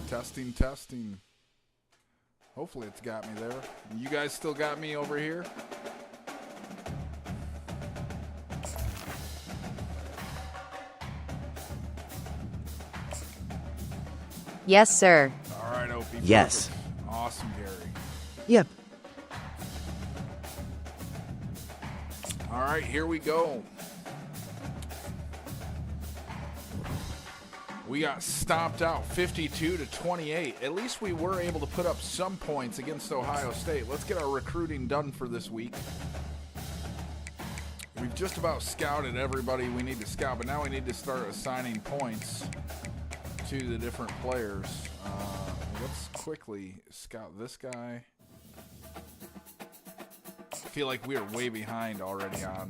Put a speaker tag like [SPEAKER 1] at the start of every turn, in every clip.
[SPEAKER 1] Testing, testing. Hopefully it's got me there. You guys still got me over here?
[SPEAKER 2] Yes, sir.
[SPEAKER 1] All right, OP.
[SPEAKER 3] Yes.
[SPEAKER 1] Perfect. Awesome, Gary.
[SPEAKER 3] Yep.
[SPEAKER 1] All right, here we go. We got stomped out 52-28. At least we were able to put up some points against Ohio State. Let's get our recruiting done for this week. We've just about scouted everybody we need to scout, but now we need to start assigning points to the different players. Let's quickly scout this guy. I feel like we are way behind already on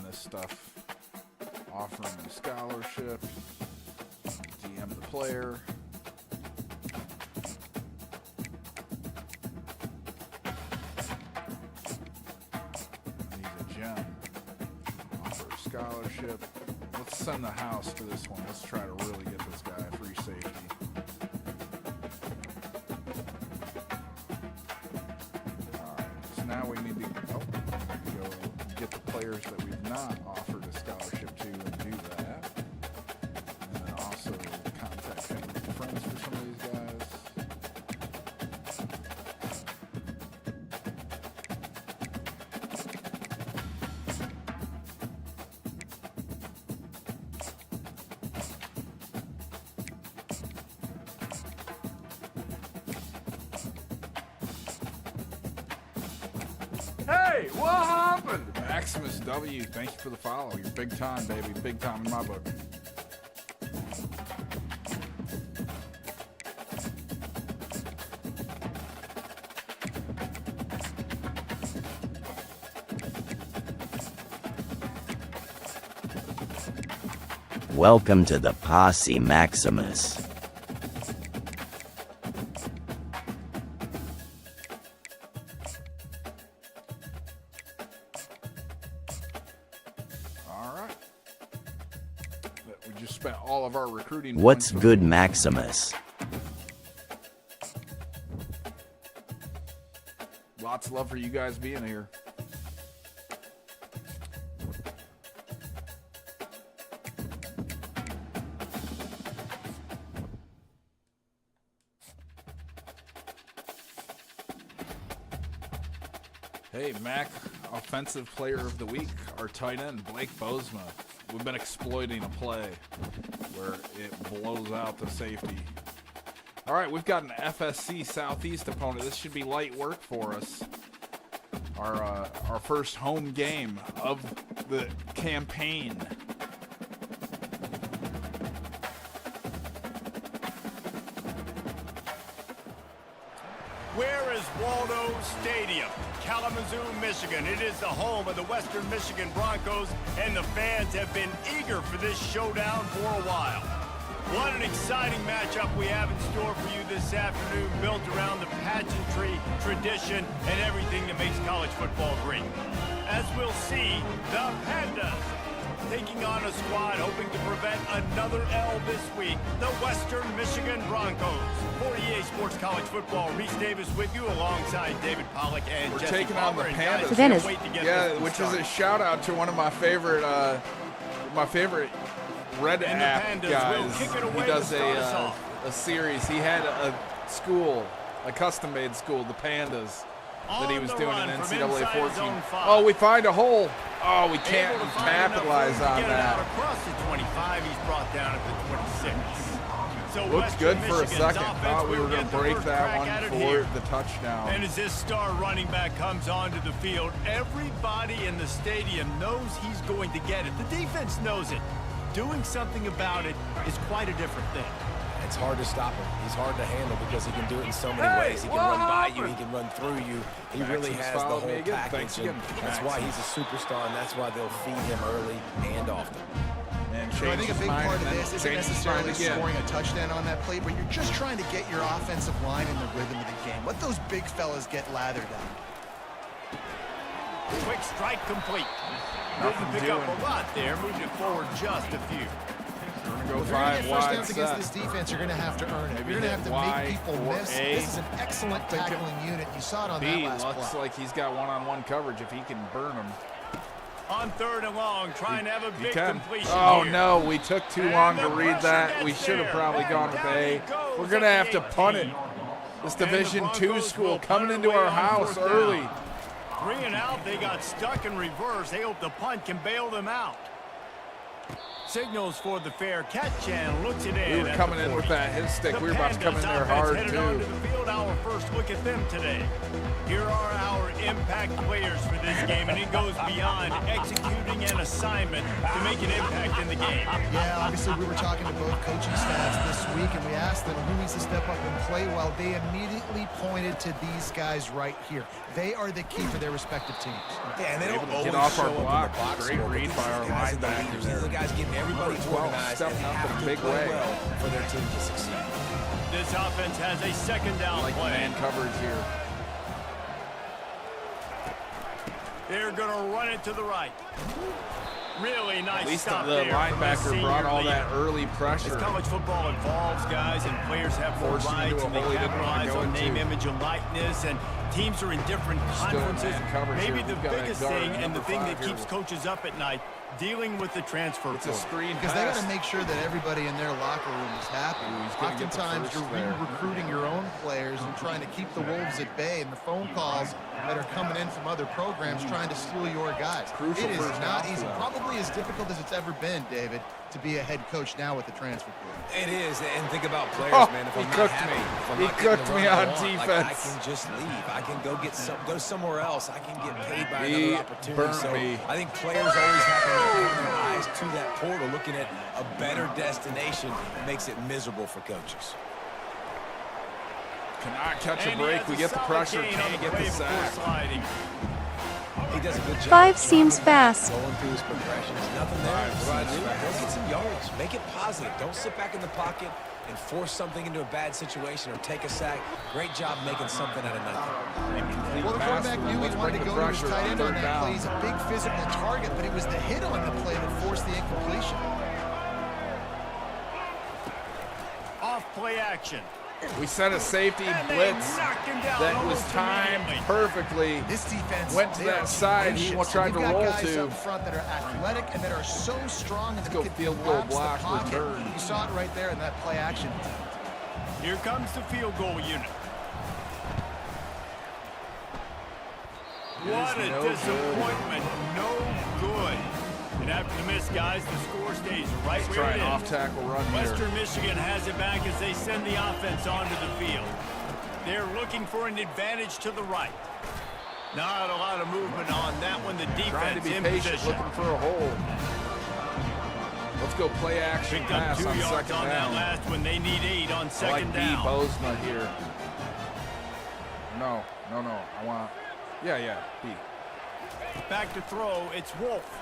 [SPEAKER 1] this stuff. Offering a scholarship. DM the player. He's a gem. Offer a scholarship. Let's send the house for this one. Let's try to really get this guy a free safety. Alright, so now we need to go get the players that we've not offered a scholarship to and do that. And then also contact family and friends for some of these guys. Hey, what happened? Maximus W, thank you for the follow. You're big time, baby. Big time in my book.
[SPEAKER 3] Welcome to the Posse Maximus.
[SPEAKER 1] All right. We just spent all of our recruiting.
[SPEAKER 3] What's
[SPEAKER 1] points.
[SPEAKER 3] good, Maximus?
[SPEAKER 1] Lots of love for you guys being here. Hey, Mac, Offensive Player of the Week, our tight end, Blake Bozma. We've been exploiting a play where it blows out the safety. All right, we've got an FSC Southeast opponent. This should be light work for us. Our first home game of the campaign.
[SPEAKER 4] Where is Waldo Stadium? Kalamazoo, Michigan. It is the home of the Western Michigan Broncos, and the fans have been eager for this showdown for a while. What an exciting matchup we have in store for you this afternoon, built around the pageantry, tradition, and everything that makes college football great. As we'll see, the Pandas taking on a squad hoping to prevent another L this week, the Western Michigan Broncos. For EA Sports College Football, Reese Davis with you alongside David Pollack and
[SPEAKER 1] We're
[SPEAKER 4] Jesse
[SPEAKER 1] taking on the
[SPEAKER 4] Palmer.
[SPEAKER 1] Pandas.
[SPEAKER 2] So then
[SPEAKER 1] Yeah, which is a shout out to one of my favorite Red
[SPEAKER 4] And the
[SPEAKER 1] App
[SPEAKER 4] Pandas
[SPEAKER 1] guys.
[SPEAKER 4] will kick it away
[SPEAKER 1] He does
[SPEAKER 4] to start us off.
[SPEAKER 1] a series. He had a school, a custom-made school, the Pandas, that he was
[SPEAKER 4] On the
[SPEAKER 1] doing
[SPEAKER 4] run
[SPEAKER 1] in
[SPEAKER 4] from
[SPEAKER 1] NCAA
[SPEAKER 4] inside
[SPEAKER 1] 14.
[SPEAKER 4] zone 5.
[SPEAKER 1] Oh, we find a hole. Oh, we can't
[SPEAKER 4] Able to find enough
[SPEAKER 1] capitalize
[SPEAKER 4] room to
[SPEAKER 1] on
[SPEAKER 4] get it out
[SPEAKER 1] that.
[SPEAKER 4] across the 25, he's brought down at the 26. So
[SPEAKER 1] Looked
[SPEAKER 4] Western
[SPEAKER 1] good for a
[SPEAKER 4] Michigan's
[SPEAKER 1] second.
[SPEAKER 4] offense
[SPEAKER 1] Thought we
[SPEAKER 4] will
[SPEAKER 1] were going
[SPEAKER 4] get
[SPEAKER 1] to
[SPEAKER 4] the
[SPEAKER 1] break
[SPEAKER 4] first
[SPEAKER 1] that
[SPEAKER 4] crack
[SPEAKER 1] one
[SPEAKER 4] at it
[SPEAKER 1] for
[SPEAKER 4] here.
[SPEAKER 1] the touchdown.
[SPEAKER 4] And as this star running back comes onto the field, everybody in the stadium knows he's going to get it. The defense knows it. Doing something about it is quite a different thing.
[SPEAKER 5] It's hard to stop him. He's hard to handle because he can do it in so many
[SPEAKER 1] Hey,
[SPEAKER 5] ways. He can
[SPEAKER 1] what
[SPEAKER 5] run by you.
[SPEAKER 1] happened?
[SPEAKER 5] He can run through you. He really
[SPEAKER 1] Maximus
[SPEAKER 5] has the
[SPEAKER 1] followed
[SPEAKER 5] whole
[SPEAKER 1] me again.
[SPEAKER 5] package.
[SPEAKER 1] Thanks again,
[SPEAKER 5] And that's why he's a superstar, and that's why they'll feed him early and often.
[SPEAKER 1] And
[SPEAKER 6] So I think a big part of this isn't necessarily
[SPEAKER 1] again.
[SPEAKER 6] scoring a touchdown on that play, but you're just trying to get your offensive line in the rhythm of the game. Let those big fellas get lathered up.
[SPEAKER 4] Quick strike complete. Didn't
[SPEAKER 1] Nothing
[SPEAKER 4] pick up
[SPEAKER 1] doing.
[SPEAKER 4] a lot there, moved it forward just a few.
[SPEAKER 1] We're going to go
[SPEAKER 6] If you're going to
[SPEAKER 1] 5
[SPEAKER 6] get first
[SPEAKER 1] wide
[SPEAKER 6] downs against
[SPEAKER 1] set.
[SPEAKER 6] this defense, you're going to have to earn it.
[SPEAKER 1] Maybe
[SPEAKER 6] You're going to have
[SPEAKER 1] hit
[SPEAKER 6] to
[SPEAKER 1] Y
[SPEAKER 6] make people
[SPEAKER 1] or
[SPEAKER 6] miss.
[SPEAKER 1] A.
[SPEAKER 6] This is an excellent tackling unit. You saw it on that
[SPEAKER 1] B
[SPEAKER 6] last
[SPEAKER 1] looks
[SPEAKER 6] play.
[SPEAKER 1] like he's got one-on-one coverage if he can burn him.
[SPEAKER 4] On 3rd and long, trying to have a
[SPEAKER 1] He
[SPEAKER 4] big
[SPEAKER 1] can.
[SPEAKER 4] completion
[SPEAKER 1] Oh,
[SPEAKER 4] here.
[SPEAKER 1] no, we took too
[SPEAKER 4] And
[SPEAKER 1] long
[SPEAKER 4] the
[SPEAKER 1] to read
[SPEAKER 4] pressure
[SPEAKER 1] that.
[SPEAKER 4] gets
[SPEAKER 1] We should have
[SPEAKER 4] there.
[SPEAKER 1] probably
[SPEAKER 4] And
[SPEAKER 1] gone with
[SPEAKER 4] down
[SPEAKER 1] A.
[SPEAKER 4] he goes
[SPEAKER 1] We're going to have
[SPEAKER 4] at
[SPEAKER 1] to
[SPEAKER 4] the
[SPEAKER 1] punt
[SPEAKER 4] 18.
[SPEAKER 1] it. This
[SPEAKER 4] And the
[SPEAKER 1] Division II
[SPEAKER 4] Broncos
[SPEAKER 1] school
[SPEAKER 4] will
[SPEAKER 1] coming
[SPEAKER 4] punt
[SPEAKER 1] into
[SPEAKER 4] away
[SPEAKER 1] our
[SPEAKER 4] on
[SPEAKER 1] house
[SPEAKER 4] 4th
[SPEAKER 1] early.
[SPEAKER 4] down. 3 and out, they got stuck in reverse. They hope the punt can bail them out. Signals for the fair catch and looks it in.
[SPEAKER 1] We were
[SPEAKER 4] at
[SPEAKER 1] coming
[SPEAKER 4] the
[SPEAKER 1] in with
[SPEAKER 4] 40.
[SPEAKER 1] that hit stick.
[SPEAKER 4] The
[SPEAKER 1] We were about to come in
[SPEAKER 4] Pandas
[SPEAKER 1] there
[SPEAKER 4] offense
[SPEAKER 1] hard,
[SPEAKER 4] headed onto
[SPEAKER 1] too.
[SPEAKER 4] the field. Our first look at them today. Here are our impact players for this game, and it goes beyond executing an assignment to make an impact in the game.
[SPEAKER 6] Yeah, obviously we were talking to both coaching staffs this week, and we asked them who needs to step up and play well. They immediately pointed to these guys right here. They are the key for their respective teams.
[SPEAKER 5] Yeah, and they don't
[SPEAKER 1] Able to
[SPEAKER 5] always
[SPEAKER 1] get off our
[SPEAKER 5] show up in the
[SPEAKER 1] block.
[SPEAKER 5] box
[SPEAKER 1] Great
[SPEAKER 5] score, but
[SPEAKER 1] read
[SPEAKER 5] these
[SPEAKER 1] by our
[SPEAKER 5] guys are the
[SPEAKER 1] linebacker
[SPEAKER 5] leaders.
[SPEAKER 1] there.
[SPEAKER 5] These are the guys getting everybody
[SPEAKER 1] Number 12
[SPEAKER 5] organized and
[SPEAKER 1] stepping up in a
[SPEAKER 5] have to
[SPEAKER 1] big
[SPEAKER 5] play
[SPEAKER 1] way.
[SPEAKER 5] well for their team to succeed.
[SPEAKER 4] This offense has a 2nd down
[SPEAKER 1] Like
[SPEAKER 4] play.
[SPEAKER 1] man coverage here.
[SPEAKER 4] They're going to run it to the right. Really nice
[SPEAKER 1] At least
[SPEAKER 4] stop
[SPEAKER 1] the
[SPEAKER 4] there from
[SPEAKER 1] linebacker
[SPEAKER 4] senior
[SPEAKER 1] brought all
[SPEAKER 4] leader.
[SPEAKER 1] that early
[SPEAKER 4] As
[SPEAKER 1] pressure.
[SPEAKER 4] college football evolves, guys, and players have more
[SPEAKER 1] Forced him into
[SPEAKER 4] rights
[SPEAKER 1] a
[SPEAKER 4] and they
[SPEAKER 1] hole he didn't wanna
[SPEAKER 4] capitalize
[SPEAKER 1] go
[SPEAKER 4] on name,
[SPEAKER 1] into.
[SPEAKER 4] image, and likeness, and teams are in different
[SPEAKER 1] Still in
[SPEAKER 4] conferences.
[SPEAKER 1] man coverage
[SPEAKER 4] Maybe
[SPEAKER 1] here.
[SPEAKER 4] the
[SPEAKER 1] We've got a
[SPEAKER 4] biggest
[SPEAKER 1] guard,
[SPEAKER 4] thing and the
[SPEAKER 1] number
[SPEAKER 4] thing
[SPEAKER 1] 5
[SPEAKER 4] that
[SPEAKER 1] here.
[SPEAKER 4] keeps coaches up at night, dealing with the transfer
[SPEAKER 1] It's a
[SPEAKER 4] portal.
[SPEAKER 1] screen
[SPEAKER 6] Because they got
[SPEAKER 1] pass.
[SPEAKER 6] to make sure that everybody in their locker room is happy.
[SPEAKER 1] Ooh, he's gonna get the
[SPEAKER 6] Oftentimes
[SPEAKER 1] first
[SPEAKER 6] you're
[SPEAKER 1] there.
[SPEAKER 6] recruiting your own players and trying to keep the Wolves at bay, and the phone calls that are coming in from other programs trying to steal your guys.
[SPEAKER 1] Crucial
[SPEAKER 6] It is
[SPEAKER 1] first
[SPEAKER 6] not
[SPEAKER 1] down
[SPEAKER 6] easy.
[SPEAKER 1] for them.
[SPEAKER 6] Probably as difficult as it's ever been, David, to be a head coach now with the transfer portal.
[SPEAKER 5] It is, and think about players,
[SPEAKER 1] Oh,
[SPEAKER 5] man. If
[SPEAKER 1] he
[SPEAKER 5] I'm not
[SPEAKER 1] cooked
[SPEAKER 5] happy,
[SPEAKER 1] me.
[SPEAKER 5] if I'm
[SPEAKER 1] He
[SPEAKER 5] not getting
[SPEAKER 1] cooked
[SPEAKER 5] the
[SPEAKER 1] me
[SPEAKER 5] run I
[SPEAKER 1] on
[SPEAKER 5] want, like,
[SPEAKER 1] defense.
[SPEAKER 5] I can just leave. I can go somewhere else. I can get paid by
[SPEAKER 1] He
[SPEAKER 5] another opportunity.
[SPEAKER 1] burnt
[SPEAKER 5] So
[SPEAKER 1] me.
[SPEAKER 5] I think players always have to turn their eyes to that portal, looking at a better destination. Makes it miserable for coaches.
[SPEAKER 1] Cannot catch a
[SPEAKER 4] And he
[SPEAKER 1] break.
[SPEAKER 4] has
[SPEAKER 1] We
[SPEAKER 4] a
[SPEAKER 1] get the
[SPEAKER 4] solid
[SPEAKER 1] pressure.
[SPEAKER 4] gain on
[SPEAKER 1] Can't get
[SPEAKER 4] play
[SPEAKER 1] the
[SPEAKER 4] before
[SPEAKER 1] sack.
[SPEAKER 4] sliding.
[SPEAKER 5] He does a good job.
[SPEAKER 2] 5 seems fast.
[SPEAKER 5] Going through his progressions. Nothing there.
[SPEAKER 1] 5
[SPEAKER 5] What do I
[SPEAKER 1] seems
[SPEAKER 5] do?
[SPEAKER 1] fast.
[SPEAKER 5] Go get some yards. Make it positive. Don't sit back in the pocket and force something into a bad situation or take a sack. Great job making something out of nothing.
[SPEAKER 1] Incomplete
[SPEAKER 6] Well, the
[SPEAKER 1] pass.
[SPEAKER 6] quarterback knew he
[SPEAKER 1] Let's
[SPEAKER 6] wanted
[SPEAKER 1] bring
[SPEAKER 6] to
[SPEAKER 1] the
[SPEAKER 6] go to his
[SPEAKER 1] pressure
[SPEAKER 6] tight
[SPEAKER 1] on
[SPEAKER 6] end on
[SPEAKER 1] 3rd
[SPEAKER 6] that
[SPEAKER 1] down.
[SPEAKER 6] play. He's a big physical target, but it was the hit on the play that forced the incompletion.
[SPEAKER 4] Off play action.
[SPEAKER 1] We sent a safety
[SPEAKER 4] And they
[SPEAKER 1] blitz
[SPEAKER 4] knocked him down
[SPEAKER 1] that was
[SPEAKER 4] almost
[SPEAKER 1] timed
[SPEAKER 4] immediately.
[SPEAKER 1] perfectly.
[SPEAKER 6] This defense
[SPEAKER 1] Went to
[SPEAKER 6] they
[SPEAKER 1] that
[SPEAKER 6] are
[SPEAKER 1] side. He
[SPEAKER 6] tenacious.
[SPEAKER 1] tried to
[SPEAKER 6] They've got
[SPEAKER 1] roll
[SPEAKER 6] guys
[SPEAKER 1] to.
[SPEAKER 6] up front that are athletic and that are so strong and
[SPEAKER 1] Let's
[SPEAKER 6] that
[SPEAKER 1] go
[SPEAKER 6] can
[SPEAKER 1] field goal
[SPEAKER 6] collapse the
[SPEAKER 1] block,
[SPEAKER 6] pocket.
[SPEAKER 1] return.
[SPEAKER 6] You saw it right there in that play action.
[SPEAKER 4] Here comes the field goal unit. What a
[SPEAKER 1] no good.
[SPEAKER 4] disappointment. No good. And after the miss, guys, the score stays right
[SPEAKER 1] Let's
[SPEAKER 4] where
[SPEAKER 1] try
[SPEAKER 4] it
[SPEAKER 1] an
[SPEAKER 4] is.
[SPEAKER 1] off-tackle run here.
[SPEAKER 4] Western Michigan has it back as they send the offense onto the field. They're looking for an advantage to the right. Not a lot of movement on that one. The
[SPEAKER 1] Trying to
[SPEAKER 4] defense
[SPEAKER 1] be
[SPEAKER 4] in
[SPEAKER 1] patient,
[SPEAKER 4] position.
[SPEAKER 1] looking for a hole. Let's go play action
[SPEAKER 4] Picked up
[SPEAKER 1] pass
[SPEAKER 4] 2
[SPEAKER 1] on
[SPEAKER 4] yards
[SPEAKER 1] 2nd
[SPEAKER 4] on that
[SPEAKER 1] down.
[SPEAKER 4] last one. They need 8 on
[SPEAKER 1] I
[SPEAKER 4] 2nd
[SPEAKER 1] like B.
[SPEAKER 4] down.
[SPEAKER 1] Bozma here. No. I want. Yeah. B.
[SPEAKER 4] Back to throw. It's Wolf.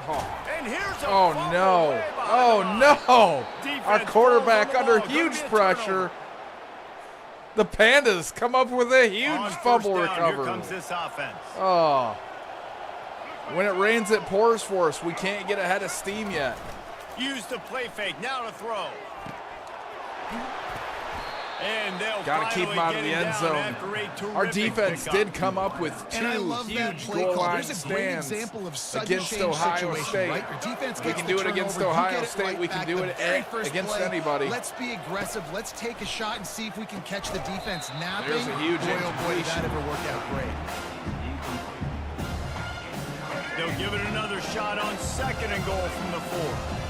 [SPEAKER 1] Oh.
[SPEAKER 4] And here's a
[SPEAKER 1] Oh
[SPEAKER 4] fumble
[SPEAKER 1] no!
[SPEAKER 4] way behind
[SPEAKER 1] Oh
[SPEAKER 4] the line.
[SPEAKER 1] no!
[SPEAKER 4] Defense
[SPEAKER 1] Our quarterback
[SPEAKER 4] falls on the
[SPEAKER 1] under
[SPEAKER 4] ball.
[SPEAKER 1] huge
[SPEAKER 4] Gonna be a
[SPEAKER 1] pressure.
[SPEAKER 4] turnover.
[SPEAKER 1] The Pandas come up with a huge
[SPEAKER 4] On first
[SPEAKER 1] fumble
[SPEAKER 4] down,
[SPEAKER 1] recovery.
[SPEAKER 4] Here comes this offense.
[SPEAKER 1] Oh. When it rains, it pours for us. We can't get ahead of steam yet.
[SPEAKER 4] Use the play fake. Now to throw. And they'll
[SPEAKER 1] Got to keep him out of the end zone. Our defense did come up with
[SPEAKER 6] And I
[SPEAKER 1] 2
[SPEAKER 6] love that
[SPEAKER 1] huge
[SPEAKER 6] play
[SPEAKER 1] goal
[SPEAKER 6] call.
[SPEAKER 1] line
[SPEAKER 6] There's a great
[SPEAKER 1] stands
[SPEAKER 6] example of sudden
[SPEAKER 1] against
[SPEAKER 6] change
[SPEAKER 1] Ohio
[SPEAKER 6] situation,
[SPEAKER 1] State.
[SPEAKER 6] right? Your defense
[SPEAKER 1] We
[SPEAKER 6] gets
[SPEAKER 1] can
[SPEAKER 6] the
[SPEAKER 1] do it against
[SPEAKER 6] turnover, you
[SPEAKER 1] Ohio
[SPEAKER 6] get it
[SPEAKER 1] State.
[SPEAKER 6] right
[SPEAKER 1] We can
[SPEAKER 6] back
[SPEAKER 1] do
[SPEAKER 6] the
[SPEAKER 1] it
[SPEAKER 6] very first
[SPEAKER 1] against
[SPEAKER 6] play.
[SPEAKER 1] anybody.
[SPEAKER 6] Let's be aggressive. Let's take a shot and see if we can catch the defense napping.
[SPEAKER 1] There's a huge
[SPEAKER 6] boy, oh boy, did that
[SPEAKER 1] incompletion.
[SPEAKER 6] ever work out great.
[SPEAKER 4] They'll give it another shot on 2nd and goal from the 4.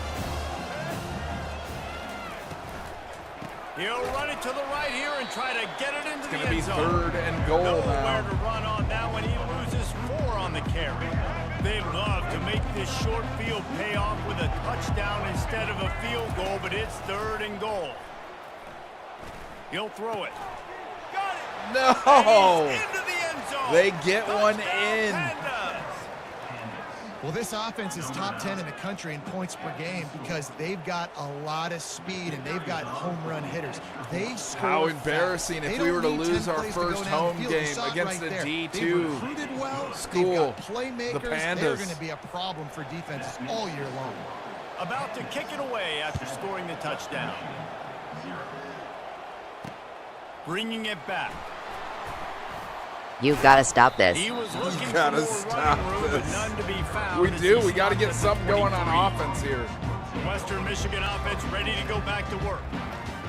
[SPEAKER 4] He'll run it to the right here and try to get it into
[SPEAKER 1] It's
[SPEAKER 4] the
[SPEAKER 1] going to be
[SPEAKER 4] end zone.
[SPEAKER 1] 3rd and goal
[SPEAKER 4] Nowhere
[SPEAKER 1] now.
[SPEAKER 4] to run on that one. He loses 4 on the carry. They'd love to make this short field pay off with a touchdown instead of a field goal, but it's 3rd and goal. He'll throw it. Got it.
[SPEAKER 1] No!
[SPEAKER 4] And he's into the end zone.
[SPEAKER 1] They get one
[SPEAKER 4] Touchdown,
[SPEAKER 1] in.
[SPEAKER 4] Pandas.
[SPEAKER 6] Well, this offense is top 10 in the country in points per game because they've got a lot of speed and they've got home run hitters. They score
[SPEAKER 1] How
[SPEAKER 6] fast.
[SPEAKER 1] embarrassing if
[SPEAKER 6] They
[SPEAKER 1] we
[SPEAKER 6] don't
[SPEAKER 1] were to
[SPEAKER 6] need 10
[SPEAKER 1] lose our
[SPEAKER 6] plays to go
[SPEAKER 1] first
[SPEAKER 6] down the
[SPEAKER 1] home
[SPEAKER 6] field. You
[SPEAKER 1] game
[SPEAKER 6] saw it
[SPEAKER 1] against
[SPEAKER 6] right
[SPEAKER 1] the
[SPEAKER 6] there.
[SPEAKER 1] D2
[SPEAKER 6] They've recruited well.
[SPEAKER 1] school,
[SPEAKER 6] They've got playmakers.
[SPEAKER 1] the
[SPEAKER 6] They're
[SPEAKER 1] Pandas.
[SPEAKER 6] going to be a problem for defenses all year long.
[SPEAKER 4] about to kick it away after scoring the touchdown. Bringing it back.
[SPEAKER 2] You've got to stop this.
[SPEAKER 4] He was looking
[SPEAKER 1] gotta
[SPEAKER 4] for more
[SPEAKER 1] stop
[SPEAKER 4] running room, but
[SPEAKER 1] this.
[SPEAKER 4] none to be found.
[SPEAKER 1] We
[SPEAKER 4] as
[SPEAKER 1] do.
[SPEAKER 4] he
[SPEAKER 1] We got to
[SPEAKER 4] stopped
[SPEAKER 1] get
[SPEAKER 4] at the
[SPEAKER 1] something going on
[SPEAKER 4] 43.
[SPEAKER 1] offense here.
[SPEAKER 4] Western Michigan offense ready to go back to work.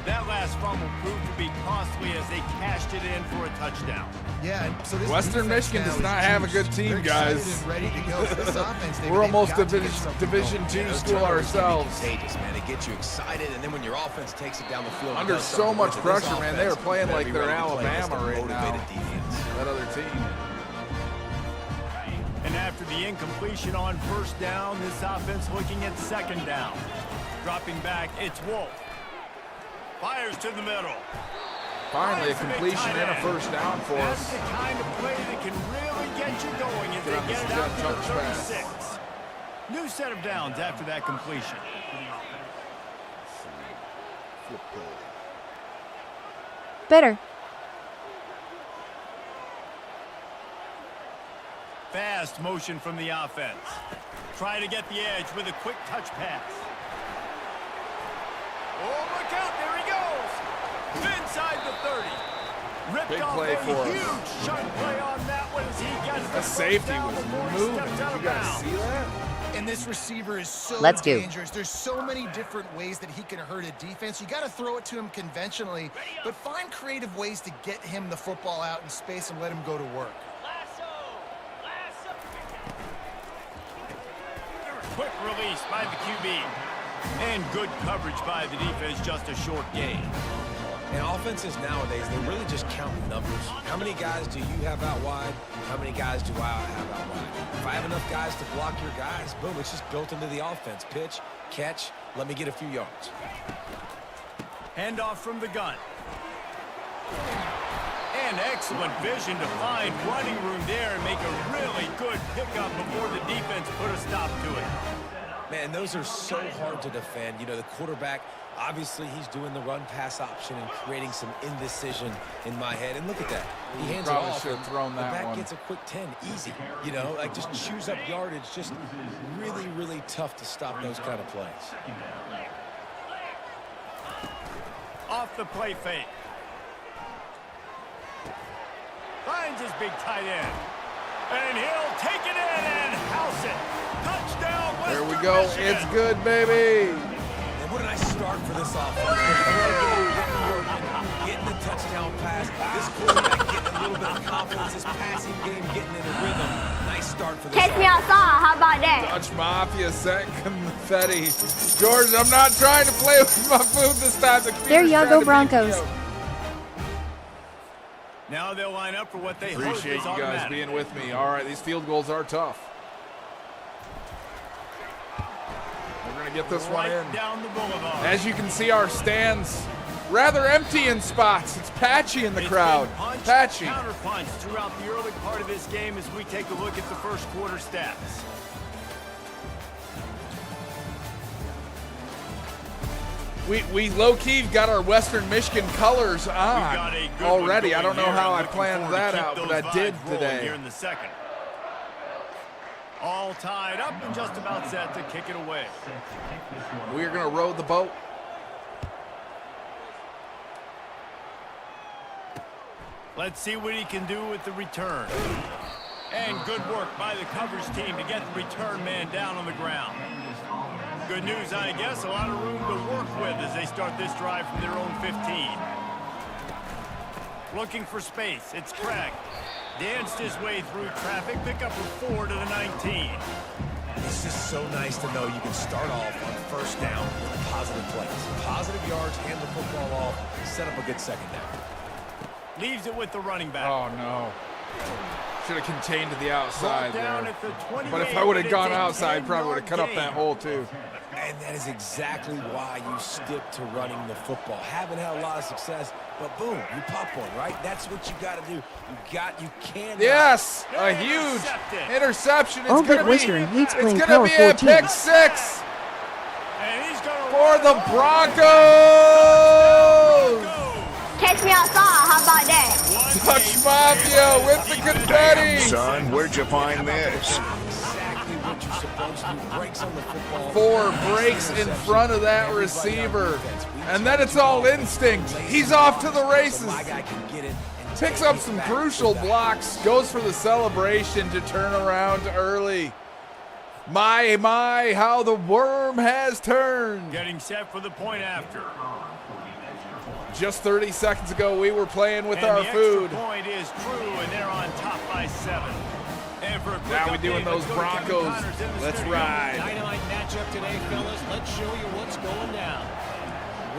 [SPEAKER 4] That last fumble proved to be costly as they cashed it in for a touchdown.
[SPEAKER 6] Yeah, and so this
[SPEAKER 1] Western
[SPEAKER 6] defense
[SPEAKER 1] Michigan
[SPEAKER 6] now
[SPEAKER 1] does
[SPEAKER 6] is
[SPEAKER 1] not have a good
[SPEAKER 6] juiced.
[SPEAKER 1] team,
[SPEAKER 6] They're excited
[SPEAKER 1] guys.
[SPEAKER 6] and ready to go for this offense.
[SPEAKER 1] We're almost
[SPEAKER 6] They've got to get
[SPEAKER 1] Division
[SPEAKER 6] something
[SPEAKER 1] Division
[SPEAKER 6] going.
[SPEAKER 1] Two
[SPEAKER 5] Those
[SPEAKER 1] school
[SPEAKER 5] turnovers can be
[SPEAKER 1] ourselves.
[SPEAKER 5] contagious, man. They get you excited, and then when your offense takes it down the field,
[SPEAKER 1] Under
[SPEAKER 5] does
[SPEAKER 1] so
[SPEAKER 5] something
[SPEAKER 1] much
[SPEAKER 5] with it. This
[SPEAKER 1] pressure, man. They are
[SPEAKER 5] offense
[SPEAKER 1] playing
[SPEAKER 5] better
[SPEAKER 1] like
[SPEAKER 5] be
[SPEAKER 1] they're
[SPEAKER 5] ready to play against
[SPEAKER 1] Alabama
[SPEAKER 5] a
[SPEAKER 1] right now.
[SPEAKER 5] motivated defense.
[SPEAKER 1] That other team.
[SPEAKER 4] And after the incompletion on first down, this offense looking at second down. Dropping back, it's Wolf. Fires to the middle.
[SPEAKER 1] Finally, a
[SPEAKER 4] Finds the big
[SPEAKER 1] completion
[SPEAKER 4] tight
[SPEAKER 1] and a
[SPEAKER 4] end.
[SPEAKER 1] first down for
[SPEAKER 4] That's
[SPEAKER 1] us.
[SPEAKER 4] the kind of play that can really get you going as
[SPEAKER 1] Get on
[SPEAKER 4] they
[SPEAKER 1] this
[SPEAKER 4] get it out to the
[SPEAKER 1] touch pass.
[SPEAKER 4] 36. New set of downs after that completion.
[SPEAKER 2] Better.
[SPEAKER 4] Fast motion from the offense. Try to get the edge with a quick touch pass. Oh, look out, there he goes. Inside the 30. Ripped
[SPEAKER 1] Big
[SPEAKER 4] off
[SPEAKER 1] play
[SPEAKER 4] a
[SPEAKER 1] for us.
[SPEAKER 4] huge chunk play on that one as he gets the
[SPEAKER 1] The
[SPEAKER 4] first
[SPEAKER 1] safety
[SPEAKER 4] down
[SPEAKER 1] was
[SPEAKER 4] before he
[SPEAKER 1] moving.
[SPEAKER 4] steps
[SPEAKER 1] Did
[SPEAKER 4] out
[SPEAKER 1] you
[SPEAKER 4] of
[SPEAKER 1] guys
[SPEAKER 4] bounds.
[SPEAKER 1] see that?
[SPEAKER 6] And this receiver is so
[SPEAKER 2] Let's do.
[SPEAKER 6] dangerous. There's so many different ways that he can hurt a defense. You got to throw it to him conventionally, but find creative ways to get him the football out in space and let him go to work.
[SPEAKER 4] Quick release by the QB. And good coverage by the defense, just a short gain.
[SPEAKER 5] And offenses nowadays, they really just count numbers. How many guys do you have out wide? How many guys do I have out wide? If I have enough guys to block your guys, boom, it's just built into the offense. Pitch, catch, let me get a few yards.
[SPEAKER 4] Handoff from the gun. And excellent vision to find running room there and make a really good pickup before the defense put a stop to it.
[SPEAKER 5] Man, those are so hard to defend. You know, the quarterback, obviously he's doing the run-pass option and creating some indecision in my head. And look at that. He hands it
[SPEAKER 1] Probably
[SPEAKER 5] off.
[SPEAKER 1] should have
[SPEAKER 5] and
[SPEAKER 1] thrown
[SPEAKER 5] the
[SPEAKER 1] that
[SPEAKER 5] back
[SPEAKER 1] one.
[SPEAKER 5] gets a quick 10. Easy. You know, like just chews up yardage. Just really, really tough to stop those kind of plays.
[SPEAKER 4] Off the play fake. Finds his big tight end. And he'll take it in and house it. Touchdown,
[SPEAKER 1] There
[SPEAKER 4] Western
[SPEAKER 1] we go.
[SPEAKER 4] Michigan.
[SPEAKER 1] It's good, baby.
[SPEAKER 5] And what a nice start for this offense. Getting the touchdown pass. This quarterback getting a little bit of confidence. This passing game getting in a rhythm. Nice start for this
[SPEAKER 7] Catch me outside. How about that?
[SPEAKER 1] Dutch Mafia set confetti. George, I'm not trying to play with my food this time. The
[SPEAKER 2] There
[SPEAKER 1] computer's
[SPEAKER 2] ya
[SPEAKER 1] trying
[SPEAKER 2] go,
[SPEAKER 1] to
[SPEAKER 2] Broncos.
[SPEAKER 1] beat me up.
[SPEAKER 4] Now they'll line up for what they hope
[SPEAKER 1] Appreciate
[SPEAKER 4] is
[SPEAKER 1] you guys
[SPEAKER 4] automatic.
[SPEAKER 1] being with me. All right, these field goals are tough. We're going to get this one
[SPEAKER 4] Right
[SPEAKER 1] in.
[SPEAKER 4] down the boulevard.
[SPEAKER 1] As you can see, our stands rather empty in spots. It's patchy in the
[SPEAKER 4] It's
[SPEAKER 1] crowd.
[SPEAKER 4] been punch,
[SPEAKER 1] Patchy.
[SPEAKER 4] counterpunch throughout the early part of this game as we take a look at the first quarter stats.
[SPEAKER 1] We low-key got our Western Michigan colors on
[SPEAKER 4] got a good one
[SPEAKER 1] already. I
[SPEAKER 4] going
[SPEAKER 1] don't know
[SPEAKER 4] here,
[SPEAKER 1] how I
[SPEAKER 4] looking
[SPEAKER 1] planned
[SPEAKER 4] forward to
[SPEAKER 1] that
[SPEAKER 4] keep
[SPEAKER 1] out, but
[SPEAKER 4] those
[SPEAKER 1] I did
[SPEAKER 4] vibes rolling
[SPEAKER 1] today.
[SPEAKER 4] Here in the second. All tied up and just about set to kick it away.
[SPEAKER 1] We're going to row the boat.
[SPEAKER 4] Let's see what he can do with the return. And good work by the coverage team to get the return man down on the ground. Good news, I guess, a lot of room to work with as they start this drive from their own 15. Looking for space, it's Craig. Danced his way through traffic, pick up a 4 to the 19.
[SPEAKER 5] It's just so nice to know you can start off on first down with positive plays. Positive yards, hand the football off, set up a good second down.
[SPEAKER 4] Leaves it with the running back.
[SPEAKER 1] Oh, no. Should have contained to the outside
[SPEAKER 4] Brought down
[SPEAKER 1] there.
[SPEAKER 4] at the 28,
[SPEAKER 1] But if I would have
[SPEAKER 4] but
[SPEAKER 1] gone
[SPEAKER 4] it's a
[SPEAKER 1] outside, probably would have cut up
[SPEAKER 4] 10-yard
[SPEAKER 1] that hole, too.
[SPEAKER 5] And that is exactly why you stick to running the football. Haven't had a lot of success, but boom, you pop one, right? That's what you got to do. You can't.
[SPEAKER 1] Yes! A huge interception. It's
[SPEAKER 2] All
[SPEAKER 1] going
[SPEAKER 2] but
[SPEAKER 1] to
[SPEAKER 2] Western hates
[SPEAKER 1] be,
[SPEAKER 2] playing
[SPEAKER 1] it's gonna
[SPEAKER 2] Power
[SPEAKER 1] be a
[SPEAKER 2] 14.
[SPEAKER 1] pick six
[SPEAKER 4] And he's gonna
[SPEAKER 1] for
[SPEAKER 4] run
[SPEAKER 1] the
[SPEAKER 4] it over.
[SPEAKER 1] Broncos!
[SPEAKER 7] Catch me outside. How about that?
[SPEAKER 1] Dutch Mafia with the confetti.
[SPEAKER 8] Son, where'd you find this?
[SPEAKER 5] Exactly what you're supposed comes through, breaks on the football.
[SPEAKER 1] 4 breaks in front of that receiver. And then it's all instinct. He's off to the races.
[SPEAKER 5] My guy can get it.
[SPEAKER 1] Picks up some crucial blocks, goes for the celebration to turn around early. My, how the worm has turned.
[SPEAKER 4] Getting set for the point after.
[SPEAKER 1] Just 30 seconds ago, we were playing with
[SPEAKER 4] And
[SPEAKER 1] our
[SPEAKER 4] the
[SPEAKER 1] food.
[SPEAKER 4] extra point is true, and they're on top by 7. And for a quick
[SPEAKER 1] Now we
[SPEAKER 4] update,
[SPEAKER 1] doing those
[SPEAKER 4] let's go to Kevin
[SPEAKER 1] Broncos.
[SPEAKER 4] Connors in the
[SPEAKER 1] Let's
[SPEAKER 4] studio.
[SPEAKER 1] ride.
[SPEAKER 8] Dynamite matchup today, fellas. Let's show you what's going down.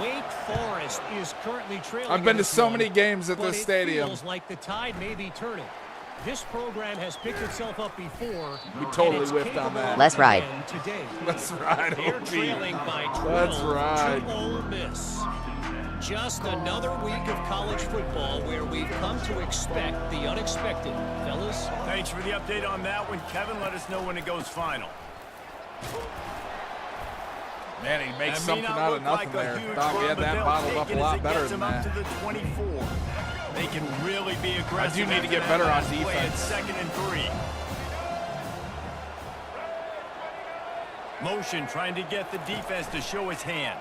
[SPEAKER 8] Wake Forest is currently trailing.
[SPEAKER 1] I've been
[SPEAKER 8] in
[SPEAKER 1] to
[SPEAKER 8] this
[SPEAKER 1] so
[SPEAKER 8] one,
[SPEAKER 1] many games at
[SPEAKER 8] but
[SPEAKER 1] this
[SPEAKER 8] it
[SPEAKER 1] stadium.
[SPEAKER 8] feels like the tide may be turning. This program has picked itself up before.
[SPEAKER 1] We totally
[SPEAKER 8] and it's
[SPEAKER 1] whiffed on
[SPEAKER 8] capable
[SPEAKER 1] that.
[SPEAKER 2] Let's ride.
[SPEAKER 8] again Today.
[SPEAKER 1] Let's ride,
[SPEAKER 8] They're
[SPEAKER 1] OP.
[SPEAKER 8] trailing by 12
[SPEAKER 1] Let's ride.
[SPEAKER 8] to Ole Miss. Just another week of college football where we've come to expect the unexpected. Fellas,
[SPEAKER 4] Thanks for the update on that one, Kevin. Let us know when it goes final.
[SPEAKER 1] Man, he makes
[SPEAKER 4] That
[SPEAKER 1] something
[SPEAKER 4] may not
[SPEAKER 1] out of
[SPEAKER 4] look
[SPEAKER 1] nothing
[SPEAKER 4] like a
[SPEAKER 1] there.
[SPEAKER 4] huge
[SPEAKER 1] Thought we
[SPEAKER 4] run,
[SPEAKER 1] had
[SPEAKER 4] but
[SPEAKER 1] that
[SPEAKER 4] they'll
[SPEAKER 1] bottled
[SPEAKER 4] take
[SPEAKER 1] up a
[SPEAKER 4] it as
[SPEAKER 1] lot
[SPEAKER 4] it
[SPEAKER 1] better
[SPEAKER 4] gets
[SPEAKER 1] than
[SPEAKER 4] them up
[SPEAKER 1] that.
[SPEAKER 4] to the 24. They can really be aggressive.
[SPEAKER 1] I do need to
[SPEAKER 4] after
[SPEAKER 1] get
[SPEAKER 4] that
[SPEAKER 1] better on
[SPEAKER 4] last play at
[SPEAKER 1] defense.
[SPEAKER 4] 2nd and 3. Motion trying to get the defense to show its hand.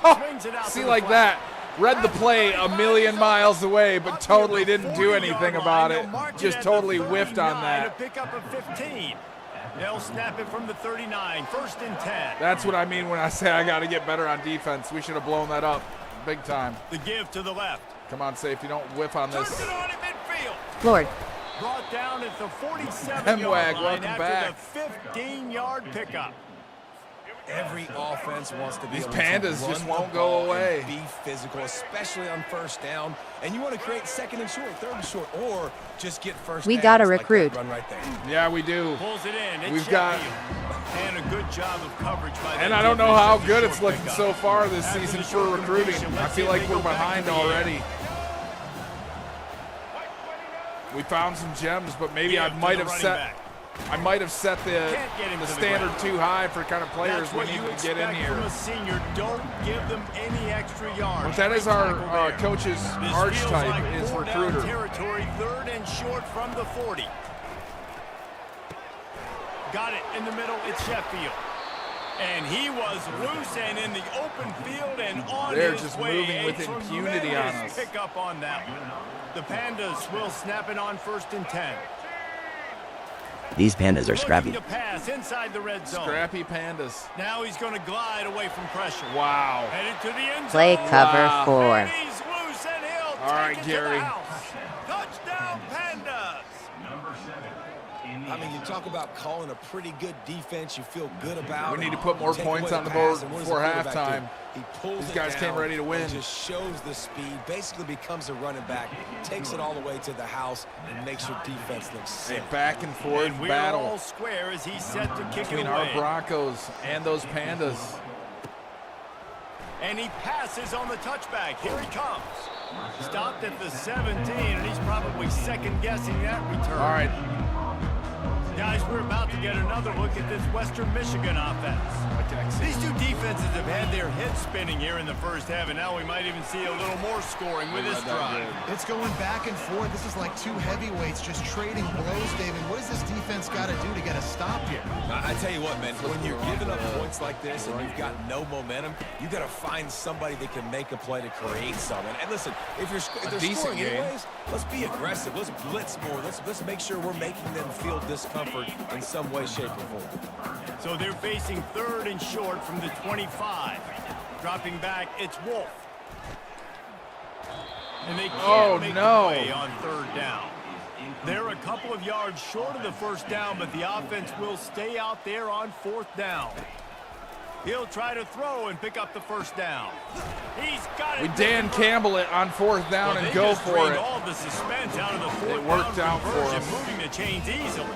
[SPEAKER 4] Swings it out
[SPEAKER 1] See,
[SPEAKER 4] to the
[SPEAKER 1] like
[SPEAKER 4] flat.
[SPEAKER 1] that. Read the play a million miles away, but totally didn't do anything about it. Just totally whiffed on that.
[SPEAKER 4] To pick up a 15. They'll snap it from the 39. 1st and 10.
[SPEAKER 1] That's what I mean when I say I got to get better on defense. We should have blown that up big time.
[SPEAKER 4] The give to the left.
[SPEAKER 1] Come on, safety, don't whiff on
[SPEAKER 4] Turns
[SPEAKER 1] this.
[SPEAKER 4] it on in midfield.
[SPEAKER 2] Lord.
[SPEAKER 4] Brought down at the 47-yard
[SPEAKER 1] Hemwag,
[SPEAKER 4] line
[SPEAKER 1] welcome
[SPEAKER 4] after
[SPEAKER 1] back.
[SPEAKER 4] the 15-yard pickup.
[SPEAKER 5] Every offense wants to be
[SPEAKER 1] These
[SPEAKER 5] able to
[SPEAKER 1] pandas
[SPEAKER 5] run
[SPEAKER 1] just
[SPEAKER 5] the
[SPEAKER 1] won't go
[SPEAKER 5] ball and
[SPEAKER 1] away.
[SPEAKER 5] Be physical, especially on 1st down. And you want to create 2nd and short, 3rd and short, or just get 1st
[SPEAKER 2] We
[SPEAKER 5] downs
[SPEAKER 2] gotta
[SPEAKER 5] like
[SPEAKER 2] recruit.
[SPEAKER 5] that run right there.
[SPEAKER 1] Yeah, we do.
[SPEAKER 4] Pulls it in. It's
[SPEAKER 1] We've got-
[SPEAKER 4] Sheffield. And a good job of coverage by
[SPEAKER 1] And
[SPEAKER 4] that
[SPEAKER 1] I don't know
[SPEAKER 4] defense
[SPEAKER 1] how
[SPEAKER 4] at the
[SPEAKER 1] good
[SPEAKER 4] short
[SPEAKER 1] it's looking
[SPEAKER 4] pickup.
[SPEAKER 1] so far this
[SPEAKER 4] After
[SPEAKER 1] season
[SPEAKER 4] the
[SPEAKER 1] for
[SPEAKER 4] short
[SPEAKER 1] recruiting.
[SPEAKER 4] completion,
[SPEAKER 1] I
[SPEAKER 4] let's see
[SPEAKER 1] feel
[SPEAKER 4] if
[SPEAKER 1] like
[SPEAKER 4] they
[SPEAKER 1] we're
[SPEAKER 4] go back
[SPEAKER 1] behind
[SPEAKER 4] to the air.
[SPEAKER 1] already. We found some gems, but maybe
[SPEAKER 4] Give
[SPEAKER 1] I
[SPEAKER 4] to
[SPEAKER 1] might
[SPEAKER 4] the
[SPEAKER 1] have
[SPEAKER 4] running
[SPEAKER 1] set
[SPEAKER 4] back.
[SPEAKER 1] the
[SPEAKER 4] Can't get him to the
[SPEAKER 1] standard
[SPEAKER 4] ground.
[SPEAKER 1] too high for kind of players
[SPEAKER 4] That's
[SPEAKER 1] we
[SPEAKER 4] what
[SPEAKER 1] need
[SPEAKER 4] you
[SPEAKER 1] to get in
[SPEAKER 4] expect
[SPEAKER 1] here.
[SPEAKER 4] from a senior. Don't give them any extra yards.
[SPEAKER 1] But that is
[SPEAKER 4] Great
[SPEAKER 1] our
[SPEAKER 4] tackle there.
[SPEAKER 1] coach's
[SPEAKER 4] This
[SPEAKER 1] archetype
[SPEAKER 4] feels like
[SPEAKER 1] is
[SPEAKER 4] 4 down
[SPEAKER 1] recruiter.
[SPEAKER 4] territory, 3rd and short from the 40. Got it in the middle. It's Sheffield. And he was loose and in the open field and on
[SPEAKER 1] They're
[SPEAKER 4] his
[SPEAKER 1] just
[SPEAKER 4] way.
[SPEAKER 1] moving with
[SPEAKER 4] A
[SPEAKER 1] impunity on
[SPEAKER 4] tremendous
[SPEAKER 1] us.
[SPEAKER 4] Pick up on that one. The Pandas will snap it on 1st and 10.
[SPEAKER 3] These pandas are
[SPEAKER 4] Looking
[SPEAKER 3] scrappy.
[SPEAKER 4] to pass inside the red zone.
[SPEAKER 1] Scrappy pandas.
[SPEAKER 4] Now he's going to glide away from pressure.
[SPEAKER 1] Wow.
[SPEAKER 4] Headed to the end zone.
[SPEAKER 2] Play cover
[SPEAKER 1] Wow.
[SPEAKER 2] 4.
[SPEAKER 4] And he's loose and he'll
[SPEAKER 1] All right,
[SPEAKER 4] take it
[SPEAKER 1] Gary.
[SPEAKER 4] to the house. Touchdown, Pandas.
[SPEAKER 5] I mean, you talk about calling a pretty good defense you feel good about.
[SPEAKER 1] We need to put more
[SPEAKER 5] Take
[SPEAKER 1] points
[SPEAKER 5] away
[SPEAKER 1] on the
[SPEAKER 5] pass,
[SPEAKER 1] board
[SPEAKER 5] and what does
[SPEAKER 1] before
[SPEAKER 5] the quarterback
[SPEAKER 1] halftime.
[SPEAKER 5] do? He pulls
[SPEAKER 1] These
[SPEAKER 5] it
[SPEAKER 1] guys came
[SPEAKER 5] down
[SPEAKER 1] ready to win.
[SPEAKER 5] and just shows the speed, basically becomes a running back, takes it all the way to the house, and makes your defense look
[SPEAKER 1] A
[SPEAKER 5] sick.
[SPEAKER 1] back and forth
[SPEAKER 4] And we're all
[SPEAKER 1] battle
[SPEAKER 4] square as he's set to kick
[SPEAKER 1] between
[SPEAKER 4] it
[SPEAKER 1] our
[SPEAKER 4] away.
[SPEAKER 1] Broncos and those pandas.
[SPEAKER 4] And he passes on the touchback. Here he comes. Stopped at the 17, and he's probably second-guessing that return.
[SPEAKER 1] All right.
[SPEAKER 4] Guys, we're about to get another look at this Western Michigan offense. These two defenses have had their heads spinning here in the first half, and now we might even see a little more scoring with this drive.
[SPEAKER 6] It's going back and forth. This is like two heavyweights just trading blows, David. What does this defense got to do to get a stop here?
[SPEAKER 5] I tell you what, man, when you're giving up points like this and you've got no momentum, you got to find somebody that can make a play to create something. And listen, if they're
[SPEAKER 1] decent
[SPEAKER 5] scoring
[SPEAKER 1] game.
[SPEAKER 5] anyways, let's be aggressive. Let's blitz more. Let's make sure we're making them feel discomfort in some way, shape, or form.
[SPEAKER 4] So they're facing 3rd and short from the 25. Dropping back, it's Wolf. And they can't make the play on 3rd down. They're a couple of yards short of the 1st down, but the offense will stay out there on 4th down. He'll try to throw and pick up the 1st down. He's got it.
[SPEAKER 1] We Dan Campbell it on 4th down and go for it.
[SPEAKER 4] All the suspense out of the 4th
[SPEAKER 1] It worked
[SPEAKER 4] down
[SPEAKER 1] out for
[SPEAKER 4] conversion,
[SPEAKER 1] us.
[SPEAKER 4] moving the chains easily.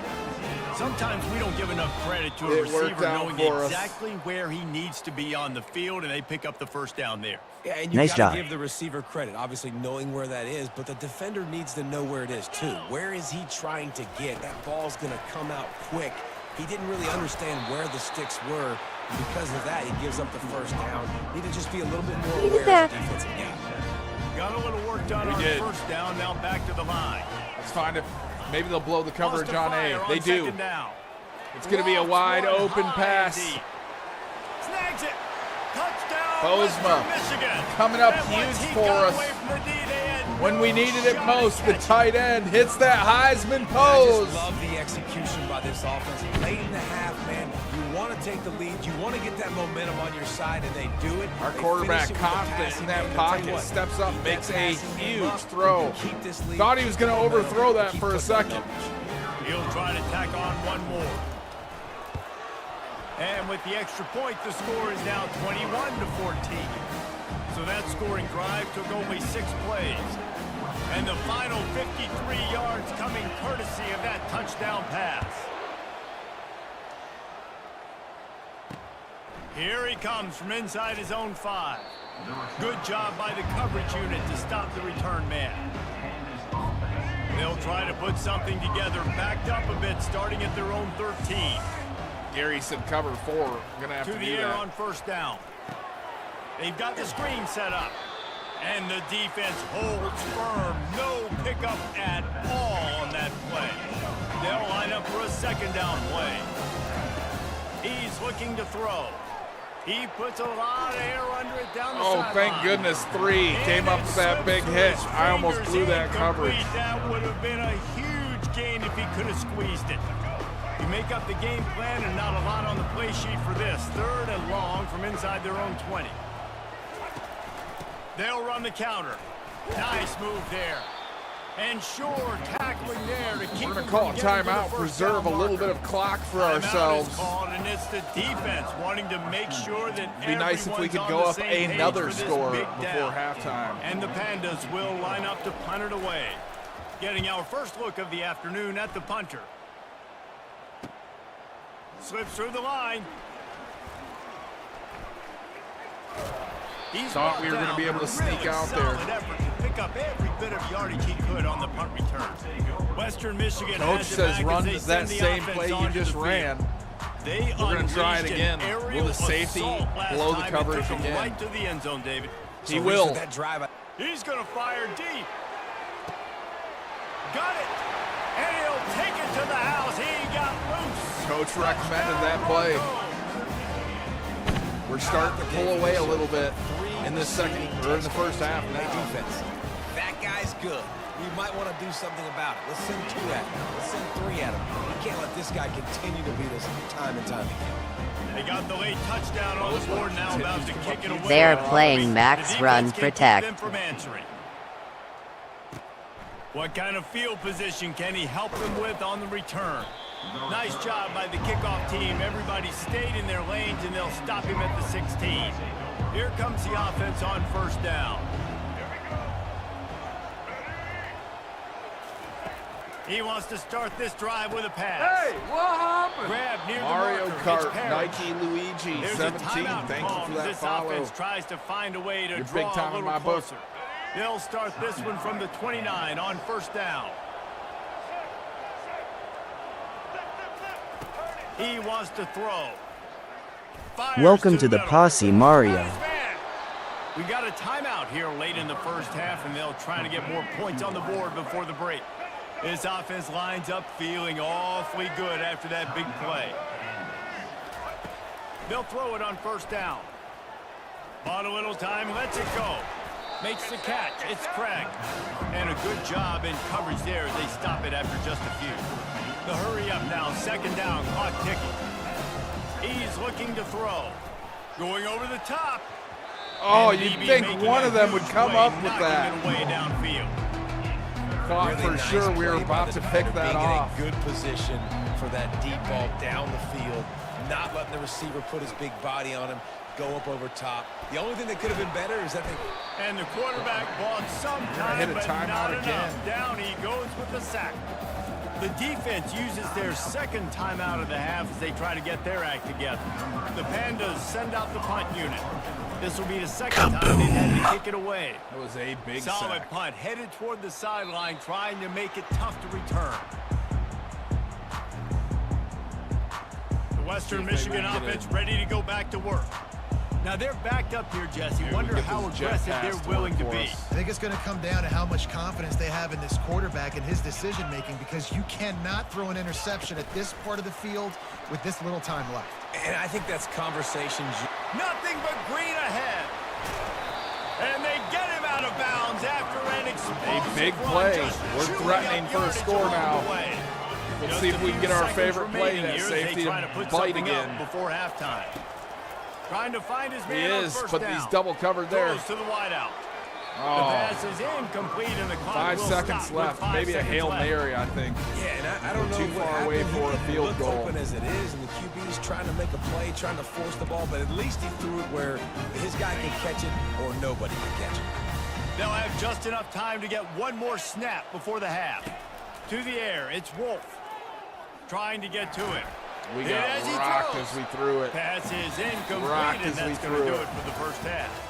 [SPEAKER 4] Sometimes we don't give enough credit to a
[SPEAKER 1] It worked
[SPEAKER 4] receiver
[SPEAKER 1] out
[SPEAKER 4] knowing
[SPEAKER 1] for us.
[SPEAKER 4] exactly where he needs to be on the field, and they pick up the 1st down there.
[SPEAKER 5] Yeah, and you
[SPEAKER 3] Nice
[SPEAKER 5] gotta
[SPEAKER 3] job.
[SPEAKER 5] give the receiver credit, obviously knowing where that is, but the defender needs to know where it is too. Where is he trying to get? That ball's going to come out quick. He didn't really understand where the sticks were. And because of that, he gives up the 1st down. Need to just be a little bit more aware
[SPEAKER 2] that.
[SPEAKER 5] of the defensive gap.
[SPEAKER 4] Got a little work done
[SPEAKER 1] We
[SPEAKER 4] on
[SPEAKER 1] did.
[SPEAKER 4] 1st down, now back to the line.
[SPEAKER 1] Let's find it. Maybe they'll blow the coverage
[SPEAKER 4] Lost to
[SPEAKER 1] on
[SPEAKER 4] fire
[SPEAKER 1] A.
[SPEAKER 4] on
[SPEAKER 1] They do.
[SPEAKER 4] 2nd down.
[SPEAKER 1] It's going to be a wide open pass.
[SPEAKER 4] Snags it. Touchdown,
[SPEAKER 1] Bozma
[SPEAKER 4] Western Michigan.
[SPEAKER 1] coming up
[SPEAKER 4] And once
[SPEAKER 1] huge
[SPEAKER 4] he
[SPEAKER 1] for
[SPEAKER 4] got
[SPEAKER 1] us.
[SPEAKER 4] away from the D, they had
[SPEAKER 1] When
[SPEAKER 4] no
[SPEAKER 1] we needed it
[SPEAKER 4] shot
[SPEAKER 1] most,
[SPEAKER 4] at
[SPEAKER 1] the
[SPEAKER 4] catching
[SPEAKER 1] tight end hits that Heisman
[SPEAKER 5] I
[SPEAKER 1] pose.
[SPEAKER 5] just love the execution by this offense. Late in the half, man, you want to take the lead. You want to get that momentum on your side, and they do it.
[SPEAKER 1] Our
[SPEAKER 5] They
[SPEAKER 1] quarterback
[SPEAKER 5] finish it with a
[SPEAKER 1] confident
[SPEAKER 5] passing
[SPEAKER 1] in that
[SPEAKER 5] game. I'll tell you
[SPEAKER 1] pocket,
[SPEAKER 5] what,
[SPEAKER 1] steps up,
[SPEAKER 5] keep
[SPEAKER 1] makes
[SPEAKER 5] that
[SPEAKER 1] a
[SPEAKER 5] passing game
[SPEAKER 1] huge
[SPEAKER 5] up.
[SPEAKER 1] throw.
[SPEAKER 5] You keep this lead.
[SPEAKER 1] Thought he was going to overthrow that
[SPEAKER 5] Keep
[SPEAKER 1] for a
[SPEAKER 5] pushing the
[SPEAKER 1] second.
[SPEAKER 5] numbers.
[SPEAKER 4] He'll try to tack on one more. And with the extra point, the score is now 21-14. So that scoring drive took only 6 plays. And the final 53 yards coming courtesy of that touchdown pass. Here he comes from inside his own 5. Good job by the coverage unit to stop the return man. They'll try to put something together, backed up a bit, starting at their own 13.
[SPEAKER 1] Gary said cover 4. Gonna have
[SPEAKER 4] To
[SPEAKER 1] to
[SPEAKER 4] the
[SPEAKER 1] do
[SPEAKER 4] air
[SPEAKER 1] that.
[SPEAKER 4] on first down. They've got the screen set up. And the defense holds firm. No pickup at all on that play. They'll line up for a second down play. He's looking to throw. He puts a lot of air under it down the sideline.
[SPEAKER 1] Thank goodness 3 came up with that big hit. I almost blew that coverage.
[SPEAKER 4] That would have been a huge gain if he could have squeezed it. You make up the game plan and not a lot on the play sheet for this. 3rd and long from inside their own 20. They'll run the counter. Nice move there. And sure tackling there to keep
[SPEAKER 1] We're going
[SPEAKER 4] it
[SPEAKER 1] to call a
[SPEAKER 4] from getting to the
[SPEAKER 1] timeout,
[SPEAKER 4] first
[SPEAKER 1] preserve a
[SPEAKER 4] down
[SPEAKER 1] little
[SPEAKER 4] marker.
[SPEAKER 1] bit of clock for
[SPEAKER 4] Timeout is
[SPEAKER 1] ourselves.
[SPEAKER 4] called, and it's the defense wanting to make sure that
[SPEAKER 1] It'd be nice if we
[SPEAKER 4] everyone's
[SPEAKER 1] could
[SPEAKER 4] on
[SPEAKER 1] go
[SPEAKER 4] the
[SPEAKER 1] up
[SPEAKER 4] same page
[SPEAKER 1] another
[SPEAKER 4] for this
[SPEAKER 1] score
[SPEAKER 4] big
[SPEAKER 1] before
[SPEAKER 4] down.
[SPEAKER 1] halftime.
[SPEAKER 4] And the Pandas will line up to punt it away. Getting our first look of the afternoon at the punter. Slips through the line. He's
[SPEAKER 1] Thought we were
[SPEAKER 4] brought
[SPEAKER 1] gonna be
[SPEAKER 4] down,
[SPEAKER 1] able to
[SPEAKER 4] but really
[SPEAKER 1] sneak out
[SPEAKER 4] solid
[SPEAKER 1] there.
[SPEAKER 4] effort to pick up every bit of yardage he could on the punt return. Western Michigan
[SPEAKER 1] Coach
[SPEAKER 4] has it
[SPEAKER 1] says
[SPEAKER 4] back
[SPEAKER 1] run
[SPEAKER 4] as they
[SPEAKER 1] that
[SPEAKER 4] send the
[SPEAKER 1] same
[SPEAKER 4] offense
[SPEAKER 1] play you
[SPEAKER 4] onto
[SPEAKER 1] just
[SPEAKER 4] the field.
[SPEAKER 1] ran.
[SPEAKER 4] They
[SPEAKER 1] We're going to try it
[SPEAKER 4] unleashed
[SPEAKER 1] again.
[SPEAKER 4] an
[SPEAKER 1] Will
[SPEAKER 4] aerial
[SPEAKER 1] the safety
[SPEAKER 4] assault last
[SPEAKER 1] blow the
[SPEAKER 4] time. It
[SPEAKER 1] coverage
[SPEAKER 4] took him
[SPEAKER 1] again?
[SPEAKER 4] right to the end zone, David.
[SPEAKER 1] He
[SPEAKER 5] So,
[SPEAKER 1] will.
[SPEAKER 5] Reese, with that drive,
[SPEAKER 4] He's going to fire deep. Got it. And he'll take it to the house. He got loose.
[SPEAKER 1] Coach recommended that play. We're starting to pull away a little bit in the second or in the first half
[SPEAKER 5] Play
[SPEAKER 1] now.
[SPEAKER 5] defense. That guy's good. We might want to do something about it. Let's send 2 at him. Let's send 3 at him. We can't let this guy continue to beat us time and time again.
[SPEAKER 4] They got the late touchdown on the board, now about to kick it away.
[SPEAKER 2] They are playing max
[SPEAKER 4] The defense
[SPEAKER 2] run
[SPEAKER 4] can't keep
[SPEAKER 2] protect.
[SPEAKER 4] them from answering. What kind of field position can he help them with on the return? Nice job by the kickoff team. Everybody stayed in their lanes, and they'll stop him at the 16. Here comes the offense on first down. He wants to start this drive with a pass.
[SPEAKER 1] Hey, what happened?
[SPEAKER 4] Grab near
[SPEAKER 1] Mario
[SPEAKER 4] the marker. It's
[SPEAKER 1] Kart,
[SPEAKER 4] Parrish.
[SPEAKER 1] Nike Luigi,
[SPEAKER 4] There's
[SPEAKER 1] 17.
[SPEAKER 4] a timeout
[SPEAKER 1] Thank you
[SPEAKER 4] called
[SPEAKER 1] for
[SPEAKER 4] as
[SPEAKER 1] that
[SPEAKER 4] this
[SPEAKER 1] follow.
[SPEAKER 4] offense tries to find a way to
[SPEAKER 1] You're
[SPEAKER 4] draw
[SPEAKER 1] big time
[SPEAKER 4] a
[SPEAKER 1] in
[SPEAKER 4] little
[SPEAKER 1] my book.
[SPEAKER 4] closer. They'll start this one from the 29 on first down. He wants to throw. Fires
[SPEAKER 3] Welcome to the
[SPEAKER 4] middle.
[SPEAKER 3] posse, Mario.
[SPEAKER 4] Got his man. We got a timeout here late in the first half, and they'll try to get more points on the board before the break. This offense lines up feeling awfully good after that big play. They'll throw it on first down. Bought a little time, lets it go. Makes the catch. It's Craig. And a good job in coverage there as they stop it after just a few. The hurry up now, second down, clock ticking. He's looking to throw. Going over the top.
[SPEAKER 1] Oh,
[SPEAKER 4] And
[SPEAKER 1] you'd
[SPEAKER 4] DB
[SPEAKER 1] think
[SPEAKER 4] making
[SPEAKER 1] one
[SPEAKER 4] a
[SPEAKER 1] of them would
[SPEAKER 4] huge
[SPEAKER 1] come
[SPEAKER 4] play,
[SPEAKER 1] up with
[SPEAKER 4] knocking
[SPEAKER 1] that.
[SPEAKER 4] it away downfield.
[SPEAKER 1] Thought
[SPEAKER 5] Really
[SPEAKER 1] for
[SPEAKER 5] nice
[SPEAKER 1] sure we were
[SPEAKER 5] play by
[SPEAKER 1] about
[SPEAKER 5] the
[SPEAKER 1] to
[SPEAKER 5] defender,
[SPEAKER 1] pick that
[SPEAKER 5] being
[SPEAKER 1] off.
[SPEAKER 5] in a good position for that deep ball down the field, not letting the receiver put his big body on him, go up over top. The only thing that could have been better is that they...
[SPEAKER 4] And the quarterback bought some
[SPEAKER 1] hit
[SPEAKER 4] time,
[SPEAKER 1] a
[SPEAKER 4] but
[SPEAKER 1] timeout
[SPEAKER 4] not
[SPEAKER 1] again.
[SPEAKER 4] enough. Down he goes with the sack. The defense uses their second timeout of the half as they try to get their act together. The Pandas send out the punt unit. This will be the second time they've had to kick it away.
[SPEAKER 1] It was a big
[SPEAKER 4] Solid
[SPEAKER 1] sack.
[SPEAKER 4] punt, headed toward the sideline, trying to make it tough to return. The Western
[SPEAKER 1] See if maybe
[SPEAKER 4] Michigan
[SPEAKER 1] we can get
[SPEAKER 4] offense ready to go back to work. Now they're backed up here, Jesse.
[SPEAKER 1] Dude,
[SPEAKER 4] Wonder
[SPEAKER 1] get
[SPEAKER 4] how
[SPEAKER 1] this jet
[SPEAKER 4] aggressive
[SPEAKER 1] pass
[SPEAKER 4] they're
[SPEAKER 1] to
[SPEAKER 4] willing to
[SPEAKER 1] work for
[SPEAKER 4] be.
[SPEAKER 1] us.
[SPEAKER 6] I think it's going to come down to how much confidence they have in this quarterback and his decision-making, because you cannot throw an interception at this part of the field with this little time left.
[SPEAKER 5] And I think that's conversations.
[SPEAKER 4] Nothing but green ahead. And they get him out of bounds after an explosive
[SPEAKER 1] A big
[SPEAKER 4] run,
[SPEAKER 1] play.
[SPEAKER 4] just
[SPEAKER 1] We're
[SPEAKER 4] chewing
[SPEAKER 1] threatening
[SPEAKER 4] up
[SPEAKER 1] for a
[SPEAKER 4] yardage
[SPEAKER 1] score
[SPEAKER 4] along
[SPEAKER 1] now.
[SPEAKER 4] the way.
[SPEAKER 1] Let's
[SPEAKER 4] Just
[SPEAKER 1] see
[SPEAKER 4] a
[SPEAKER 1] if we can
[SPEAKER 4] few
[SPEAKER 1] get our
[SPEAKER 4] seconds
[SPEAKER 1] favorite play,
[SPEAKER 4] remaining
[SPEAKER 1] that
[SPEAKER 4] here as
[SPEAKER 1] safety
[SPEAKER 4] they
[SPEAKER 1] to
[SPEAKER 4] try to put
[SPEAKER 1] bite
[SPEAKER 4] something up
[SPEAKER 1] again.
[SPEAKER 4] before halftime. Trying to find his
[SPEAKER 1] He
[SPEAKER 4] man on
[SPEAKER 1] is,
[SPEAKER 4] first
[SPEAKER 1] but
[SPEAKER 4] down.
[SPEAKER 1] he's double covered there.
[SPEAKER 4] Throws to the wideout. The
[SPEAKER 1] Oh,
[SPEAKER 4] pass is incomplete, and the clock
[SPEAKER 1] 5
[SPEAKER 4] will
[SPEAKER 1] seconds
[SPEAKER 4] stop with
[SPEAKER 1] left.
[SPEAKER 4] 5
[SPEAKER 1] Maybe a
[SPEAKER 4] seconds
[SPEAKER 1] Hail
[SPEAKER 4] left.
[SPEAKER 1] Mary, I think.
[SPEAKER 5] Yeah, and I don't know
[SPEAKER 1] Too
[SPEAKER 5] what
[SPEAKER 1] far away
[SPEAKER 5] happened.
[SPEAKER 1] for a
[SPEAKER 5] He
[SPEAKER 1] field
[SPEAKER 5] looked
[SPEAKER 1] goal.
[SPEAKER 5] open as it is, and the QB's trying to make a play, trying to force the ball, but at least he threw it where his guy can catch it or nobody can catch it.
[SPEAKER 4] They'll have just enough time to get one more snap before the half. To the air, it's Wolf. Trying to get to it.
[SPEAKER 1] We
[SPEAKER 4] Hit
[SPEAKER 1] got
[SPEAKER 4] as he
[SPEAKER 1] rocked
[SPEAKER 4] throws.
[SPEAKER 1] as we threw it.
[SPEAKER 4] Pass is incomplete,
[SPEAKER 1] Rocked
[SPEAKER 4] and
[SPEAKER 1] as we
[SPEAKER 4] that's going to
[SPEAKER 1] threw
[SPEAKER 4] do
[SPEAKER 1] it.
[SPEAKER 4] it for the first half.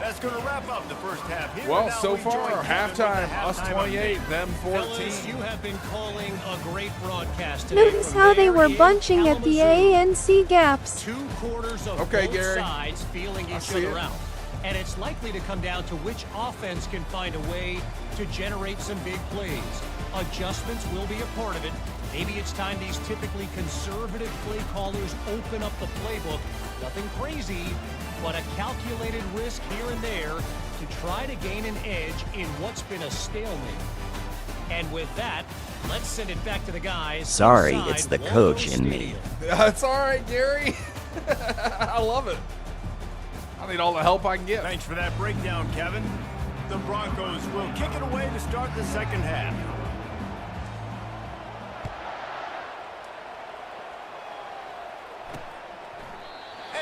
[SPEAKER 4] That's going to wrap up the first half. Here
[SPEAKER 1] Well,
[SPEAKER 4] now
[SPEAKER 1] so
[SPEAKER 4] we
[SPEAKER 1] far,
[SPEAKER 4] join Kevin with the
[SPEAKER 1] halftime, us
[SPEAKER 4] halftime
[SPEAKER 1] 28,
[SPEAKER 4] update.
[SPEAKER 1] them
[SPEAKER 8] Fellas,
[SPEAKER 1] 14.
[SPEAKER 8] you have been calling a great broadcast today.
[SPEAKER 2] Notice
[SPEAKER 8] from
[SPEAKER 2] how they
[SPEAKER 8] there
[SPEAKER 2] were
[SPEAKER 8] in
[SPEAKER 2] bunching at the
[SPEAKER 8] Kalamazoo.
[SPEAKER 2] ANC gaps.
[SPEAKER 8] 2 quarters of
[SPEAKER 1] Okay,
[SPEAKER 8] both
[SPEAKER 1] Gary.
[SPEAKER 8] sides feeling each
[SPEAKER 1] see
[SPEAKER 8] other
[SPEAKER 1] it.
[SPEAKER 8] out. And it's likely to come down to which offense can find a way to generate some big plays. Adjustments will be a part of it. Maybe it's time these typically conservative play callers open up the playbook. Nothing crazy, but a calculated risk here and there to try to gain an edge in what's been a stalemate. And with that, let's send it back to the guys.
[SPEAKER 3] Sorry,
[SPEAKER 8] inside
[SPEAKER 3] it's the
[SPEAKER 8] Waldo
[SPEAKER 3] coach in me.
[SPEAKER 8] Stadium.
[SPEAKER 1] That's all right, Gary. I love it. I need all the help I can get.
[SPEAKER 4] Thanks for that breakdown, Kevin. The Broncos will kick it away to start the second half.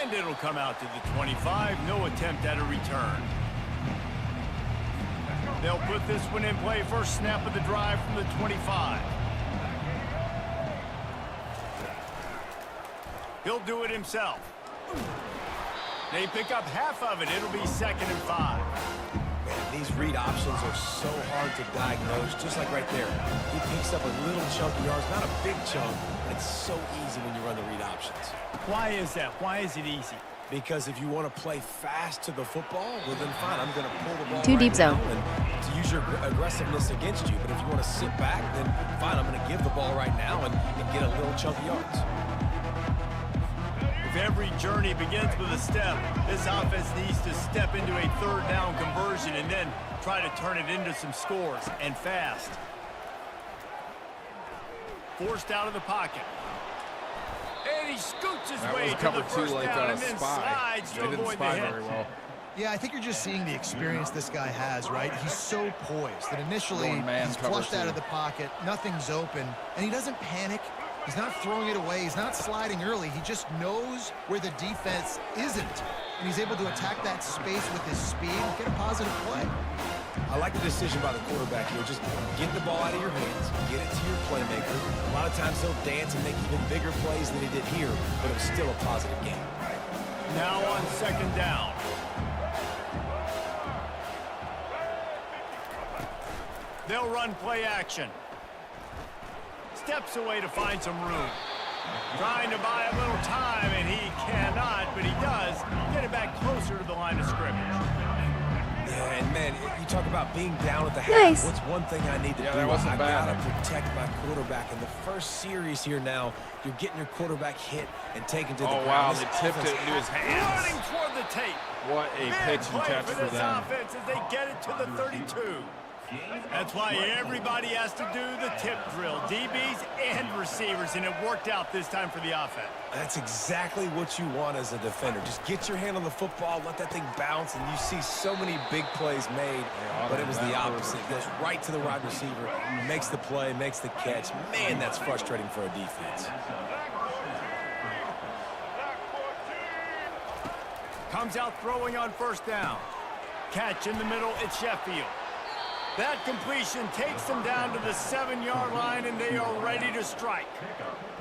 [SPEAKER 4] And it'll come out to the 25. No attempt at a return. They'll put this one in play. First snap of the drive from the 25. He'll do it himself. They pick up half of it. It'll be 2nd and 5.
[SPEAKER 5] Man, these read options are so hard to diagnose, just like right there. He picks up a little chunk of yards, not a big chunk, but it's so easy when you run the read options.
[SPEAKER 4] Why is that? Why is it easy?
[SPEAKER 5] Because if you want to play fast to the football, well then fine, I'm going to pull the ball
[SPEAKER 2] Too
[SPEAKER 5] right
[SPEAKER 2] deep
[SPEAKER 5] now
[SPEAKER 2] zone.
[SPEAKER 5] and to use your aggressiveness against you. But if you want to sit back, then fine, I'm going to give the ball right now and get a little chunk of yards.
[SPEAKER 4] If every journey begins with a step, this offense needs to step into a 3rd down conversion and then try to turn it into some scores, and fast. Forced out of the pocket. And he scoots his
[SPEAKER 1] That
[SPEAKER 4] way
[SPEAKER 1] was
[SPEAKER 4] to
[SPEAKER 1] cover
[SPEAKER 4] the
[SPEAKER 1] 2
[SPEAKER 4] first
[SPEAKER 1] like
[SPEAKER 4] down
[SPEAKER 1] a
[SPEAKER 4] and then
[SPEAKER 1] spy.
[SPEAKER 4] slides
[SPEAKER 1] They
[SPEAKER 4] to
[SPEAKER 1] didn't
[SPEAKER 4] avoid the
[SPEAKER 1] spy
[SPEAKER 4] hit.
[SPEAKER 1] very well.
[SPEAKER 6] Yeah, I think you're just seeing the experience this guy has, right? He's so poised that initially
[SPEAKER 1] Going man
[SPEAKER 6] he's
[SPEAKER 1] cover
[SPEAKER 6] flushed out
[SPEAKER 1] 2.
[SPEAKER 6] of the pocket, nothing's open, and he doesn't panic. He's not throwing it away. He's not sliding early. He just knows where the defense isn't, and he's able to attack that space with his speed and get a positive play.
[SPEAKER 5] I like the decision by the quarterback here. Just get the ball out of your hands, get it to your playmaker. A lot of times he'll dance and make even bigger plays than he did here, but it was still a positive game.
[SPEAKER 4] Now on 2nd down. They'll run play action. Steps away to find some room. Trying to buy a little time, and he cannot, but he does get it back closer to the line of scrimmage.
[SPEAKER 5] Yeah, and man, you talk about being down at the half.
[SPEAKER 2] Nice.
[SPEAKER 5] What's one thing I need to
[SPEAKER 1] Yeah,
[SPEAKER 5] do?
[SPEAKER 1] that wasn't
[SPEAKER 5] I
[SPEAKER 1] bad.
[SPEAKER 5] gotta protect my quarterback. In the first series here now, you're getting your quarterback hit and taken to the
[SPEAKER 1] Oh,
[SPEAKER 5] ground.
[SPEAKER 1] wow,
[SPEAKER 5] This
[SPEAKER 1] they tipped
[SPEAKER 5] offense
[SPEAKER 1] it into his hands.
[SPEAKER 4] Running toward the tape.
[SPEAKER 1] What a
[SPEAKER 4] Big
[SPEAKER 1] pitch and
[SPEAKER 4] play
[SPEAKER 1] catch
[SPEAKER 4] for
[SPEAKER 1] for
[SPEAKER 4] this
[SPEAKER 1] them.
[SPEAKER 4] offense as they get it to the 32. That's why everybody has to do the tip drill, DBs and receivers, and it worked out this time for the offense.
[SPEAKER 5] That's exactly what you want as a defender. Just get your hand on the football, let that thing bounce, and you see so many big plays made, but it was the opposite. It goes right to the wide receiver, makes the play, makes the catch. Man, that's frustrating for a defense.
[SPEAKER 4] Comes out throwing on 1st down. Catch in the middle, it's Sheffield. That completion takes them down to the 7-yard line, and they are ready to strike.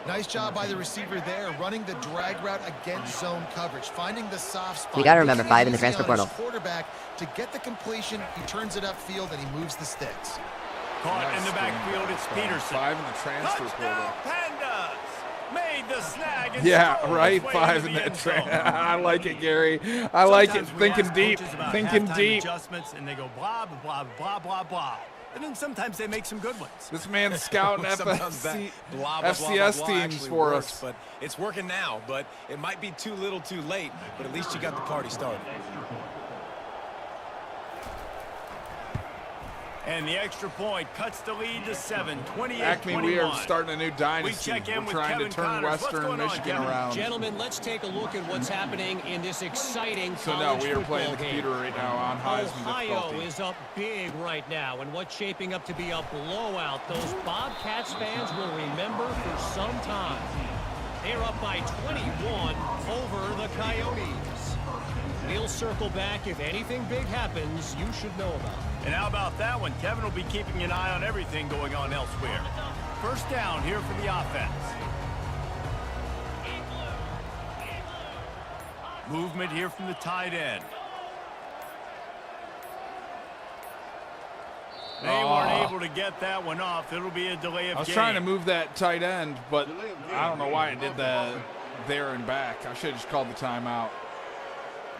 [SPEAKER 6] Nice job by the receiver there, running the drag route against zone coverage, finding the soft spot.
[SPEAKER 2] You gotta remember
[SPEAKER 6] making it
[SPEAKER 2] 5 in the
[SPEAKER 6] easy
[SPEAKER 2] transfer
[SPEAKER 6] on his
[SPEAKER 2] portal.
[SPEAKER 6] Quarterback to get the completion, he turns it upfield and he moves the sticks.
[SPEAKER 4] Caught in the backfield, it's Peterson.
[SPEAKER 1] 5 in the transfer portal.
[SPEAKER 4] Touchdown, Pandas! Made the snag. And
[SPEAKER 1] Yeah,
[SPEAKER 4] stole
[SPEAKER 1] right.
[SPEAKER 4] his way
[SPEAKER 1] 5
[SPEAKER 4] into
[SPEAKER 1] in
[SPEAKER 4] the
[SPEAKER 1] that
[SPEAKER 4] end
[SPEAKER 1] train.
[SPEAKER 4] zone.
[SPEAKER 1] I like it, Gary. I like it.
[SPEAKER 4] Sometimes we
[SPEAKER 1] Thinking
[SPEAKER 4] ask
[SPEAKER 1] deep.
[SPEAKER 4] coaches about
[SPEAKER 1] Thinking
[SPEAKER 4] halftime
[SPEAKER 1] deep.
[SPEAKER 4] adjustments, and they go blah, blah, blah, blah, blah. And then sometimes they make some good ones.
[SPEAKER 1] This man's scouting
[SPEAKER 5] Sometimes that
[SPEAKER 1] FCS
[SPEAKER 5] blah, blah, blah, blah, blah
[SPEAKER 1] teams
[SPEAKER 5] actually
[SPEAKER 1] for
[SPEAKER 5] works,
[SPEAKER 1] us.
[SPEAKER 5] But it's working now, but it might be too little too late, but at least you got the party started.
[SPEAKER 4] And the extra point cuts the lead to 7, 28-21.
[SPEAKER 1] Acme, we are starting a new dynasty.
[SPEAKER 4] check in
[SPEAKER 1] We're
[SPEAKER 4] with
[SPEAKER 1] trying
[SPEAKER 4] Kevin
[SPEAKER 1] to turn
[SPEAKER 4] Connors. What's
[SPEAKER 1] Western
[SPEAKER 4] going on,
[SPEAKER 1] Michigan
[SPEAKER 4] Kevin?
[SPEAKER 1] around.
[SPEAKER 8] Gentlemen, let's take a look at what's happening in this exciting
[SPEAKER 1] So no,
[SPEAKER 8] college
[SPEAKER 1] we are
[SPEAKER 8] football
[SPEAKER 1] playing the
[SPEAKER 8] game.
[SPEAKER 1] computer right now on Heisman
[SPEAKER 8] Ohio
[SPEAKER 1] difficulty.
[SPEAKER 8] is up big right now, and what's shaping up to be a blowout those Bobcats fans will remember for some time. They're up by 21 over the Coyotes. We'll circle back if anything big happens you should know about.
[SPEAKER 4] And how about that one? Kevin will be keeping an eye on everything going on elsewhere. First down here for the offense. Movement here from the tight end. They weren't able to get that one off. It'll be a delay of
[SPEAKER 1] I was
[SPEAKER 4] game.
[SPEAKER 1] trying to move that tight end, but I don't know why I did that there and back. I should have just called the timeout.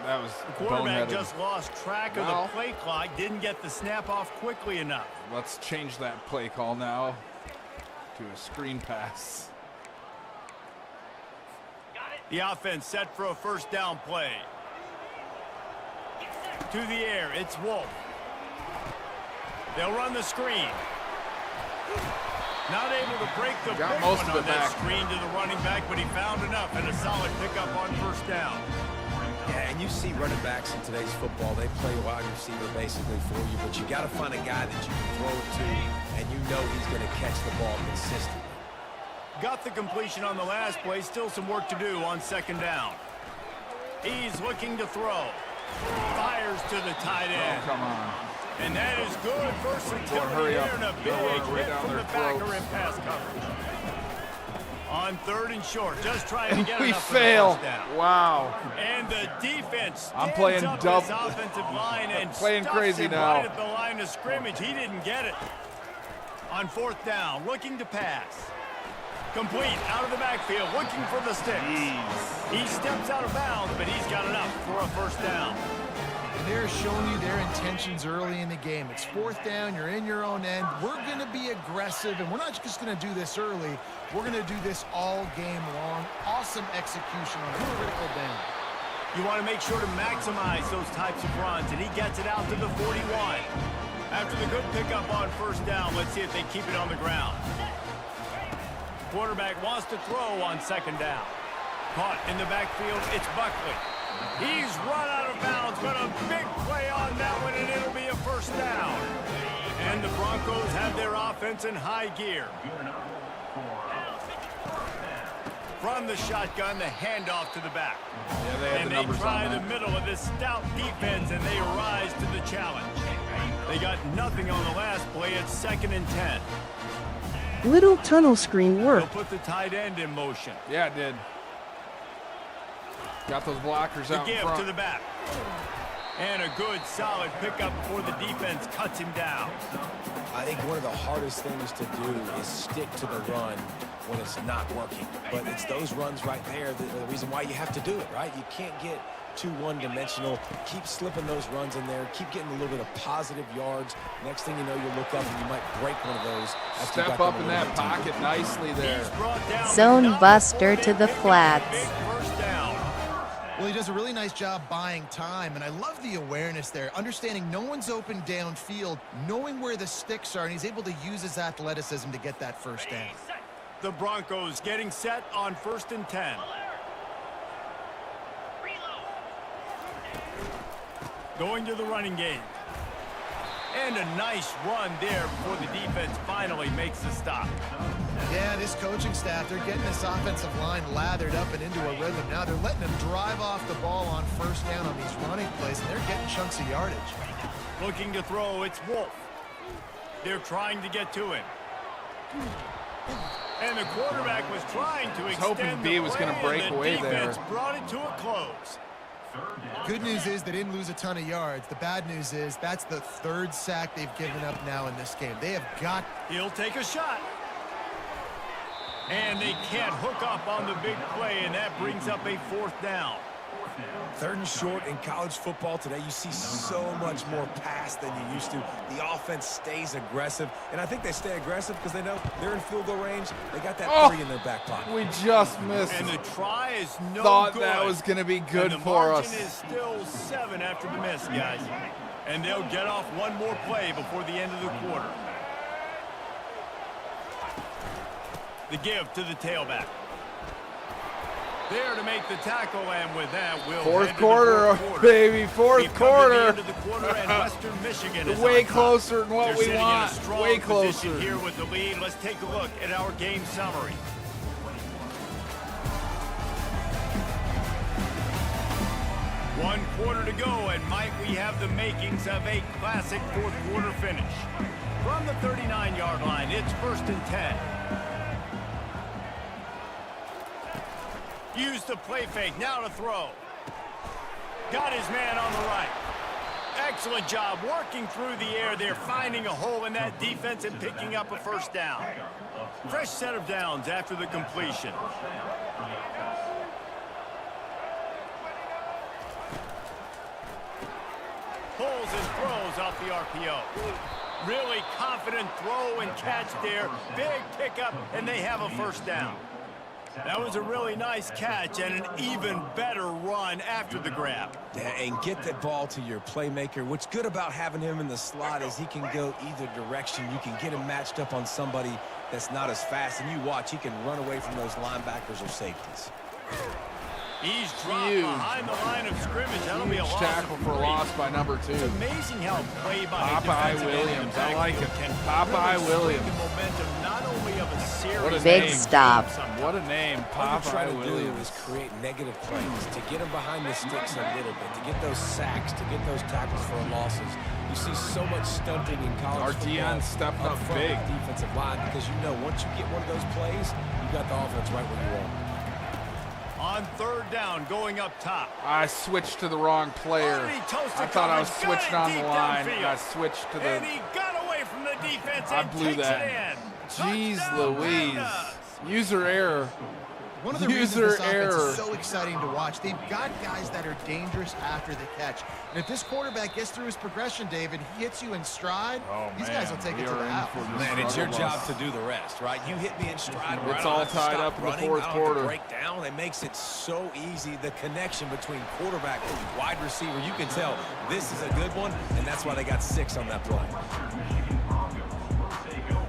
[SPEAKER 1] That was
[SPEAKER 4] The quarterback
[SPEAKER 1] boneheaded.
[SPEAKER 4] just lost track of
[SPEAKER 1] Well.
[SPEAKER 4] the play clock, didn't get the snap off quickly enough.
[SPEAKER 1] Let's change that play call now to a screen pass.
[SPEAKER 4] The offense set for a first down play. To the air, it's Wolf. They'll run the screen. Not able to break the
[SPEAKER 1] Got
[SPEAKER 4] big
[SPEAKER 1] most
[SPEAKER 4] one
[SPEAKER 1] of
[SPEAKER 4] on
[SPEAKER 1] it
[SPEAKER 4] that
[SPEAKER 1] back.
[SPEAKER 4] screen to the running back, but he found enough and a solid pickup on first down.
[SPEAKER 5] Yeah, and you see running backs in today's football, they play wide receiver basically for you, but you got to find a guy that you can throw it to, and you know he's going to catch the ball consistently.
[SPEAKER 4] Got the completion on the last play, still some work to do on second down. He's looking to throw. Fires to the tight end.
[SPEAKER 1] Come on.
[SPEAKER 4] And that is good versatility
[SPEAKER 1] hurry
[SPEAKER 4] there
[SPEAKER 1] up.
[SPEAKER 4] and a
[SPEAKER 1] They're
[SPEAKER 4] big
[SPEAKER 1] running right
[SPEAKER 4] hit
[SPEAKER 1] down
[SPEAKER 4] from
[SPEAKER 1] their
[SPEAKER 4] the backer
[SPEAKER 1] throats.
[SPEAKER 4] in pass coverage. On third and short, just trying to get
[SPEAKER 1] We
[SPEAKER 4] enough for the
[SPEAKER 1] fail.
[SPEAKER 4] first down.
[SPEAKER 1] Wow.
[SPEAKER 4] And the defense
[SPEAKER 1] I'm
[SPEAKER 4] stands
[SPEAKER 1] playing
[SPEAKER 4] up
[SPEAKER 1] double-
[SPEAKER 4] this offensive line and
[SPEAKER 1] playing
[SPEAKER 4] stuffs
[SPEAKER 1] crazy
[SPEAKER 4] him
[SPEAKER 1] now.
[SPEAKER 4] right at the line of scrimmage. He didn't get it. On fourth down, looking to pass. Complete, out of the backfield, looking for the sticks. He steps out of bounds, but he's got enough for a first down.
[SPEAKER 6] And they're showing you their intentions early in the game. It's fourth down, you're in your own end. We're going to be aggressive, and we're not just going to do this early. We're going to do this all game long. Awesome execution on a critical down.
[SPEAKER 4] You want to make sure to maximize those types of runs, and he gets it out to the 41. After the good pickup on first down, let's see if they keep it on the ground. Quarterback wants to throw on second down. Caught in the backfield, it's Buckley. He's run out of bounds, but a big play on that one, and it'll be a first down. And the Broncos have their offense in high gear. From the shotgun, the handoff to the back.
[SPEAKER 1] Yeah, they had
[SPEAKER 4] And
[SPEAKER 1] the
[SPEAKER 4] they
[SPEAKER 1] numbers
[SPEAKER 4] try
[SPEAKER 1] on
[SPEAKER 4] the
[SPEAKER 1] that.
[SPEAKER 4] middle of this stout defense, and they rise to the challenge. They got nothing on the last play. It's 2nd and 10.
[SPEAKER 9] Little tunnel screen
[SPEAKER 4] They'll
[SPEAKER 9] work.
[SPEAKER 4] put the tight end in motion.
[SPEAKER 1] Yeah, it did. Got those blockers
[SPEAKER 4] The
[SPEAKER 1] out in
[SPEAKER 4] give
[SPEAKER 1] front.
[SPEAKER 4] to the back. And a good, solid pickup before the defense cuts him down.
[SPEAKER 5] I think one of the hardest things to do is stick to the run when it's not working. But it's those runs right there that are the reason why you have to do it, right? You can't get too one-dimensional. Keep slipping those runs in there. Keep getting a little bit of positive yards. Next thing you know, you look up and you might break one of those. after you
[SPEAKER 1] Step
[SPEAKER 5] got
[SPEAKER 1] up
[SPEAKER 5] them
[SPEAKER 1] in
[SPEAKER 5] a
[SPEAKER 1] that
[SPEAKER 5] little bit deep.
[SPEAKER 1] pocket nicely there.
[SPEAKER 4] He's brought down, but
[SPEAKER 2] Zone
[SPEAKER 4] not
[SPEAKER 2] buster
[SPEAKER 4] before
[SPEAKER 2] to
[SPEAKER 4] they
[SPEAKER 2] the
[SPEAKER 4] pick up
[SPEAKER 2] flats.
[SPEAKER 4] Big first down.
[SPEAKER 6] Well, he does a really nice job buying time, and I love the awareness there, understanding no one's open downfield, knowing where the sticks are, and he's able to use his athleticism to get that first down.
[SPEAKER 4] The Broncos getting set on 1st and 10. Going to the running game. And a nice run there before the defense finally makes the stop.
[SPEAKER 6] Yeah, this coaching staff, they're getting this offensive line lathered up and into a rhythm. Now they're letting them drive off the ball on first down on these running plays, and they're getting chunks of yardage.
[SPEAKER 4] Looking to throw, it's Wolf. They're trying to get to him. And the quarterback was trying to extend
[SPEAKER 1] hoping
[SPEAKER 4] the
[SPEAKER 1] B was gonna
[SPEAKER 4] play,
[SPEAKER 1] break
[SPEAKER 4] and the
[SPEAKER 1] away there.
[SPEAKER 4] defense brought it to a close.
[SPEAKER 6] Good news is they didn't lose a ton of yards. The bad news is that's the 3rd sack they've given up now in this game. They have got...
[SPEAKER 4] He'll take a shot. And they can't hook up on the big play, and that brings up a 4th down.
[SPEAKER 5] 3rd and short in college football today. You see so much more pass than you used to. The offense stays aggressive, and I think they stay aggressive because they know they're in field goal range. They got that 3 in their back pocket.
[SPEAKER 1] We just missed.
[SPEAKER 4] And the try is no
[SPEAKER 1] Thought
[SPEAKER 4] good.
[SPEAKER 1] that was going to be good
[SPEAKER 4] and the
[SPEAKER 1] for
[SPEAKER 4] margin
[SPEAKER 1] us.
[SPEAKER 4] is still 7 after the miss, guys. And they'll get off one more play before the end of the quarter. The give to the tailback. There to make the tackle, and with that, we'll
[SPEAKER 1] Fourth quarter, baby, fourth quarter.
[SPEAKER 4] End of the quarter, and Western Michigan is
[SPEAKER 1] Way
[SPEAKER 4] on top.
[SPEAKER 1] closer than what
[SPEAKER 4] They're
[SPEAKER 1] we
[SPEAKER 4] sitting
[SPEAKER 1] want.
[SPEAKER 4] in a strong
[SPEAKER 1] Way
[SPEAKER 4] position
[SPEAKER 1] closer.
[SPEAKER 4] here with the lead. Let's take a look at our game summary. One quarter to go, and might we have the makings of a classic fourth quarter finish. From the 39-yard line, it's 1st and 10. Use the play fake, now to throw. Got his man on the right. Excellent job working through the air there, finding a hole in that defense and picking up a 1st down. Fresh set of downs after the completion. Pulls and throws off the RPO. Really confident throw and catch there. Big pickup, and they have a 1st down. That was a really nice catch and an even better run after the grab.
[SPEAKER 5] Yeah, and get that ball to your playmaker. What's good about having him in the slot is he can go either direction. You can get him matched up on somebody that's not as fast, and you watch, he can run away from those linebackers or safeties.
[SPEAKER 4] He's dropped
[SPEAKER 1] Huge.
[SPEAKER 4] behind the line of scrimmage. That'll be a
[SPEAKER 1] Huge
[SPEAKER 4] loss
[SPEAKER 1] tackle
[SPEAKER 4] of
[SPEAKER 1] for a
[SPEAKER 4] 3.
[SPEAKER 1] loss by number 2.
[SPEAKER 4] It's amazing how play by a
[SPEAKER 1] Popeye
[SPEAKER 4] defensive end in the
[SPEAKER 1] Williams. I like it.
[SPEAKER 4] backfield can
[SPEAKER 1] Popeye
[SPEAKER 4] really
[SPEAKER 1] Williams.
[SPEAKER 4] swing the momentum not only of a series.
[SPEAKER 1] What a
[SPEAKER 2] Big
[SPEAKER 1] name.
[SPEAKER 2] stop.
[SPEAKER 1] What a name,
[SPEAKER 5] All you try
[SPEAKER 1] Popeye
[SPEAKER 5] to do
[SPEAKER 1] Williams.
[SPEAKER 5] is create negative plays, to get them behind the sticks a little bit, to get those sacks, to get those tackles for losses. You see so much stunting in college
[SPEAKER 1] Our
[SPEAKER 5] football.
[SPEAKER 1] DN stepped up
[SPEAKER 5] front
[SPEAKER 1] big.
[SPEAKER 5] with the defensive line, because you know once you get one of those plays, you got the offense right where you want.
[SPEAKER 4] On 3rd down, going up top.
[SPEAKER 1] I switched to the wrong player.
[SPEAKER 4] Already toasted
[SPEAKER 1] I thought I was
[SPEAKER 4] coverage, got
[SPEAKER 1] switching
[SPEAKER 4] it
[SPEAKER 1] on the
[SPEAKER 4] deep
[SPEAKER 1] line.
[SPEAKER 4] downfield.
[SPEAKER 1] And I switched to
[SPEAKER 4] And
[SPEAKER 1] the.
[SPEAKER 4] he got away from the defense
[SPEAKER 1] I
[SPEAKER 4] and
[SPEAKER 1] blew
[SPEAKER 4] takes
[SPEAKER 1] that.
[SPEAKER 4] it in.
[SPEAKER 1] Jeez
[SPEAKER 4] Touchdown,
[SPEAKER 1] Louise.
[SPEAKER 4] Pandas.
[SPEAKER 1] User error.
[SPEAKER 6] One of the reasons
[SPEAKER 1] User
[SPEAKER 6] this offense
[SPEAKER 1] error.
[SPEAKER 6] is so exciting to watch, they've got guys that are dangerous after the catch. And if this quarterback gets through his progression, David, he hits you in stride,
[SPEAKER 1] Oh,
[SPEAKER 6] these
[SPEAKER 1] man.
[SPEAKER 6] guys will take
[SPEAKER 1] We
[SPEAKER 6] it to
[SPEAKER 1] are
[SPEAKER 6] the
[SPEAKER 1] in
[SPEAKER 6] house.
[SPEAKER 1] for the
[SPEAKER 5] Man, it's your
[SPEAKER 1] struggle
[SPEAKER 5] job
[SPEAKER 1] bus.
[SPEAKER 5] to do the rest, right? You hit me in stride. Right,
[SPEAKER 1] It's
[SPEAKER 5] I
[SPEAKER 1] all
[SPEAKER 5] don't have to
[SPEAKER 1] tied
[SPEAKER 5] stop
[SPEAKER 1] up in the
[SPEAKER 5] running.
[SPEAKER 1] fourth
[SPEAKER 5] I don't have to
[SPEAKER 1] quarter.
[SPEAKER 5] break down. It makes it so easy. The connection between quarterback and wide receiver, you can tell this is a good one, and that's why they got 6 on that play.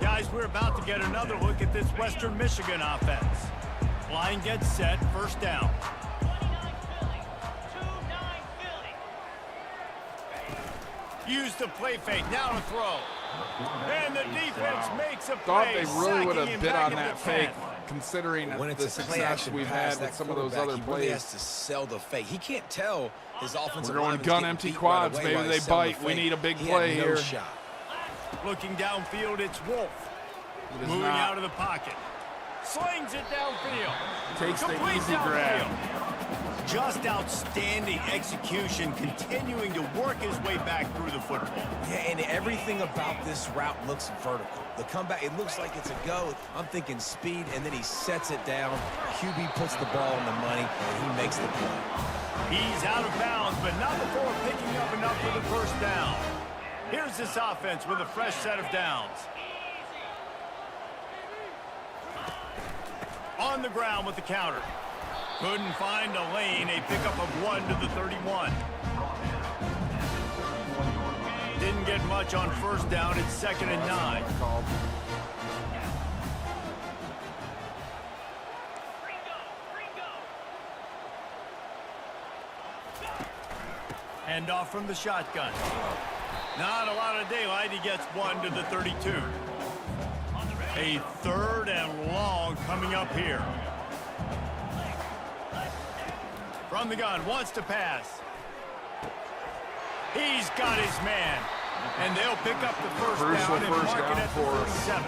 [SPEAKER 4] Guys, we're about to get another look at this Western Michigan offense. Line gets set, 1st down. Use the play fake, now to throw. And the defense makes a play.
[SPEAKER 1] Thought they really would
[SPEAKER 4] sacking
[SPEAKER 1] have
[SPEAKER 4] him
[SPEAKER 1] bit
[SPEAKER 4] back
[SPEAKER 1] on
[SPEAKER 4] at
[SPEAKER 1] that
[SPEAKER 4] the
[SPEAKER 1] fake,
[SPEAKER 4] 10.
[SPEAKER 1] considering
[SPEAKER 5] When it's
[SPEAKER 1] the
[SPEAKER 5] a
[SPEAKER 1] success
[SPEAKER 5] play-action
[SPEAKER 1] we've
[SPEAKER 5] pass,
[SPEAKER 1] had with
[SPEAKER 5] that
[SPEAKER 1] some of those
[SPEAKER 5] quarterback,
[SPEAKER 1] other
[SPEAKER 5] he really has
[SPEAKER 1] plays.
[SPEAKER 5] to sell the fake. He can't tell his offensive
[SPEAKER 1] We're going
[SPEAKER 5] lineman's
[SPEAKER 1] gun
[SPEAKER 5] getting
[SPEAKER 1] empty
[SPEAKER 5] beat
[SPEAKER 1] quads.
[SPEAKER 5] right away
[SPEAKER 1] Maybe
[SPEAKER 5] while
[SPEAKER 1] they
[SPEAKER 5] he's selling
[SPEAKER 1] bite.
[SPEAKER 5] the
[SPEAKER 1] We
[SPEAKER 5] fake.
[SPEAKER 1] need a big
[SPEAKER 5] He
[SPEAKER 1] play
[SPEAKER 5] had no
[SPEAKER 1] here.
[SPEAKER 5] shot.
[SPEAKER 4] Looking downfield, it's Wolf.
[SPEAKER 1] It is
[SPEAKER 4] Moving
[SPEAKER 1] not.
[SPEAKER 4] out of the pocket. Slings it downfield.
[SPEAKER 1] Takes the
[SPEAKER 4] Complete
[SPEAKER 1] easy
[SPEAKER 4] downfield.
[SPEAKER 1] grab.
[SPEAKER 4] Just outstanding execution, continuing to work his way back through the football.
[SPEAKER 5] Yeah, and everything about this route looks vertical. The comeback, it looks like it's a go. I'm thinking speed, and then he sets it down. QB puts the ball on the money, and he makes the play.
[SPEAKER 4] He's out of bounds, but not before picking up enough for the 1st down. Here's this offense with a fresh set of downs. On the ground with the counter. Couldn't find a lane. A pickup of 1 to the 31. Didn't get much on 1st down. It's 2nd and 9. Hand off from the shotgun. Not a lot of daylight. He gets 1 to the 32. A 3rd and long coming up here. From the gun, wants to pass. He's got his man. And they'll pick up the 1st
[SPEAKER 1] Crucial
[SPEAKER 4] down and
[SPEAKER 1] first
[SPEAKER 4] mark it
[SPEAKER 1] down
[SPEAKER 4] at
[SPEAKER 1] for
[SPEAKER 4] the
[SPEAKER 1] us.
[SPEAKER 4] 47.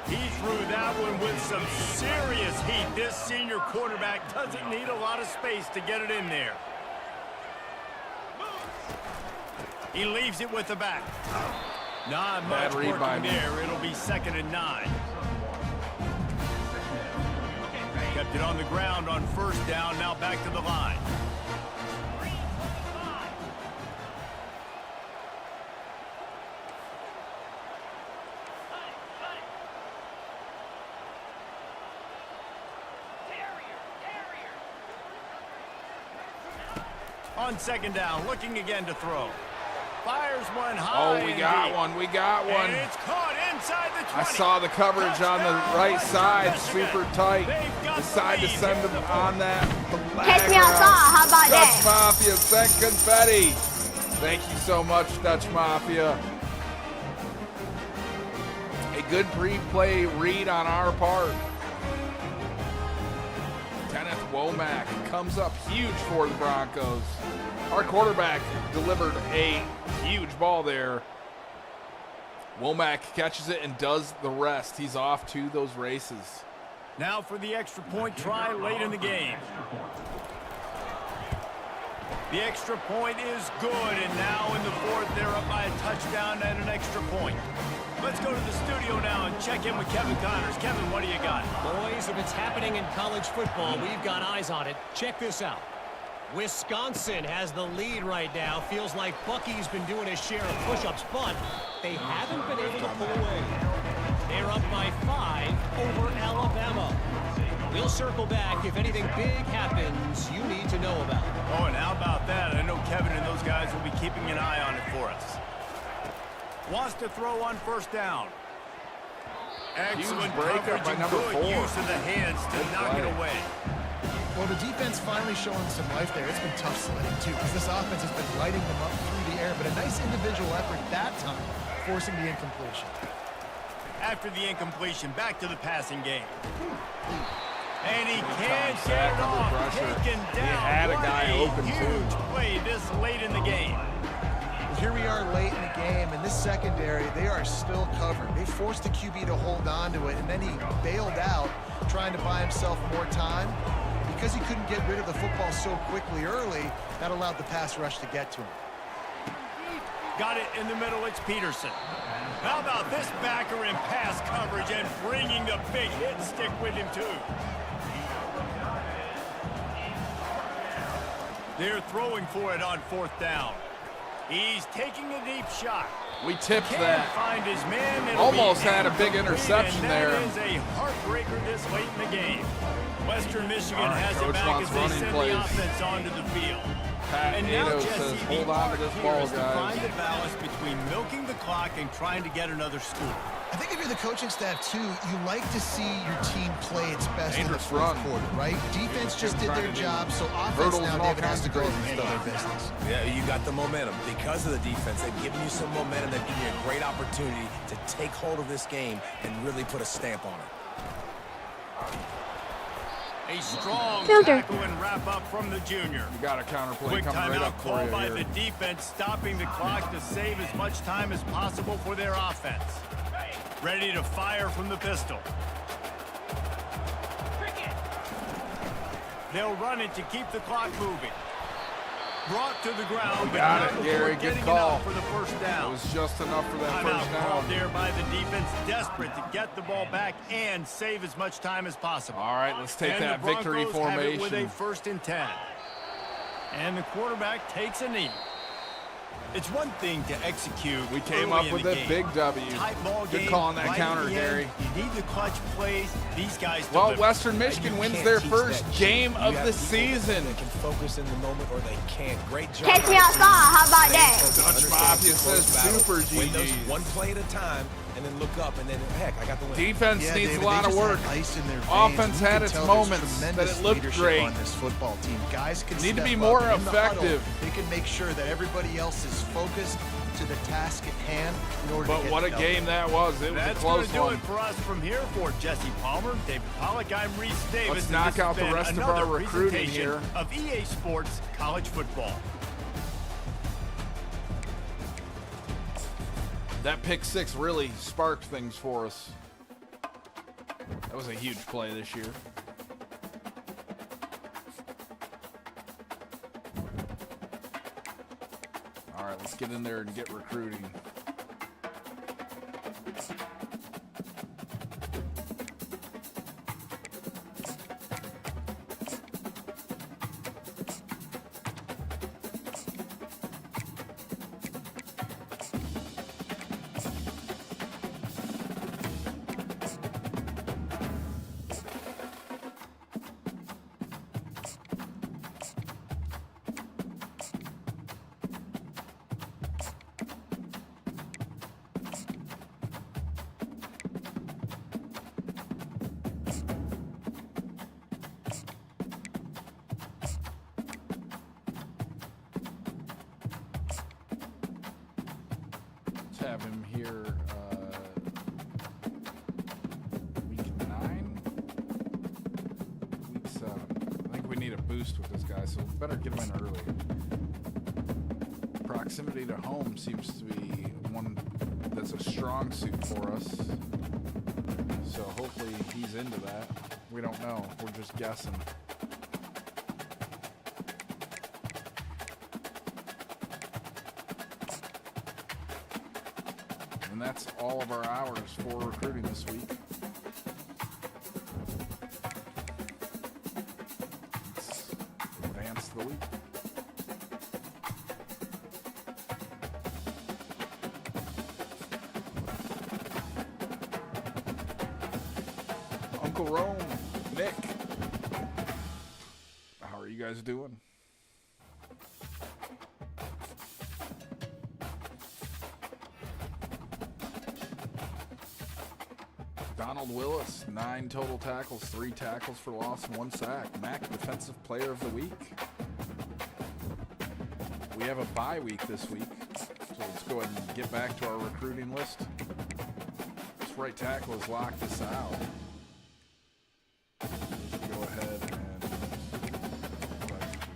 [SPEAKER 4] He threw that one with some serious heat. This senior quarterback doesn't need a lot of space to get it in there. He leaves it with the back. Not much
[SPEAKER 1] Bad read by
[SPEAKER 4] working
[SPEAKER 1] me.
[SPEAKER 4] there. It'll be 2nd and 9. Kept it on the ground on first down, now back to the line. On second down, looking again to throw. Fires one high.
[SPEAKER 1] Oh, we got one. We got one.
[SPEAKER 4] And it's caught inside the 20.
[SPEAKER 1] I saw the coverage on the right side, super tight. Decide to send him on that.
[SPEAKER 7] Catch me outside. How about
[SPEAKER 1] Dutch
[SPEAKER 7] that?
[SPEAKER 1] Mafia sent confetti. Thank you so much, Dutch Mafia. A good pre-play read on our part. Kenneth Womack comes up huge for the Broncos. Our quarterback delivered a huge ball there. Womack catches it and does the rest. He's off to those races.
[SPEAKER 4] Now for the extra point try late in the game. The extra point is good, and now in the fourth, they're up by a touchdown and an extra point. Let's go to the studio now and check in with Kevin Connors. Kevin, what do you got?
[SPEAKER 8] Boys, if it's happening in college football, we've got eyes on it. Check this out. Wisconsin has the lead right now. Feels like Bucky's been doing his share of push-ups, but they haven't been able to pull away. They're up by 5 over Alabama. We'll circle back if anything big happens you need to know about.
[SPEAKER 4] Oh, and how about that? I know Kevin and those guys will be keeping an eye on it for us. Wants to throw on first down. Excellent coverage
[SPEAKER 1] by
[SPEAKER 4] and
[SPEAKER 1] number
[SPEAKER 4] good
[SPEAKER 1] 4.
[SPEAKER 4] use of the hands to knock it away.
[SPEAKER 6] Well, the defense finally showing some life there. It's been tough sledding, too, because this offense has been lighting them up through the air, but a nice individual effort that time, forcing the incompletion.
[SPEAKER 4] After the incompletion, back to the passing game. And he can't get it off. Taken down.
[SPEAKER 1] He had a guy open,
[SPEAKER 4] huge
[SPEAKER 1] too.
[SPEAKER 4] play this late in the game.
[SPEAKER 6] Here we are late in the game, and this secondary, they are still covered. They forced the QB to hold on to it, and then he bailed out, trying to buy himself more time. Because he couldn't get rid of the football so quickly early, that allowed the pass rush to get to him.
[SPEAKER 4] Got it in the middle, it's Peterson. How about this backer in pass coverage and bringing the big hit stick with him, too. They're throwing for it on fourth down. He's taking a deep shot.
[SPEAKER 1] We tipped
[SPEAKER 4] Can't
[SPEAKER 1] that.
[SPEAKER 4] find his man. It'll
[SPEAKER 1] Almost
[SPEAKER 4] be
[SPEAKER 1] had a big
[SPEAKER 4] incomplete,
[SPEAKER 1] interception
[SPEAKER 4] and
[SPEAKER 1] there.
[SPEAKER 4] That is a heartbreaker this late in the game. Western Michigan
[SPEAKER 1] All right,
[SPEAKER 4] has it
[SPEAKER 1] Coach
[SPEAKER 4] back
[SPEAKER 1] wants
[SPEAKER 4] as they
[SPEAKER 1] running
[SPEAKER 4] send
[SPEAKER 1] plays.
[SPEAKER 4] the offense onto the field.
[SPEAKER 1] Pat
[SPEAKER 4] And now,
[SPEAKER 1] Nato
[SPEAKER 4] Jesse,
[SPEAKER 1] says,
[SPEAKER 4] the
[SPEAKER 1] hold on to
[SPEAKER 4] art
[SPEAKER 1] this
[SPEAKER 4] here
[SPEAKER 1] ball,
[SPEAKER 4] is to find
[SPEAKER 1] guys.
[SPEAKER 4] the balance between milking the clock and trying to get another score.
[SPEAKER 6] I think if you're the coaching staff, too, you like to see your team play its best in the
[SPEAKER 1] Dangerous
[SPEAKER 6] fourth
[SPEAKER 1] run.
[SPEAKER 6] quarter, right? Defense just did their job, so offense
[SPEAKER 1] hurdles
[SPEAKER 6] now,
[SPEAKER 1] and all
[SPEAKER 6] David, has
[SPEAKER 1] kinds
[SPEAKER 6] to
[SPEAKER 1] of
[SPEAKER 6] go and
[SPEAKER 1] crazy
[SPEAKER 6] handle
[SPEAKER 1] stuff.
[SPEAKER 6] their business.
[SPEAKER 5] Yeah, you got the momentum. Because of the defense, they've given you some momentum. They've given you a great opportunity to take hold of this game and really put a stamp on it.
[SPEAKER 4] A strong
[SPEAKER 2] Filter.
[SPEAKER 4] tackle and wrap up from the junior.
[SPEAKER 1] You got a counter play
[SPEAKER 4] Quick
[SPEAKER 1] coming right
[SPEAKER 4] timeout
[SPEAKER 1] up for
[SPEAKER 4] call
[SPEAKER 1] you
[SPEAKER 4] by
[SPEAKER 1] here.
[SPEAKER 4] the defense, stopping the clock to save as much time as possible for their offense. Ready to fire from the pistol. They'll run it to keep the clock moving. Brought to the ground, but
[SPEAKER 1] Got
[SPEAKER 4] not
[SPEAKER 1] it,
[SPEAKER 4] before
[SPEAKER 1] Gary. Good
[SPEAKER 4] getting
[SPEAKER 1] call.
[SPEAKER 4] enough for the first
[SPEAKER 1] It
[SPEAKER 4] down.
[SPEAKER 1] was just enough for that
[SPEAKER 4] Timeout
[SPEAKER 1] first
[SPEAKER 4] called
[SPEAKER 1] down.
[SPEAKER 4] there by the defense, desperate to get the ball back and save as much time as possible.
[SPEAKER 1] All right, let's take
[SPEAKER 4] And
[SPEAKER 1] that
[SPEAKER 4] the
[SPEAKER 1] victory
[SPEAKER 4] Broncos have it with a
[SPEAKER 1] formation.
[SPEAKER 4] 1st and 10. And the quarterback takes a knee. It's one thing to execute.
[SPEAKER 1] We came
[SPEAKER 4] early
[SPEAKER 1] up
[SPEAKER 4] in
[SPEAKER 1] with
[SPEAKER 4] the
[SPEAKER 1] a
[SPEAKER 4] game.
[SPEAKER 1] big W.
[SPEAKER 4] Tight ball
[SPEAKER 1] Good
[SPEAKER 4] game,
[SPEAKER 1] call on that
[SPEAKER 4] right
[SPEAKER 1] counter,
[SPEAKER 4] at the
[SPEAKER 1] Gary.
[SPEAKER 4] end. You need the clutch plays. These guys
[SPEAKER 1] Well,
[SPEAKER 4] deliver.
[SPEAKER 1] Western Michigan
[SPEAKER 5] You
[SPEAKER 1] wins
[SPEAKER 5] can't
[SPEAKER 1] their
[SPEAKER 5] teach
[SPEAKER 1] first
[SPEAKER 5] that.
[SPEAKER 1] game
[SPEAKER 5] You
[SPEAKER 1] of
[SPEAKER 5] have
[SPEAKER 1] the
[SPEAKER 5] people
[SPEAKER 1] season.
[SPEAKER 5] that can focus in the moment or they can't. Great job.
[SPEAKER 7] Catch me outside. How about that?
[SPEAKER 1] Dutch Mafia says super
[SPEAKER 5] Win those
[SPEAKER 1] GGs.
[SPEAKER 5] one play at a time and then look up and then, heck, I got the win.
[SPEAKER 1] Defense
[SPEAKER 6] Yeah,
[SPEAKER 1] needs
[SPEAKER 6] David,
[SPEAKER 1] a lot
[SPEAKER 6] they
[SPEAKER 1] of
[SPEAKER 6] just
[SPEAKER 1] work.
[SPEAKER 6] had ice in their veins.
[SPEAKER 1] Offense
[SPEAKER 6] You
[SPEAKER 1] had
[SPEAKER 6] can
[SPEAKER 1] its
[SPEAKER 6] tell there's
[SPEAKER 1] moments that
[SPEAKER 6] tremendous
[SPEAKER 1] it looked
[SPEAKER 6] leadership
[SPEAKER 1] great.
[SPEAKER 6] on this football team. Guys can
[SPEAKER 1] Need to
[SPEAKER 6] step
[SPEAKER 1] be
[SPEAKER 6] up
[SPEAKER 1] more
[SPEAKER 6] in the huddle.
[SPEAKER 1] effective.
[SPEAKER 6] They can make sure that everybody else is focused to the task at hand in order to
[SPEAKER 1] But
[SPEAKER 6] get
[SPEAKER 1] what
[SPEAKER 6] the
[SPEAKER 1] a
[SPEAKER 6] W.
[SPEAKER 1] game that was. It was
[SPEAKER 4] That's
[SPEAKER 1] a
[SPEAKER 4] going
[SPEAKER 1] close
[SPEAKER 4] to do
[SPEAKER 1] one.
[SPEAKER 4] it for us from here. For Jesse Palmer, David Pollack, I'm Reese Davis.
[SPEAKER 1] Let's
[SPEAKER 4] and
[SPEAKER 1] knock
[SPEAKER 4] this has
[SPEAKER 1] out the
[SPEAKER 4] been
[SPEAKER 1] rest of
[SPEAKER 4] another
[SPEAKER 1] our recruiting
[SPEAKER 4] presentation
[SPEAKER 1] here.
[SPEAKER 4] of EA Sports College Football.
[SPEAKER 1] That pick six really sparked things for us. That was a huge play this year. All right, let's get in there and get recruiting. have him here week 9, week 7. I think we need a boost with this guy, so we better get him in early. Proximity to home seems to be one that's a strong suit for us. So hopefully he's into that. We don't know. We're just guessing. And that's all of our hours for recruiting this week. Let's advance the week. Uncle Rome, Nick, how are you guys doing? Donald Willis, 9 total tackles, 3 tackles for loss, 1 sack. Mac, Defensive Player of the Week. We have a bye week this week, so let's go ahead and get back to our recruiting list. This right tackle has locked us out. Let's go ahead and what else do there?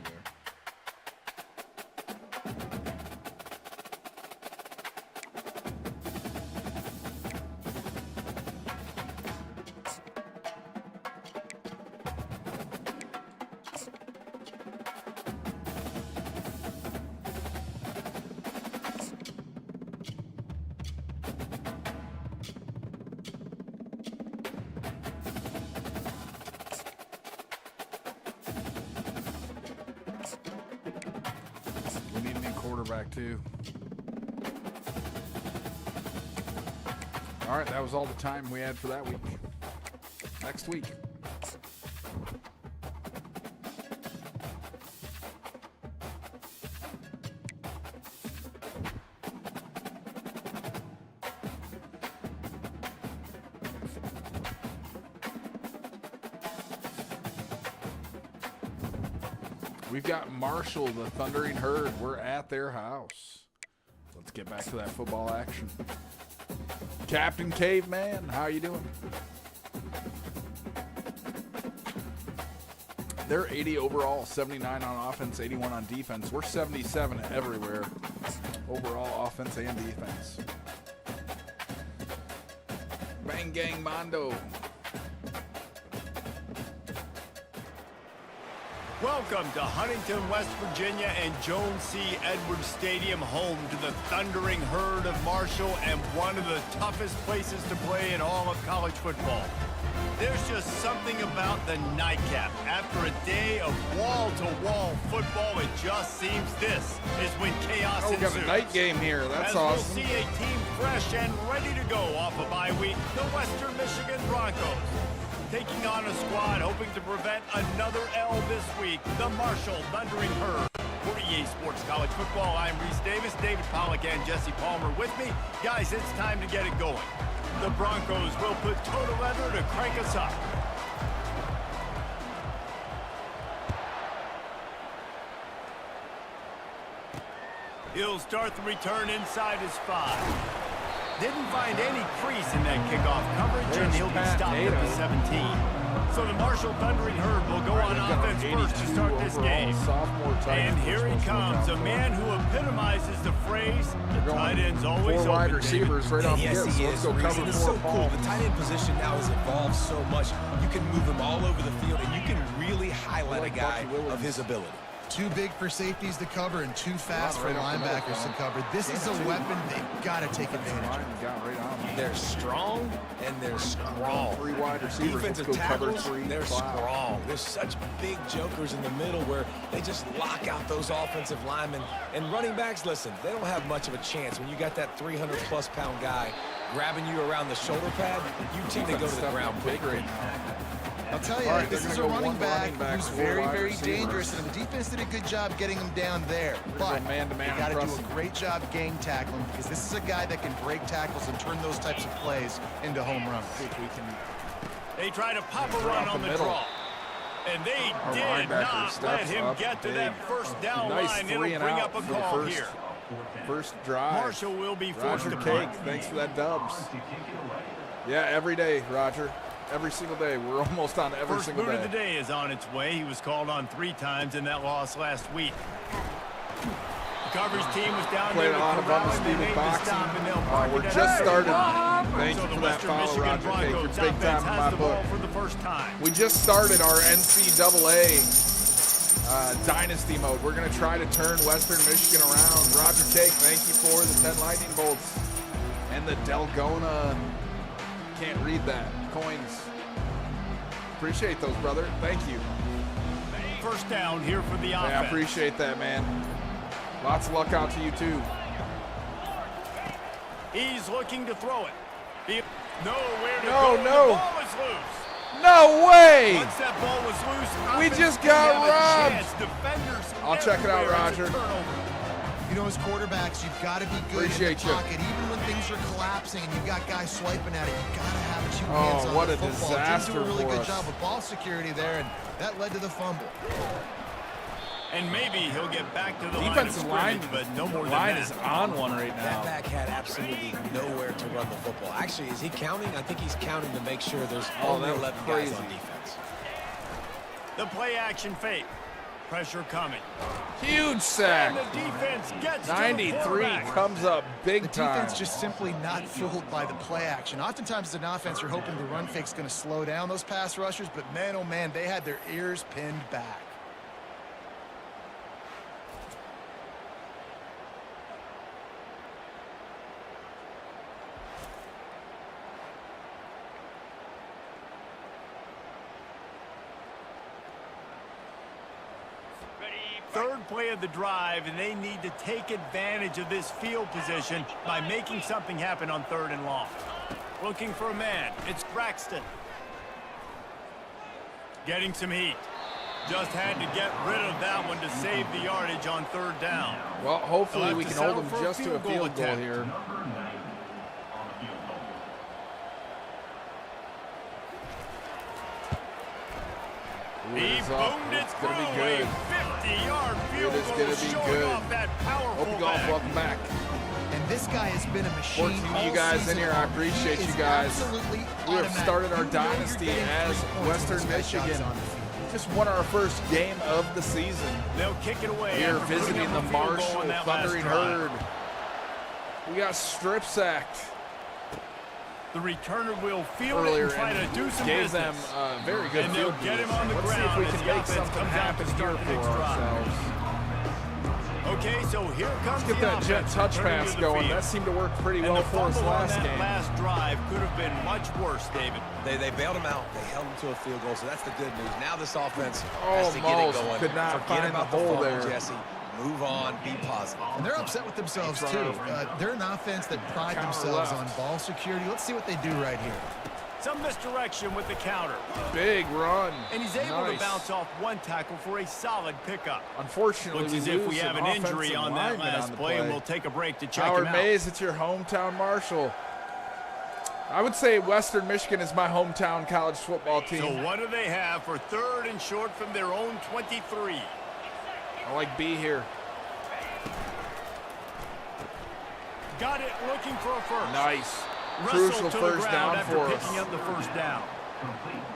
[SPEAKER 1] Quarterback too. All right, that was all the time we had for that week. Next week. We've got Marshall, the Thundering Herd. We're at their house. Let's get back to that football action. Captain Caveman, how you doing? They're 80 overall, 79 on offense, 81 on defense. We're 77 everywhere, overall offense and defense. Bang Gang Mondo.
[SPEAKER 4] Welcome to Huntington, West Virginia and Jones C. Edwards Stadium, home to the Thundering Herd of Marshall and one of the toughest places to play in all of college football. There's just something about the nightcap. After a day of wall-to-wall football, it just seems this is when chaos ensues.
[SPEAKER 1] We got a night game here. That's awesome.
[SPEAKER 4] We'll see a team fresh and ready to go off a bye week, the Western Michigan Broncos. Taking on a squad hoping to prevent another L this week, the Marshall Thundering Herd. For EA Sports College Football, I'm Reese Davis, David Pollack, and Jesse Palmer with me. Guys, it's time to get it going. The Broncos will put total leather to crank us up. He'll start the return inside his 5. Didn't find any crease in that kickoff coverage, and he'll be stopped at the 17. So the Marshall Thundering Herd will go on offense first to start this game. And here he comes, a man who epitomizes the phrase, the tight end's always open.
[SPEAKER 1] 4 wide receivers right off the
[SPEAKER 5] Yes, he
[SPEAKER 1] Let's
[SPEAKER 5] is.
[SPEAKER 1] go cover
[SPEAKER 5] It's
[SPEAKER 1] 4
[SPEAKER 5] so cool. The tight end position now has evolved so much. You can move him all over the field, and you can really highlight a guy of his ability.
[SPEAKER 6] Too big for safeties to cover and too fast for linebackers to cover. This is a weapon they've got to take advantage of.
[SPEAKER 5] They're strong and they're strong.
[SPEAKER 1] 3 wide receivers.
[SPEAKER 5] Defensive tackles, they're strong. There's such big jokers in the middle where they just lock out those offensive linemen. And running backs, listen, they don't have much of a chance when you got that 300-plus pound guy grabbing you around the shoulder pad. You tend to go to the ground quickly.
[SPEAKER 6] I'll tell you, this is a running back who's very, very dangerous, and the defense did a good job getting him down there. But they got to do a great job game tackling, because this is a guy that can break tackles and turn those types of plays into home runs.
[SPEAKER 4] They try to pop a run on the draw. And they did not let him get to that first down line. It'll bring up a call here.
[SPEAKER 1] First drive.
[SPEAKER 4] Marshall will be forced
[SPEAKER 1] Roger
[SPEAKER 4] to
[SPEAKER 1] Cake,
[SPEAKER 4] punt.
[SPEAKER 1] thanks for that dubs. Yeah, every day, Roger. Every single day. We're almost on every
[SPEAKER 4] First
[SPEAKER 1] single
[SPEAKER 4] boot
[SPEAKER 1] day.
[SPEAKER 4] of the day is on its way. He was called on 3 times in that loss last week. The coverage team was down
[SPEAKER 1] Played
[SPEAKER 4] there
[SPEAKER 1] a lot of undisputed boxing. We're just started. Thank you for that follow, Roger Cake. You're big time in my book.
[SPEAKER 4] For the first time.
[SPEAKER 1] We just started our NCAA Dynasty mode. We're going to try to turn Western Michigan around. Roger Cake, thank you for the 10 lightning bolts. And the Delgona, can't read that, coins. Appreciate those, brother. Thank you.
[SPEAKER 4] First down here for the offense.
[SPEAKER 1] Yeah, I appreciate that, man. Lots of luck out to you, too.
[SPEAKER 4] He's looking to throw it. Nowhere to
[SPEAKER 1] No,
[SPEAKER 4] go.
[SPEAKER 1] no.
[SPEAKER 4] The ball is loose.
[SPEAKER 1] No way!
[SPEAKER 4] Once that ball was loose,
[SPEAKER 1] We
[SPEAKER 4] offense
[SPEAKER 1] just
[SPEAKER 4] didn't
[SPEAKER 1] got
[SPEAKER 4] have a
[SPEAKER 1] robbed.
[SPEAKER 4] chance. Defenders
[SPEAKER 1] I'll check it out,
[SPEAKER 4] everywhere. It's a
[SPEAKER 1] Roger.
[SPEAKER 4] turnover.
[SPEAKER 6] You know, as quarterbacks, you've got to be good
[SPEAKER 1] Appreciate
[SPEAKER 6] in
[SPEAKER 1] you.
[SPEAKER 6] the pocket. Even when things are collapsing and you've got guys swiping at it, you got to have 2
[SPEAKER 1] Oh,
[SPEAKER 6] hands on
[SPEAKER 1] what
[SPEAKER 6] the
[SPEAKER 1] a
[SPEAKER 6] football.
[SPEAKER 1] disaster
[SPEAKER 6] Didn't do a really
[SPEAKER 1] for
[SPEAKER 6] good
[SPEAKER 1] us.
[SPEAKER 6] job of ball security there, and that led to the fumble.
[SPEAKER 4] And maybe he'll get back to the
[SPEAKER 1] Defensive
[SPEAKER 4] line
[SPEAKER 1] line,
[SPEAKER 4] of scrimmage, but no more than
[SPEAKER 1] line
[SPEAKER 4] that.
[SPEAKER 1] is on one right
[SPEAKER 5] That
[SPEAKER 1] now.
[SPEAKER 5] back had absolutely nowhere to run the football. Actually, is he counting? I think he's counting to make sure there's
[SPEAKER 1] Oh,
[SPEAKER 5] only
[SPEAKER 1] that was
[SPEAKER 5] 11
[SPEAKER 1] crazy.
[SPEAKER 5] guys on defense.
[SPEAKER 4] The play action fake. Pressure coming.
[SPEAKER 1] Huge sack.
[SPEAKER 4] And the defense gets to the
[SPEAKER 1] 93
[SPEAKER 4] quarterback.
[SPEAKER 1] comes up big
[SPEAKER 6] The
[SPEAKER 1] time.
[SPEAKER 6] defense just simply not fooled by the play action. Oftentimes, as an offense, you're hoping the run fake's going to slow down those pass rushers, but man, oh man, they had their ears pinned back.
[SPEAKER 4] Third play of the drive, and they need to take advantage of this field position by making something happen on 3rd and long. Looking for a man. It's Braxton. Getting some heat. Just had to get rid of that one to save the yardage on 3rd down.
[SPEAKER 1] Well, hopefully
[SPEAKER 4] They'll
[SPEAKER 1] we
[SPEAKER 4] have
[SPEAKER 1] can
[SPEAKER 4] to
[SPEAKER 1] hold
[SPEAKER 4] settle
[SPEAKER 1] them
[SPEAKER 4] for a
[SPEAKER 1] just to a
[SPEAKER 4] field goal
[SPEAKER 1] field goal
[SPEAKER 4] attempt.
[SPEAKER 1] here. Ooh,
[SPEAKER 4] He
[SPEAKER 1] it is up.
[SPEAKER 4] boomed it
[SPEAKER 1] It's
[SPEAKER 4] through
[SPEAKER 1] going to be
[SPEAKER 4] a
[SPEAKER 1] good.
[SPEAKER 4] 50-yard field
[SPEAKER 1] It is
[SPEAKER 4] goal,
[SPEAKER 1] gonna be
[SPEAKER 4] showing
[SPEAKER 1] good.
[SPEAKER 4] off that powerful
[SPEAKER 1] Hope you guys
[SPEAKER 4] back.
[SPEAKER 1] welcome back.
[SPEAKER 6] And this guy has been a machine
[SPEAKER 1] 14 of
[SPEAKER 6] all
[SPEAKER 1] you guys in
[SPEAKER 6] season
[SPEAKER 1] here. I
[SPEAKER 6] long.
[SPEAKER 1] appreciate
[SPEAKER 6] He
[SPEAKER 1] you
[SPEAKER 6] is
[SPEAKER 1] guys.
[SPEAKER 6] absolutely
[SPEAKER 1] We have
[SPEAKER 6] automatic.
[SPEAKER 1] started our
[SPEAKER 6] You know you're
[SPEAKER 1] dynasty
[SPEAKER 6] getting
[SPEAKER 1] as
[SPEAKER 6] 3 points
[SPEAKER 1] Western
[SPEAKER 6] when this guy
[SPEAKER 1] Michigan.
[SPEAKER 6] shots on the field.
[SPEAKER 1] Just won our first game of the season.
[SPEAKER 4] They'll kick it away.
[SPEAKER 1] We are
[SPEAKER 4] after putting
[SPEAKER 1] visiting
[SPEAKER 4] up
[SPEAKER 1] the
[SPEAKER 4] a field goal
[SPEAKER 1] Marshall
[SPEAKER 4] on that last
[SPEAKER 1] Thundering
[SPEAKER 4] drive.
[SPEAKER 1] Herd. We got strip sacked
[SPEAKER 4] The returner will field
[SPEAKER 1] earlier
[SPEAKER 4] it and try to
[SPEAKER 1] and
[SPEAKER 4] do some
[SPEAKER 1] gave
[SPEAKER 4] business.
[SPEAKER 1] them a very good
[SPEAKER 4] And they'll
[SPEAKER 1] field
[SPEAKER 4] get him
[SPEAKER 1] position.
[SPEAKER 4] on the
[SPEAKER 1] Let's see if
[SPEAKER 4] ground
[SPEAKER 1] we
[SPEAKER 4] as
[SPEAKER 1] can
[SPEAKER 4] the
[SPEAKER 1] make
[SPEAKER 4] offense
[SPEAKER 1] something
[SPEAKER 4] comes out
[SPEAKER 1] happen
[SPEAKER 4] to
[SPEAKER 1] here
[SPEAKER 4] start the
[SPEAKER 1] for
[SPEAKER 4] next drive.
[SPEAKER 1] ourselves.
[SPEAKER 4] Okay, so here comes
[SPEAKER 1] Let's get
[SPEAKER 4] the
[SPEAKER 1] that jet
[SPEAKER 4] offense
[SPEAKER 1] touch
[SPEAKER 4] returning
[SPEAKER 1] pass
[SPEAKER 4] to the
[SPEAKER 1] going.
[SPEAKER 4] field.
[SPEAKER 1] That seemed to work pretty
[SPEAKER 4] And
[SPEAKER 1] well
[SPEAKER 4] the
[SPEAKER 1] for us
[SPEAKER 4] fumble on
[SPEAKER 1] last
[SPEAKER 4] that
[SPEAKER 1] game.
[SPEAKER 4] last drive could have been much worse, David.
[SPEAKER 5] They bailed him out. They held him to a field goal, so that's the good news. Now this offense has to get it
[SPEAKER 1] Almost
[SPEAKER 5] going.
[SPEAKER 1] could not
[SPEAKER 5] Forget
[SPEAKER 1] find the
[SPEAKER 5] about
[SPEAKER 1] hole
[SPEAKER 5] fumble,
[SPEAKER 1] there.
[SPEAKER 5] Jesse. Move on. Be positive.
[SPEAKER 6] And they're upset with themselves,
[SPEAKER 1] Front
[SPEAKER 6] too.
[SPEAKER 1] over.
[SPEAKER 6] They're an offense that pride
[SPEAKER 1] Counter
[SPEAKER 6] themselves
[SPEAKER 1] left.
[SPEAKER 6] on ball security. Let's see what they do right here.
[SPEAKER 4] Some misdirection with the counter.
[SPEAKER 1] Big run.
[SPEAKER 4] And he's able to
[SPEAKER 1] Nice.
[SPEAKER 4] bounce off one tackle for a solid pickup.
[SPEAKER 1] Unfortunately,
[SPEAKER 4] Looks as
[SPEAKER 1] we
[SPEAKER 4] if
[SPEAKER 1] lose
[SPEAKER 4] we have an injury
[SPEAKER 1] offensive
[SPEAKER 4] on that
[SPEAKER 1] lineman
[SPEAKER 4] last
[SPEAKER 1] on the
[SPEAKER 4] play, and we'll take a break to check
[SPEAKER 1] Howard
[SPEAKER 4] him out.
[SPEAKER 1] Mays, it's your hometown Marshall. I would say Western Michigan is my hometown college football team.
[SPEAKER 4] So what do they have for 3rd and short from their own 23?
[SPEAKER 1] I like B here.
[SPEAKER 4] Got it, looking for a first.
[SPEAKER 1] Nice.
[SPEAKER 4] Wrestled
[SPEAKER 1] Crucial
[SPEAKER 4] to the
[SPEAKER 1] first
[SPEAKER 4] ground
[SPEAKER 1] down
[SPEAKER 4] after
[SPEAKER 1] for
[SPEAKER 4] picking
[SPEAKER 1] us.
[SPEAKER 4] up the first down.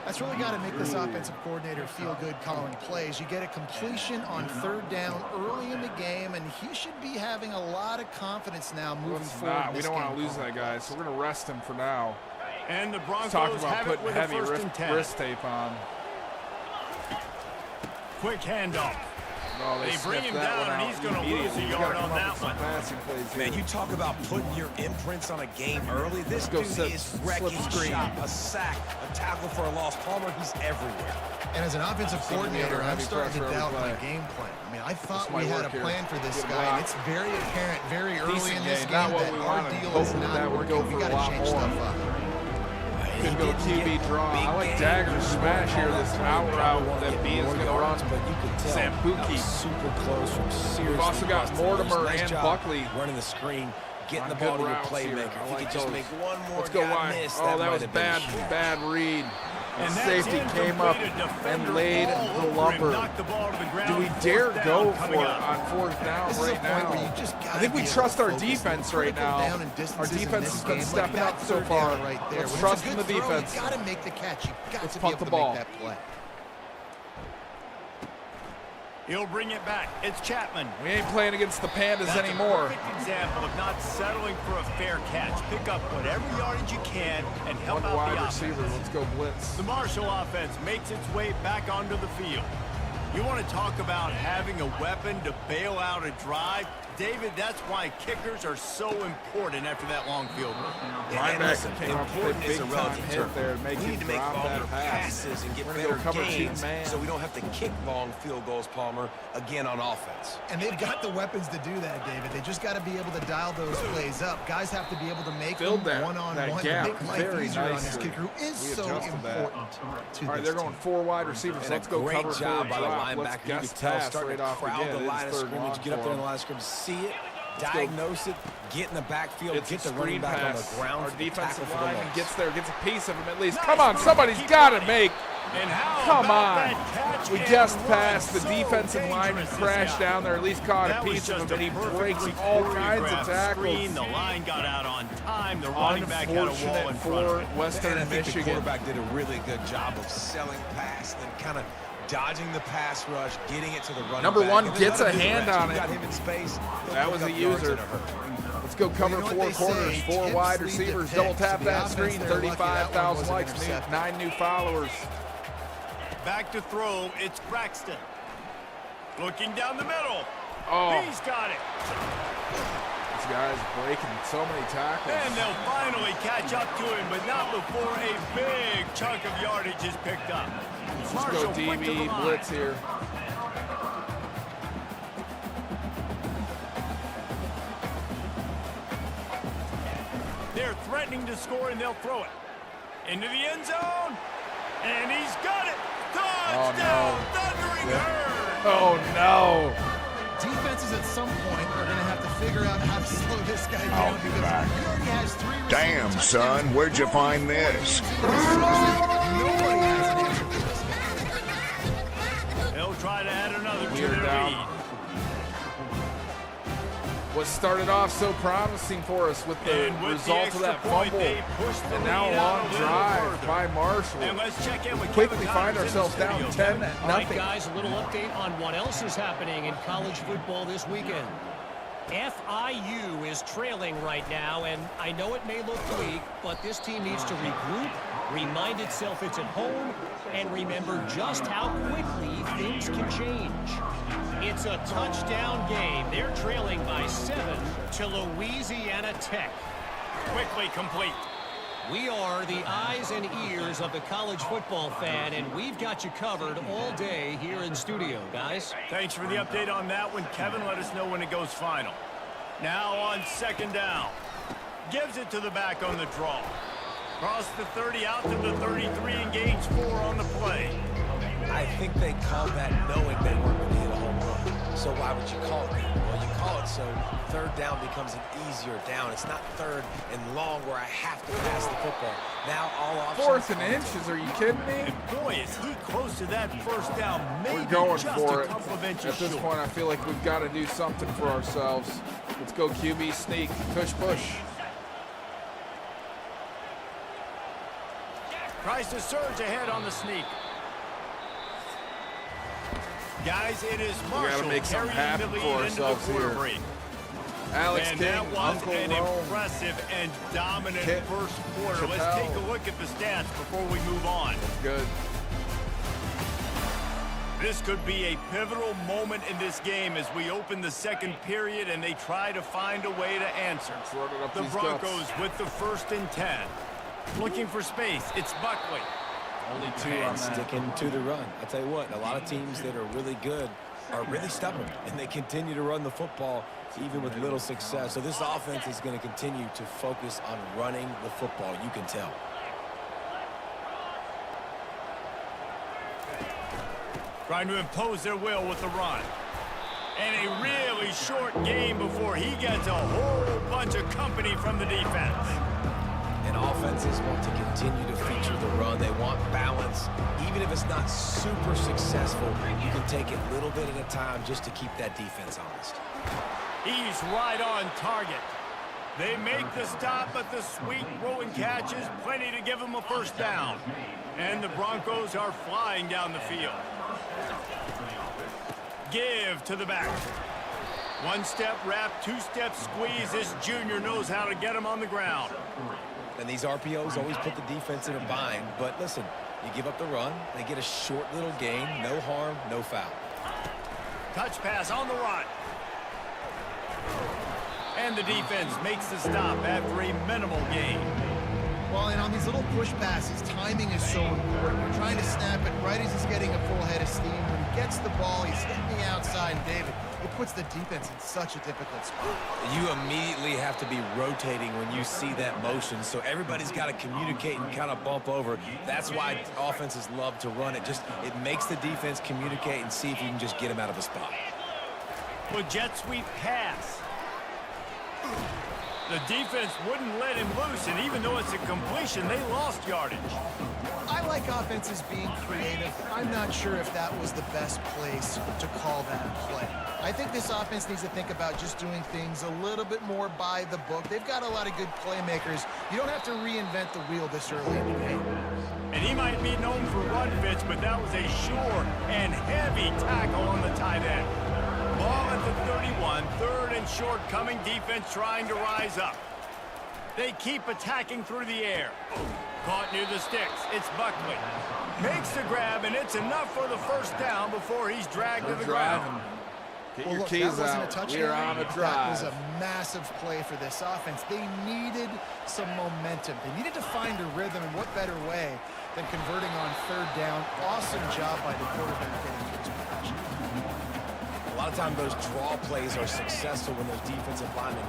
[SPEAKER 6] That's really got to make this offensive coordinator feel good calling plays. You get a completion on 3rd down early in the game, and he should be having a lot of confidence now moving
[SPEAKER 1] Let's
[SPEAKER 6] forward.
[SPEAKER 1] not.
[SPEAKER 6] in
[SPEAKER 1] We
[SPEAKER 6] this
[SPEAKER 1] don't want
[SPEAKER 6] game
[SPEAKER 1] to lose
[SPEAKER 6] calling
[SPEAKER 1] that guy, so we're going to rest him for now.
[SPEAKER 4] And the
[SPEAKER 1] Let's talk
[SPEAKER 4] Broncos
[SPEAKER 1] about
[SPEAKER 4] have it
[SPEAKER 1] putting
[SPEAKER 4] with a
[SPEAKER 1] heavy
[SPEAKER 4] first and 10.
[SPEAKER 1] wrist tape on.
[SPEAKER 4] Quick handoff.
[SPEAKER 1] No,
[SPEAKER 4] They bring
[SPEAKER 1] sniffed
[SPEAKER 4] him
[SPEAKER 1] that
[SPEAKER 4] down,
[SPEAKER 1] one
[SPEAKER 4] and
[SPEAKER 1] out
[SPEAKER 4] he's gonna lose
[SPEAKER 1] immediately.
[SPEAKER 4] a
[SPEAKER 1] We
[SPEAKER 4] yard
[SPEAKER 1] gotta
[SPEAKER 4] on
[SPEAKER 1] come up
[SPEAKER 4] that
[SPEAKER 1] with some
[SPEAKER 4] one.
[SPEAKER 1] passing plays
[SPEAKER 5] Man,
[SPEAKER 1] here.
[SPEAKER 5] you talk about putting your imprints on a game early. This
[SPEAKER 1] go
[SPEAKER 5] dude
[SPEAKER 1] slip-
[SPEAKER 5] is
[SPEAKER 1] slip
[SPEAKER 5] wrecking
[SPEAKER 1] screen.
[SPEAKER 5] shop, a sack, a tackle for a loss. Palmer, he's everywhere.
[SPEAKER 6] And as an offensive
[SPEAKER 1] Seem to be
[SPEAKER 6] coordinator,
[SPEAKER 1] under
[SPEAKER 6] I'm
[SPEAKER 1] heavy
[SPEAKER 6] starting to
[SPEAKER 1] pressure
[SPEAKER 6] doubt
[SPEAKER 1] every
[SPEAKER 6] my
[SPEAKER 1] play.
[SPEAKER 6] game plan. I mean, I thought
[SPEAKER 1] This
[SPEAKER 6] we
[SPEAKER 1] might
[SPEAKER 6] had a
[SPEAKER 1] work here.
[SPEAKER 6] plan for this
[SPEAKER 1] Get
[SPEAKER 6] guy, and
[SPEAKER 1] blocked.
[SPEAKER 6] it's very apparent very early
[SPEAKER 1] Decent
[SPEAKER 6] in this
[SPEAKER 1] game.
[SPEAKER 6] game
[SPEAKER 1] Not what
[SPEAKER 6] that
[SPEAKER 1] we
[SPEAKER 6] our
[SPEAKER 1] wanted.
[SPEAKER 6] deal is
[SPEAKER 1] Hoping
[SPEAKER 6] not
[SPEAKER 1] that would
[SPEAKER 6] working.
[SPEAKER 1] go
[SPEAKER 6] We
[SPEAKER 1] for a
[SPEAKER 6] got to
[SPEAKER 1] lot
[SPEAKER 6] change
[SPEAKER 1] more.
[SPEAKER 6] stuff up.
[SPEAKER 1] Could go QB draw. I like dagger smash here. This out route that B is going to run.
[SPEAKER 5] But you could tell that
[SPEAKER 1] Sambuki.
[SPEAKER 5] was super close from seriously.
[SPEAKER 1] We've also got
[SPEAKER 5] busting
[SPEAKER 1] Mortimer
[SPEAKER 5] loose. Nice
[SPEAKER 1] and
[SPEAKER 5] job
[SPEAKER 1] Buckley.
[SPEAKER 5] running the screen. getting the
[SPEAKER 1] Good
[SPEAKER 5] ball to your
[SPEAKER 1] routes here.
[SPEAKER 5] playmaker.
[SPEAKER 1] I
[SPEAKER 5] If
[SPEAKER 1] like
[SPEAKER 5] you could just
[SPEAKER 1] those.
[SPEAKER 5] make one more
[SPEAKER 1] Let's go
[SPEAKER 5] guy
[SPEAKER 1] wide.
[SPEAKER 5] miss,
[SPEAKER 1] Oh, that
[SPEAKER 5] might
[SPEAKER 1] was
[SPEAKER 5] have been
[SPEAKER 1] bad,
[SPEAKER 5] huge.
[SPEAKER 1] bad read. The
[SPEAKER 4] And
[SPEAKER 1] safety
[SPEAKER 4] that's
[SPEAKER 1] came up
[SPEAKER 4] incomplete. A
[SPEAKER 1] and
[SPEAKER 4] defender
[SPEAKER 1] laid
[SPEAKER 4] all
[SPEAKER 1] the
[SPEAKER 4] over him,
[SPEAKER 1] lumber.
[SPEAKER 4] knocked the ball to the ground.
[SPEAKER 1] Do we
[SPEAKER 4] Fourth
[SPEAKER 1] dare
[SPEAKER 4] down
[SPEAKER 1] go
[SPEAKER 4] coming
[SPEAKER 1] for it
[SPEAKER 4] up.
[SPEAKER 1] on fourth down
[SPEAKER 6] This is a
[SPEAKER 1] right
[SPEAKER 6] point
[SPEAKER 1] now?
[SPEAKER 6] where you just
[SPEAKER 1] I
[SPEAKER 6] gotta
[SPEAKER 1] think we
[SPEAKER 6] be able
[SPEAKER 1] trust
[SPEAKER 6] to
[SPEAKER 1] our
[SPEAKER 6] focus.
[SPEAKER 1] defense right
[SPEAKER 6] Critical
[SPEAKER 1] now.
[SPEAKER 6] down and
[SPEAKER 1] Our
[SPEAKER 6] distances in
[SPEAKER 1] defense
[SPEAKER 6] this
[SPEAKER 1] has been
[SPEAKER 6] game,
[SPEAKER 1] stepping
[SPEAKER 6] like
[SPEAKER 1] up
[SPEAKER 6] that
[SPEAKER 1] so
[SPEAKER 6] third
[SPEAKER 1] far.
[SPEAKER 6] down right there.
[SPEAKER 1] Let's
[SPEAKER 6] When
[SPEAKER 1] trust
[SPEAKER 6] it's
[SPEAKER 1] in
[SPEAKER 6] a
[SPEAKER 1] the
[SPEAKER 6] good throw,
[SPEAKER 1] defense.
[SPEAKER 6] You got to make the catch. You got
[SPEAKER 1] Let's
[SPEAKER 6] to be
[SPEAKER 1] punt
[SPEAKER 6] able
[SPEAKER 1] the
[SPEAKER 6] to
[SPEAKER 1] ball.
[SPEAKER 6] make that play.
[SPEAKER 4] He'll bring it back. It's Chapman.
[SPEAKER 1] We ain't playing against the Pandas
[SPEAKER 4] That's
[SPEAKER 1] anymore.
[SPEAKER 4] a perfect example of not settling for a fair catch. Pick up whatever yardage you can and help
[SPEAKER 1] One
[SPEAKER 4] out
[SPEAKER 1] wide
[SPEAKER 4] the offense.
[SPEAKER 1] receiver. Let's go blitz.
[SPEAKER 4] The Marshall offense makes its way back onto the field. You want to talk about having a weapon to bail out a drive? David, that's why kickers are so important after that long field goal.
[SPEAKER 5] And listen,
[SPEAKER 1] Linebacker came up with
[SPEAKER 5] important
[SPEAKER 1] a
[SPEAKER 5] is a
[SPEAKER 1] big
[SPEAKER 5] relative
[SPEAKER 1] time
[SPEAKER 5] term.
[SPEAKER 1] hit there to make
[SPEAKER 5] We
[SPEAKER 1] him
[SPEAKER 5] need to make
[SPEAKER 1] drop
[SPEAKER 5] longer
[SPEAKER 1] that pass.
[SPEAKER 5] passes and get
[SPEAKER 1] We're gonna
[SPEAKER 5] better
[SPEAKER 1] go cover team
[SPEAKER 5] gains
[SPEAKER 1] man.
[SPEAKER 5] so we don't have to kick long field goals, Palmer, again on offense.
[SPEAKER 6] And they've got the weapons to do that, David. They just got to be able to dial those plays up. Guys have to be able to make
[SPEAKER 1] Build
[SPEAKER 6] them
[SPEAKER 1] that
[SPEAKER 6] one-on-one.
[SPEAKER 1] gap
[SPEAKER 6] Make life
[SPEAKER 1] very
[SPEAKER 6] easier on this
[SPEAKER 1] nicely.
[SPEAKER 6] kicker, who is
[SPEAKER 1] We
[SPEAKER 6] so
[SPEAKER 1] adjusted that.
[SPEAKER 6] important to
[SPEAKER 1] All right,
[SPEAKER 6] this
[SPEAKER 1] they're going
[SPEAKER 6] team.
[SPEAKER 1] 4 wide receivers.
[SPEAKER 5] And
[SPEAKER 1] Let's
[SPEAKER 5] a
[SPEAKER 1] go
[SPEAKER 5] great
[SPEAKER 1] cover
[SPEAKER 5] job
[SPEAKER 1] for
[SPEAKER 5] by
[SPEAKER 1] a
[SPEAKER 5] the
[SPEAKER 1] drop.
[SPEAKER 5] linebacker.
[SPEAKER 1] Let's
[SPEAKER 5] You
[SPEAKER 1] guess
[SPEAKER 5] could tell
[SPEAKER 1] pass
[SPEAKER 5] starting
[SPEAKER 1] right
[SPEAKER 5] to
[SPEAKER 1] off
[SPEAKER 5] crowd
[SPEAKER 1] again.
[SPEAKER 5] the
[SPEAKER 1] It is
[SPEAKER 5] line of
[SPEAKER 1] third
[SPEAKER 5] scrimmage,
[SPEAKER 1] and
[SPEAKER 5] get up there in
[SPEAKER 1] long
[SPEAKER 5] the line of scrimmage, see it,
[SPEAKER 1] go.
[SPEAKER 5] diagnose it, get in the backfield,
[SPEAKER 1] It's
[SPEAKER 5] get
[SPEAKER 1] a
[SPEAKER 5] the running
[SPEAKER 1] screen
[SPEAKER 5] back on
[SPEAKER 1] pass.
[SPEAKER 5] the ground
[SPEAKER 1] Our
[SPEAKER 5] for the
[SPEAKER 1] defensive
[SPEAKER 5] tackle for the
[SPEAKER 1] lineman
[SPEAKER 5] loss.
[SPEAKER 1] gets there, gets a piece of him at least.
[SPEAKER 4] Nice
[SPEAKER 1] Come on,
[SPEAKER 4] move.
[SPEAKER 1] somebody's
[SPEAKER 4] Keep
[SPEAKER 1] got to
[SPEAKER 4] running.
[SPEAKER 1] make.
[SPEAKER 4] And how
[SPEAKER 1] Come
[SPEAKER 4] about
[SPEAKER 1] on.
[SPEAKER 4] that catch
[SPEAKER 1] We
[SPEAKER 4] and
[SPEAKER 1] guessed
[SPEAKER 4] run?
[SPEAKER 1] past the
[SPEAKER 4] So
[SPEAKER 1] defensive lineman
[SPEAKER 4] dangerous, this
[SPEAKER 1] crashed
[SPEAKER 4] guy.
[SPEAKER 1] down there, at least caught a
[SPEAKER 4] That was
[SPEAKER 1] piece of
[SPEAKER 4] just
[SPEAKER 1] him, and he
[SPEAKER 4] a
[SPEAKER 1] breaks
[SPEAKER 4] perfectly
[SPEAKER 1] all kinds of
[SPEAKER 4] choreographed
[SPEAKER 1] tackles.
[SPEAKER 4] screen. The line got out on time. The running back had a wall in
[SPEAKER 1] Unfortunate
[SPEAKER 4] front of
[SPEAKER 1] for
[SPEAKER 4] it.
[SPEAKER 1] Western
[SPEAKER 5] And I think the
[SPEAKER 1] Michigan.
[SPEAKER 5] quarterback did a really good job of selling pass and then kind of dodging the pass rush, getting it to the running
[SPEAKER 1] Number
[SPEAKER 5] back.
[SPEAKER 1] one
[SPEAKER 5] And then
[SPEAKER 1] gets
[SPEAKER 5] let him
[SPEAKER 1] a
[SPEAKER 5] do the
[SPEAKER 1] hand
[SPEAKER 5] rest.
[SPEAKER 1] on
[SPEAKER 5] You
[SPEAKER 1] it.
[SPEAKER 5] got him in space. He'll
[SPEAKER 1] That
[SPEAKER 5] pick
[SPEAKER 1] was a
[SPEAKER 5] up yards
[SPEAKER 1] user.
[SPEAKER 5] in a hurry.
[SPEAKER 1] Let's go cover
[SPEAKER 6] You know what
[SPEAKER 1] 4
[SPEAKER 6] they
[SPEAKER 1] corners,
[SPEAKER 6] say,
[SPEAKER 1] 4
[SPEAKER 6] tips
[SPEAKER 1] wide
[SPEAKER 6] lead to
[SPEAKER 1] receivers,
[SPEAKER 6] picks.
[SPEAKER 1] double tap
[SPEAKER 6] The
[SPEAKER 1] that
[SPEAKER 6] offense
[SPEAKER 1] screen,
[SPEAKER 6] there lucky that one
[SPEAKER 1] 35,000
[SPEAKER 6] wasn't
[SPEAKER 1] likes,
[SPEAKER 6] intercepted.
[SPEAKER 1] 9 new followers.
[SPEAKER 4] Back to throw. It's Braxton. Looking down the middle.
[SPEAKER 1] Oh,
[SPEAKER 4] He's got it.
[SPEAKER 1] this guy's breaking so many tackles.
[SPEAKER 4] And they'll finally catch up to him, but not before a big chunk of yardage is picked up.
[SPEAKER 1] Let's
[SPEAKER 4] Marshall
[SPEAKER 1] go
[SPEAKER 4] quick to the
[SPEAKER 1] DB
[SPEAKER 4] line.
[SPEAKER 1] blitz here.
[SPEAKER 4] They're threatening to score, and they'll throw it. Into the end zone. And he's got it. Touchdown, Thundering Herd.
[SPEAKER 1] Oh, no.
[SPEAKER 6] Defenses at some point are going to have to figure out how to slow this guy down because he already has 3 receiving
[SPEAKER 10] Damn,
[SPEAKER 6] touchdowns.
[SPEAKER 10] son, where'd you find this?
[SPEAKER 6] Nobody has an answer for this.
[SPEAKER 4] They'll try to add another
[SPEAKER 1] We
[SPEAKER 4] to
[SPEAKER 1] are
[SPEAKER 4] their
[SPEAKER 1] down.
[SPEAKER 4] lead.
[SPEAKER 1] What started off so promising for us with the
[SPEAKER 4] And with
[SPEAKER 1] result
[SPEAKER 4] the
[SPEAKER 1] of that
[SPEAKER 4] extra point,
[SPEAKER 1] fumble,
[SPEAKER 4] they pushed the
[SPEAKER 1] and now a
[SPEAKER 4] lead out
[SPEAKER 1] long
[SPEAKER 4] a little
[SPEAKER 1] drive
[SPEAKER 4] further.
[SPEAKER 1] by Marshall.
[SPEAKER 4] And let's check in with
[SPEAKER 1] Quickly
[SPEAKER 4] Kevin
[SPEAKER 1] find
[SPEAKER 4] Connors in the
[SPEAKER 1] ourselves down
[SPEAKER 4] studio.
[SPEAKER 1] 10
[SPEAKER 4] Kevin.
[SPEAKER 8] All right,
[SPEAKER 1] nothing.
[SPEAKER 8] guys, a little update on what else is happening in college football this weekend. FIU is trailing right now, and I know it may look weak, but this team needs to regroup, remind itself it's at home, and remember just how quickly things can change. It's a touchdown game. They're trailing by 7 to Louisiana Tech.
[SPEAKER 4] Quickly complete.
[SPEAKER 8] We are the eyes and ears of the college football fan, and we've got you covered all day here in studio, guys.
[SPEAKER 4] Thanks for the update on that one, Kevin. Let us know when it goes final. Now on second down. Gives it to the back on the draw. Cross the 30 out to the 33 and gains 4 on the play.
[SPEAKER 5] I think they called that knowing they weren't going to hit a home run. So why would you call it that? Well, you call it so third down becomes an easier down. It's not third and long where I have to pass the football. Now all options.
[SPEAKER 1] 4th and inches, are you kidding me?
[SPEAKER 4] Boy, is he close to that first down. Maybe
[SPEAKER 1] We're going
[SPEAKER 4] just
[SPEAKER 1] for
[SPEAKER 4] a
[SPEAKER 1] it.
[SPEAKER 4] couple of inches
[SPEAKER 1] At this
[SPEAKER 4] short.
[SPEAKER 1] point, I feel like we've got to do something for ourselves. Let's go QB sneak, push, push.
[SPEAKER 4] Tries to surge ahead on the sneak. Guys, it is Marshall
[SPEAKER 1] make something
[SPEAKER 4] carrying the
[SPEAKER 1] happen
[SPEAKER 4] lead
[SPEAKER 1] for
[SPEAKER 4] into the
[SPEAKER 1] ourselves
[SPEAKER 4] quarter
[SPEAKER 1] here.
[SPEAKER 4] break.
[SPEAKER 1] Alex
[SPEAKER 4] And
[SPEAKER 1] King,
[SPEAKER 4] that was
[SPEAKER 1] Uncle
[SPEAKER 4] an
[SPEAKER 1] Rome.
[SPEAKER 4] impressive and dominant
[SPEAKER 1] Kit,
[SPEAKER 4] first quarter. Let's
[SPEAKER 1] Chappelle.
[SPEAKER 4] take a look at the stats before we move on.
[SPEAKER 1] Good.
[SPEAKER 4] This could be a pivotal moment in this game as we open the second period and they try to find a way to answer.
[SPEAKER 1] Run it up
[SPEAKER 4] The
[SPEAKER 1] these
[SPEAKER 4] Broncos
[SPEAKER 1] guts.
[SPEAKER 4] with the 1st and 10. Looking for space. It's Buckley.
[SPEAKER 1] Only 2 on
[SPEAKER 5] And
[SPEAKER 1] that.
[SPEAKER 5] sticking to the run. I tell you what, a lot of teams that are really good are really stubborn, and they continue to run the football even with little success. So this offense is going to continue to focus on running the football. You can tell.
[SPEAKER 4] Trying to impose their will with the run. And a really short game before he gets a whole bunch of company from the defense.
[SPEAKER 5] And offenses want to continue to feature the run. They want balance. Even if it's not super successful, you can take it little bit at a time just to keep that defense honest.
[SPEAKER 4] He's right on target. They make the stop, but the sweet rolling catch is plenty to give them a first down. And the Broncos are flying down the field. Give to the back. One-step wrap, two-step squeeze. This junior knows how to get him on the ground.
[SPEAKER 5] And these RPOs always put the defense in a bind. But listen, you give up the run, they get a short little gain. No harm, no foul.
[SPEAKER 4] Touch pass on the run. And the defense makes the stop after a minimal gain.
[SPEAKER 6] Well, and on these little push passes, timing is so important. You're trying to snap it right as he's getting a full head of steam. When he gets the ball, he's hitting the outside, and David, it puts the defense in such a difficult spot.
[SPEAKER 5] You immediately have to be rotating when you see that motion, so everybody's got to communicate and kind of bump over. That's why offenses love to run it. It makes the defense communicate and see if you can just get him out of a spot.
[SPEAKER 4] Well, jet sweep pass. The defense wouldn't let him loose, and even though it's a completion, they lost yardage.
[SPEAKER 6] I like offenses being creative. I'm not sure if that was the best place to call that play. I think this offense needs to think about just doing things a little bit more by the book. They've got a lot of good playmakers. You don't have to reinvent the wheel this early in the game.
[SPEAKER 4] And he might be known for run fits, but that was a sure and heavy tackle on the tight end. Ball at the 31, third and short coming, defense trying to rise up. They keep attacking through the air. Caught near the sticks, it's Buckley. Makes the grab, and it's enough for the first down before he's dragged to the ground.
[SPEAKER 1] Get
[SPEAKER 6] Well,
[SPEAKER 1] your
[SPEAKER 6] look,
[SPEAKER 1] keys
[SPEAKER 6] that wasn't
[SPEAKER 1] out.
[SPEAKER 6] a touchdown.
[SPEAKER 1] We're on a
[SPEAKER 6] That
[SPEAKER 1] drive.
[SPEAKER 6] was a massive play for this offense. They needed some momentum. They needed to find a rhythm, and what better way than converting on third down. Awesome job by the quarterback getting to his protection.
[SPEAKER 5] A lot of times those draw plays are successful when those defensive linemen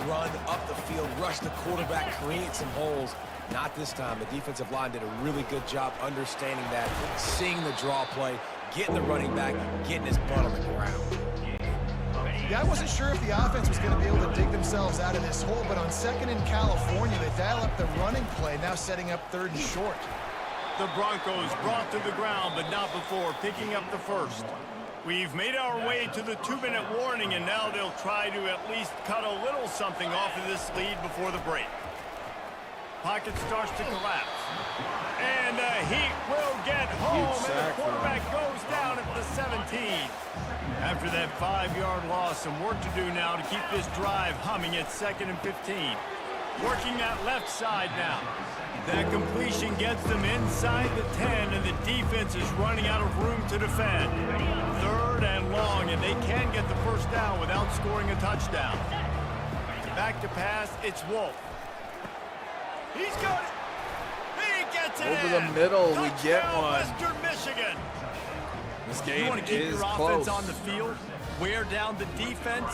[SPEAKER 5] run up the field, rush the quarterback, create some holes. Not this time. The defensive line did a really good job understanding that, seeing the draw play, getting the running back, getting his butt on the ground.
[SPEAKER 6] Yeah, I wasn't sure if the offense was going to be able to dig themselves out of this hole, but on second in California, they dial up the running play, now setting up third and short.
[SPEAKER 4] The Broncos brought to the ground, but not before picking up the first. We've made our way to the 2-minute warning, and now they'll try to at least cut a little something off of this lead before the break. Pocket starts to collapse. And the Heat will get home, and the quarterback goes down at the 17. After that 5-yard loss, some work to do now to keep this drive humming at 2nd and 15. Working that left side now. That completion gets them inside the 10, and the defense is running out of room to defend. Third and long, and they can get the first down without scoring a touchdown. Back to pass, it's Wolf. He's got it. He gets it
[SPEAKER 1] Over
[SPEAKER 4] in.
[SPEAKER 1] the middle, we
[SPEAKER 4] Touchdown,
[SPEAKER 1] get one.
[SPEAKER 4] Western Michigan.
[SPEAKER 1] This
[SPEAKER 4] You
[SPEAKER 1] game
[SPEAKER 4] want to keep
[SPEAKER 1] is
[SPEAKER 4] your
[SPEAKER 1] close.
[SPEAKER 4] offense on the field, wear down the defense,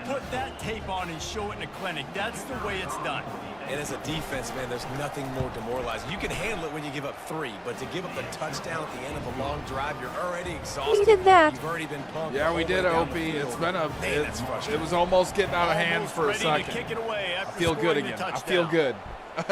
[SPEAKER 4] put that tape on and show it in a clinic. That's the way it's done.
[SPEAKER 5] And as a defense, man, there's nothing more demoralizing. You can handle it when you give up 3, but to give up the touchdown at the end of a long drive, you're already exhausted.
[SPEAKER 2] We did that.
[SPEAKER 5] You've already been pumped.
[SPEAKER 1] Yeah, we
[SPEAKER 5] all the way
[SPEAKER 1] did,
[SPEAKER 5] down the
[SPEAKER 1] Opie.
[SPEAKER 5] field.
[SPEAKER 1] It's been a.
[SPEAKER 5] Man, that's frustrating.
[SPEAKER 1] It was almost getting out of hand
[SPEAKER 4] Almost
[SPEAKER 1] for a
[SPEAKER 4] ready to
[SPEAKER 1] second.
[SPEAKER 4] kick it away
[SPEAKER 1] I
[SPEAKER 4] after
[SPEAKER 1] feel good
[SPEAKER 4] scoring
[SPEAKER 1] again.
[SPEAKER 4] the
[SPEAKER 1] I
[SPEAKER 4] touchdown.
[SPEAKER 1] feel good.
[SPEAKER 4] And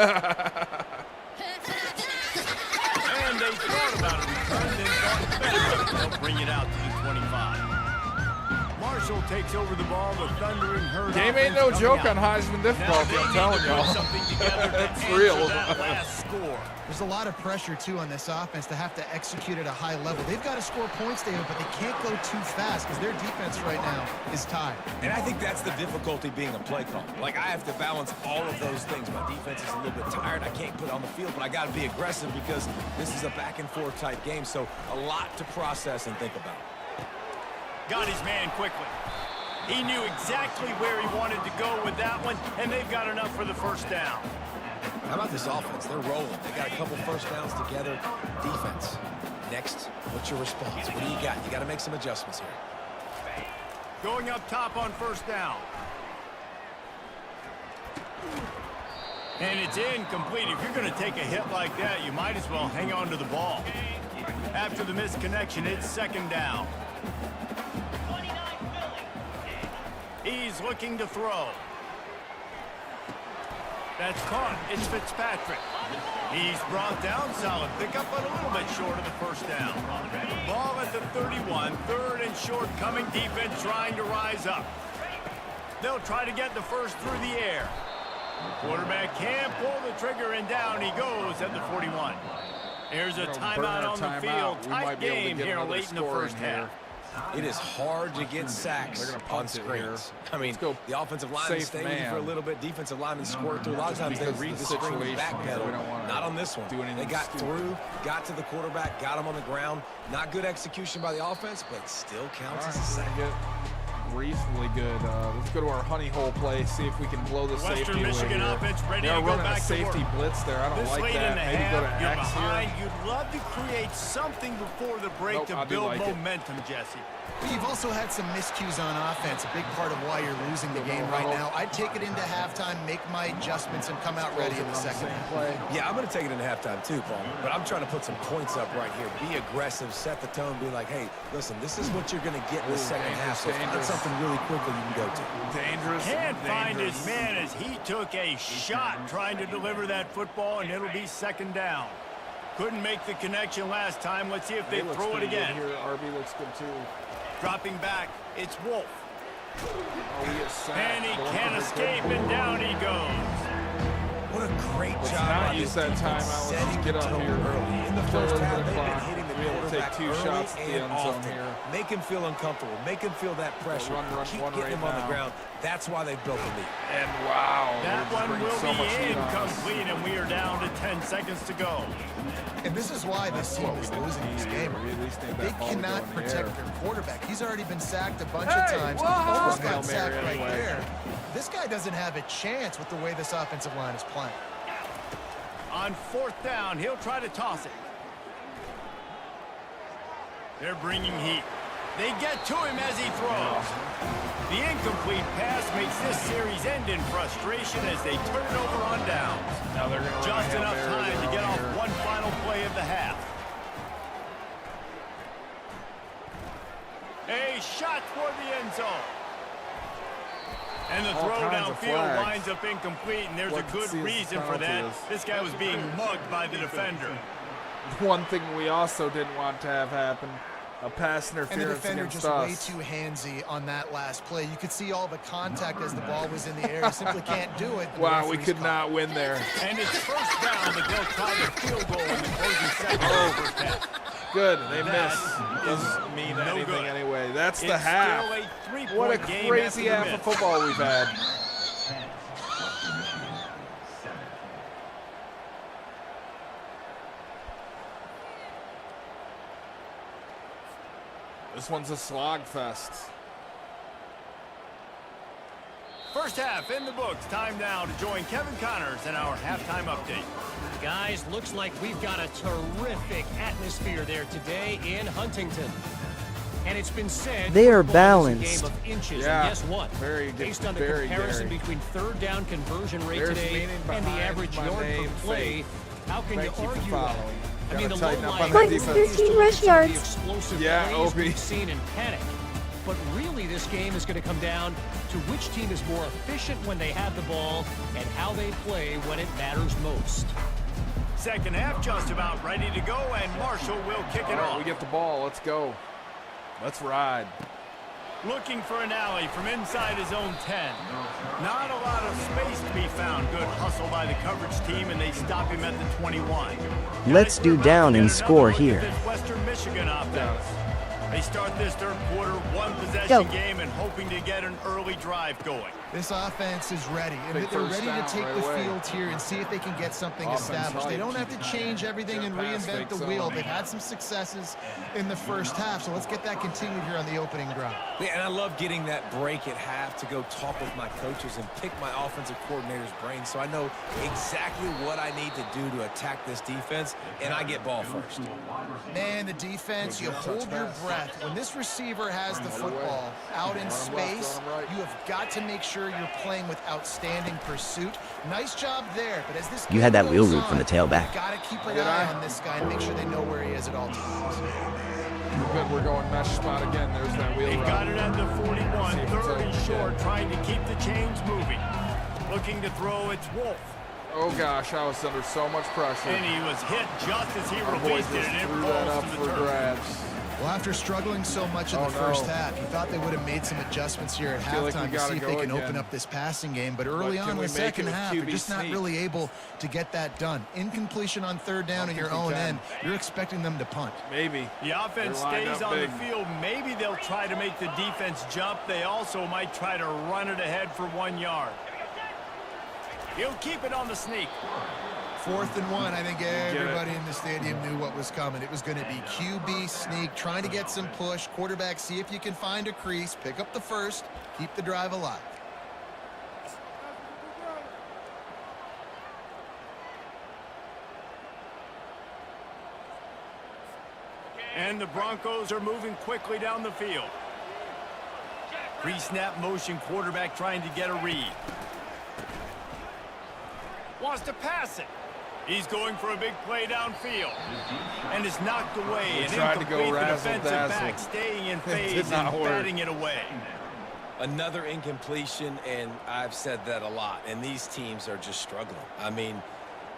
[SPEAKER 4] they thought about a return, then thought better. They'll bring it out to the 25. Marshall takes over the ball, the thundering herd.
[SPEAKER 1] Game ain't no joke on Heisman difficulty, I'm telling y'all. It's real.
[SPEAKER 4] That last score.
[SPEAKER 6] There's a lot of pressure, too, on this offense to have to execute at a high level. They've got to score points, David, but they can't go too fast because their defense right now is tied.
[SPEAKER 5] And I think that's the difficulty being a play call. Like, I have to balance all of those things. My defense is a little bit tired. I can't put it on the field, but I got to be aggressive because this is a back-and-forth type game, so a lot to process and think about.
[SPEAKER 4] Got his man quickly. He knew exactly where he wanted to go with that one, and they've got enough for the first down.
[SPEAKER 5] How about this offense? They're rolling. They got a couple first downs together. Defense. Next, what's your response? What do you got? You got to make some adjustments here.
[SPEAKER 4] Going up top on first down. And it's incomplete. If you're going to take a hit like that, you might as well hang on to the ball. After the missed connection, it's second down. He's looking to throw. That's caught. It's Fitzpatrick. He's brought down. Solid pickup, but a little bit short of the first down. Ball at the 31. Third and short. Coming defense trying to rise up. They'll try to get the first through the air. Quarterback can't pull the trigger, and down he goes at the 41. There's a timeout on the field. Tight game here late in the first half.
[SPEAKER 5] It is hard to get sacks on screens. I mean, the offensive lineman stayed with you for a little bit. Defensive lineman scored through. A lot of times they read the screen and backpedal. Not on this one. They got through, got to the quarterback, got him on the ground. Not good execution by the offense, but still counts as a sack.
[SPEAKER 1] Reasonably good. Let's go to our honey hole play, see if we can blow the safety away.
[SPEAKER 4] Western Michigan offense ready to go
[SPEAKER 1] running
[SPEAKER 4] back
[SPEAKER 1] a safety
[SPEAKER 4] to work.
[SPEAKER 1] blitz there. I don't like that. Maybe go to
[SPEAKER 4] you're
[SPEAKER 1] X
[SPEAKER 4] behind.
[SPEAKER 1] here.
[SPEAKER 4] You'd love to create something before the break to build momentum, Jesse.
[SPEAKER 6] You've also had some miscues on offense, a big part of why you're losing the game right now. I'd take it into halftime, make my adjustments, and come out ready in the second half.
[SPEAKER 5] Yeah, I'm going to take it into halftime too, Paul. But I'm trying to put some points up right here. Be aggressive, set the tone, be like, hey, listen, this is what you're going to get in the second half. So find something really quickly you can go to.
[SPEAKER 1] Dangerous.
[SPEAKER 4] Can't find his man as he took a shot trying to deliver that football, and it'll be second down. Couldn't make the connection last time. Let's see if they throw it again.
[SPEAKER 1] Here, RB looks good too.
[SPEAKER 4] Dropping back, it's Wolf.
[SPEAKER 1] Oh,
[SPEAKER 4] and he can't escape, and down he goes.
[SPEAKER 5] What a great
[SPEAKER 1] Let's
[SPEAKER 5] job.
[SPEAKER 1] Not use that timeout. Let's get up here
[SPEAKER 5] early. In the first half, they've been hitting the
[SPEAKER 1] be able to take two shots at the end zone here.
[SPEAKER 5] Make him feel uncomfortable. Make him feel that pressure. Keep getting him on the ground. That's why they built the lead.
[SPEAKER 1] And wow.
[SPEAKER 4] That one will be incomplete, and we are down to 10 seconds to go.
[SPEAKER 6] And this is why this team is losing this game. They cannot protect their quarterback. He's already been sacked a bunch of times. Almost got sacked right there. This guy doesn't have a chance with the way this offensive line is playing.
[SPEAKER 4] On fourth down, he'll try to toss it. They're bringing heat. They get to him as he throws. The incomplete pass makes this series end in frustration as they turn it over on downs.
[SPEAKER 1] Now they're going to
[SPEAKER 4] just enough time to get off one final play of the half. A shot for the end zone. And the throw downfield winds up incomplete, and there's a good reason for that. This guy was being mugged by the defender.
[SPEAKER 1] One thing we also didn't want to have happen, a pass interference
[SPEAKER 6] and the defender
[SPEAKER 1] against
[SPEAKER 6] just
[SPEAKER 1] us.
[SPEAKER 6] way too handsy on that last play. You could see all the contact as the ball was in the air. You simply can't do it.
[SPEAKER 1] Wow, we could not win there.
[SPEAKER 4] And it's first down, but they'll try the field goal in the closing seconds of the first half.
[SPEAKER 1] Good, they miss. Doesn't mean anything anyway. That's the half. What a crazy half of football we've had. This one's a slog fest.
[SPEAKER 4] First half in the books. Time now to join Kevin Connors in our halftime update.
[SPEAKER 8] Guys, looks like we've got a terrific atmosphere there today in Huntington. And it's been said
[SPEAKER 9] they are
[SPEAKER 8] Game
[SPEAKER 9] balanced.
[SPEAKER 8] of inches.
[SPEAKER 1] Yeah,
[SPEAKER 8] and guess what? Based on the comparison between third down conversion rate today and the average yard per play, how can you argue that? I mean, the low line
[SPEAKER 2] Points, 13 rush yards.
[SPEAKER 1] Yeah,
[SPEAKER 8] plays we've seen in panic. But really, this game is going to come down to which team is more efficient when they have the ball and how they play when it matters most.
[SPEAKER 4] Second half just about ready to go, and Marshall will kick it off.
[SPEAKER 1] We get the ball. Let's go. Let's ride.
[SPEAKER 4] Looking for an alley from inside his own 10. Not a lot of space to be found. Good hustle by the coverage team, and they stop him at the 21.
[SPEAKER 9] Let's do down and score here.
[SPEAKER 4] Western Michigan offense. They start this third quarter, one possession game, and hoping to get an early drive going.
[SPEAKER 6] This offense is ready, and they're ready to take the field here and see if they can get something established. They don't have to change everything and reinvent the wheel. They've had some successes in the first half, so let's get that continued here on the opening drive.
[SPEAKER 5] Yeah, and I love getting that break at half to go talk with my coaches and pick my offensive coordinator's brain so I know exactly what I need to do to attack this defense, and I get ball first.
[SPEAKER 6] Man, the defense, you hold your breath. When this receiver has the football out in space, you have got to make sure you're playing with outstanding pursuit. Nice job there, but as this
[SPEAKER 3] you had that wheel route from the tailback.
[SPEAKER 6] Got to keep an eye on this guy and make sure they know where he is at all times.
[SPEAKER 1] Good, we're going mesh spot again. There's that wheel
[SPEAKER 4] They've
[SPEAKER 1] route.
[SPEAKER 4] got it at the 41,
[SPEAKER 1] See if it's
[SPEAKER 4] third and
[SPEAKER 1] open.
[SPEAKER 4] short, trying to keep the chains moving. Looking to throw, it's Wolf.
[SPEAKER 1] Oh gosh, I was under so much pressure.
[SPEAKER 4] And he was hit just as he
[SPEAKER 1] Our boys
[SPEAKER 4] released it,
[SPEAKER 1] just
[SPEAKER 4] and it
[SPEAKER 1] threw that
[SPEAKER 4] falls
[SPEAKER 1] up
[SPEAKER 4] to
[SPEAKER 1] for
[SPEAKER 4] the turf.
[SPEAKER 1] grabs.
[SPEAKER 6] Well, after struggling so much in the first half, you thought they would have made some adjustments here at
[SPEAKER 1] feel like
[SPEAKER 6] halftime
[SPEAKER 1] we
[SPEAKER 6] to see
[SPEAKER 1] gotta
[SPEAKER 6] if
[SPEAKER 1] go
[SPEAKER 6] they can
[SPEAKER 1] again.
[SPEAKER 6] open up this passing game. But early
[SPEAKER 1] can
[SPEAKER 6] on in
[SPEAKER 1] we
[SPEAKER 6] the
[SPEAKER 1] make it
[SPEAKER 6] second
[SPEAKER 1] with
[SPEAKER 6] half, they're
[SPEAKER 1] QB
[SPEAKER 6] just not
[SPEAKER 1] sneak?
[SPEAKER 6] really able to get that done. Incompletion on third down in your
[SPEAKER 1] think we
[SPEAKER 6] own
[SPEAKER 1] can.
[SPEAKER 6] end. You're expecting them to punt.
[SPEAKER 1] Maybe.
[SPEAKER 4] The offense
[SPEAKER 1] They're lined
[SPEAKER 4] stays
[SPEAKER 1] up
[SPEAKER 4] on
[SPEAKER 1] big.
[SPEAKER 4] the field. Maybe they'll try to make the defense jump. They also might try to run it ahead for 1 yard. He'll keep it on the sneak.
[SPEAKER 6] 4th and 1, I think everybody in the stadium knew what was coming. It was going to be QB sneak, trying to get some push. Quarterback, see if you can find a crease, pick up the first, keep the drive alive.
[SPEAKER 4] And the Broncos are moving quickly down the field. Pre-snap motion, quarterback trying to get a read. Wants to pass it. He's going for a big play downfield. And it's knocked away.
[SPEAKER 1] He
[SPEAKER 4] And
[SPEAKER 1] tried to go
[SPEAKER 4] incomplete. The
[SPEAKER 1] razzle-dazzle.
[SPEAKER 4] defensive back staying in phase
[SPEAKER 1] did not
[SPEAKER 4] and
[SPEAKER 1] work.
[SPEAKER 4] batting it away.
[SPEAKER 5] Another incompletion, and I've said that a lot, and these teams are just struggling. I mean,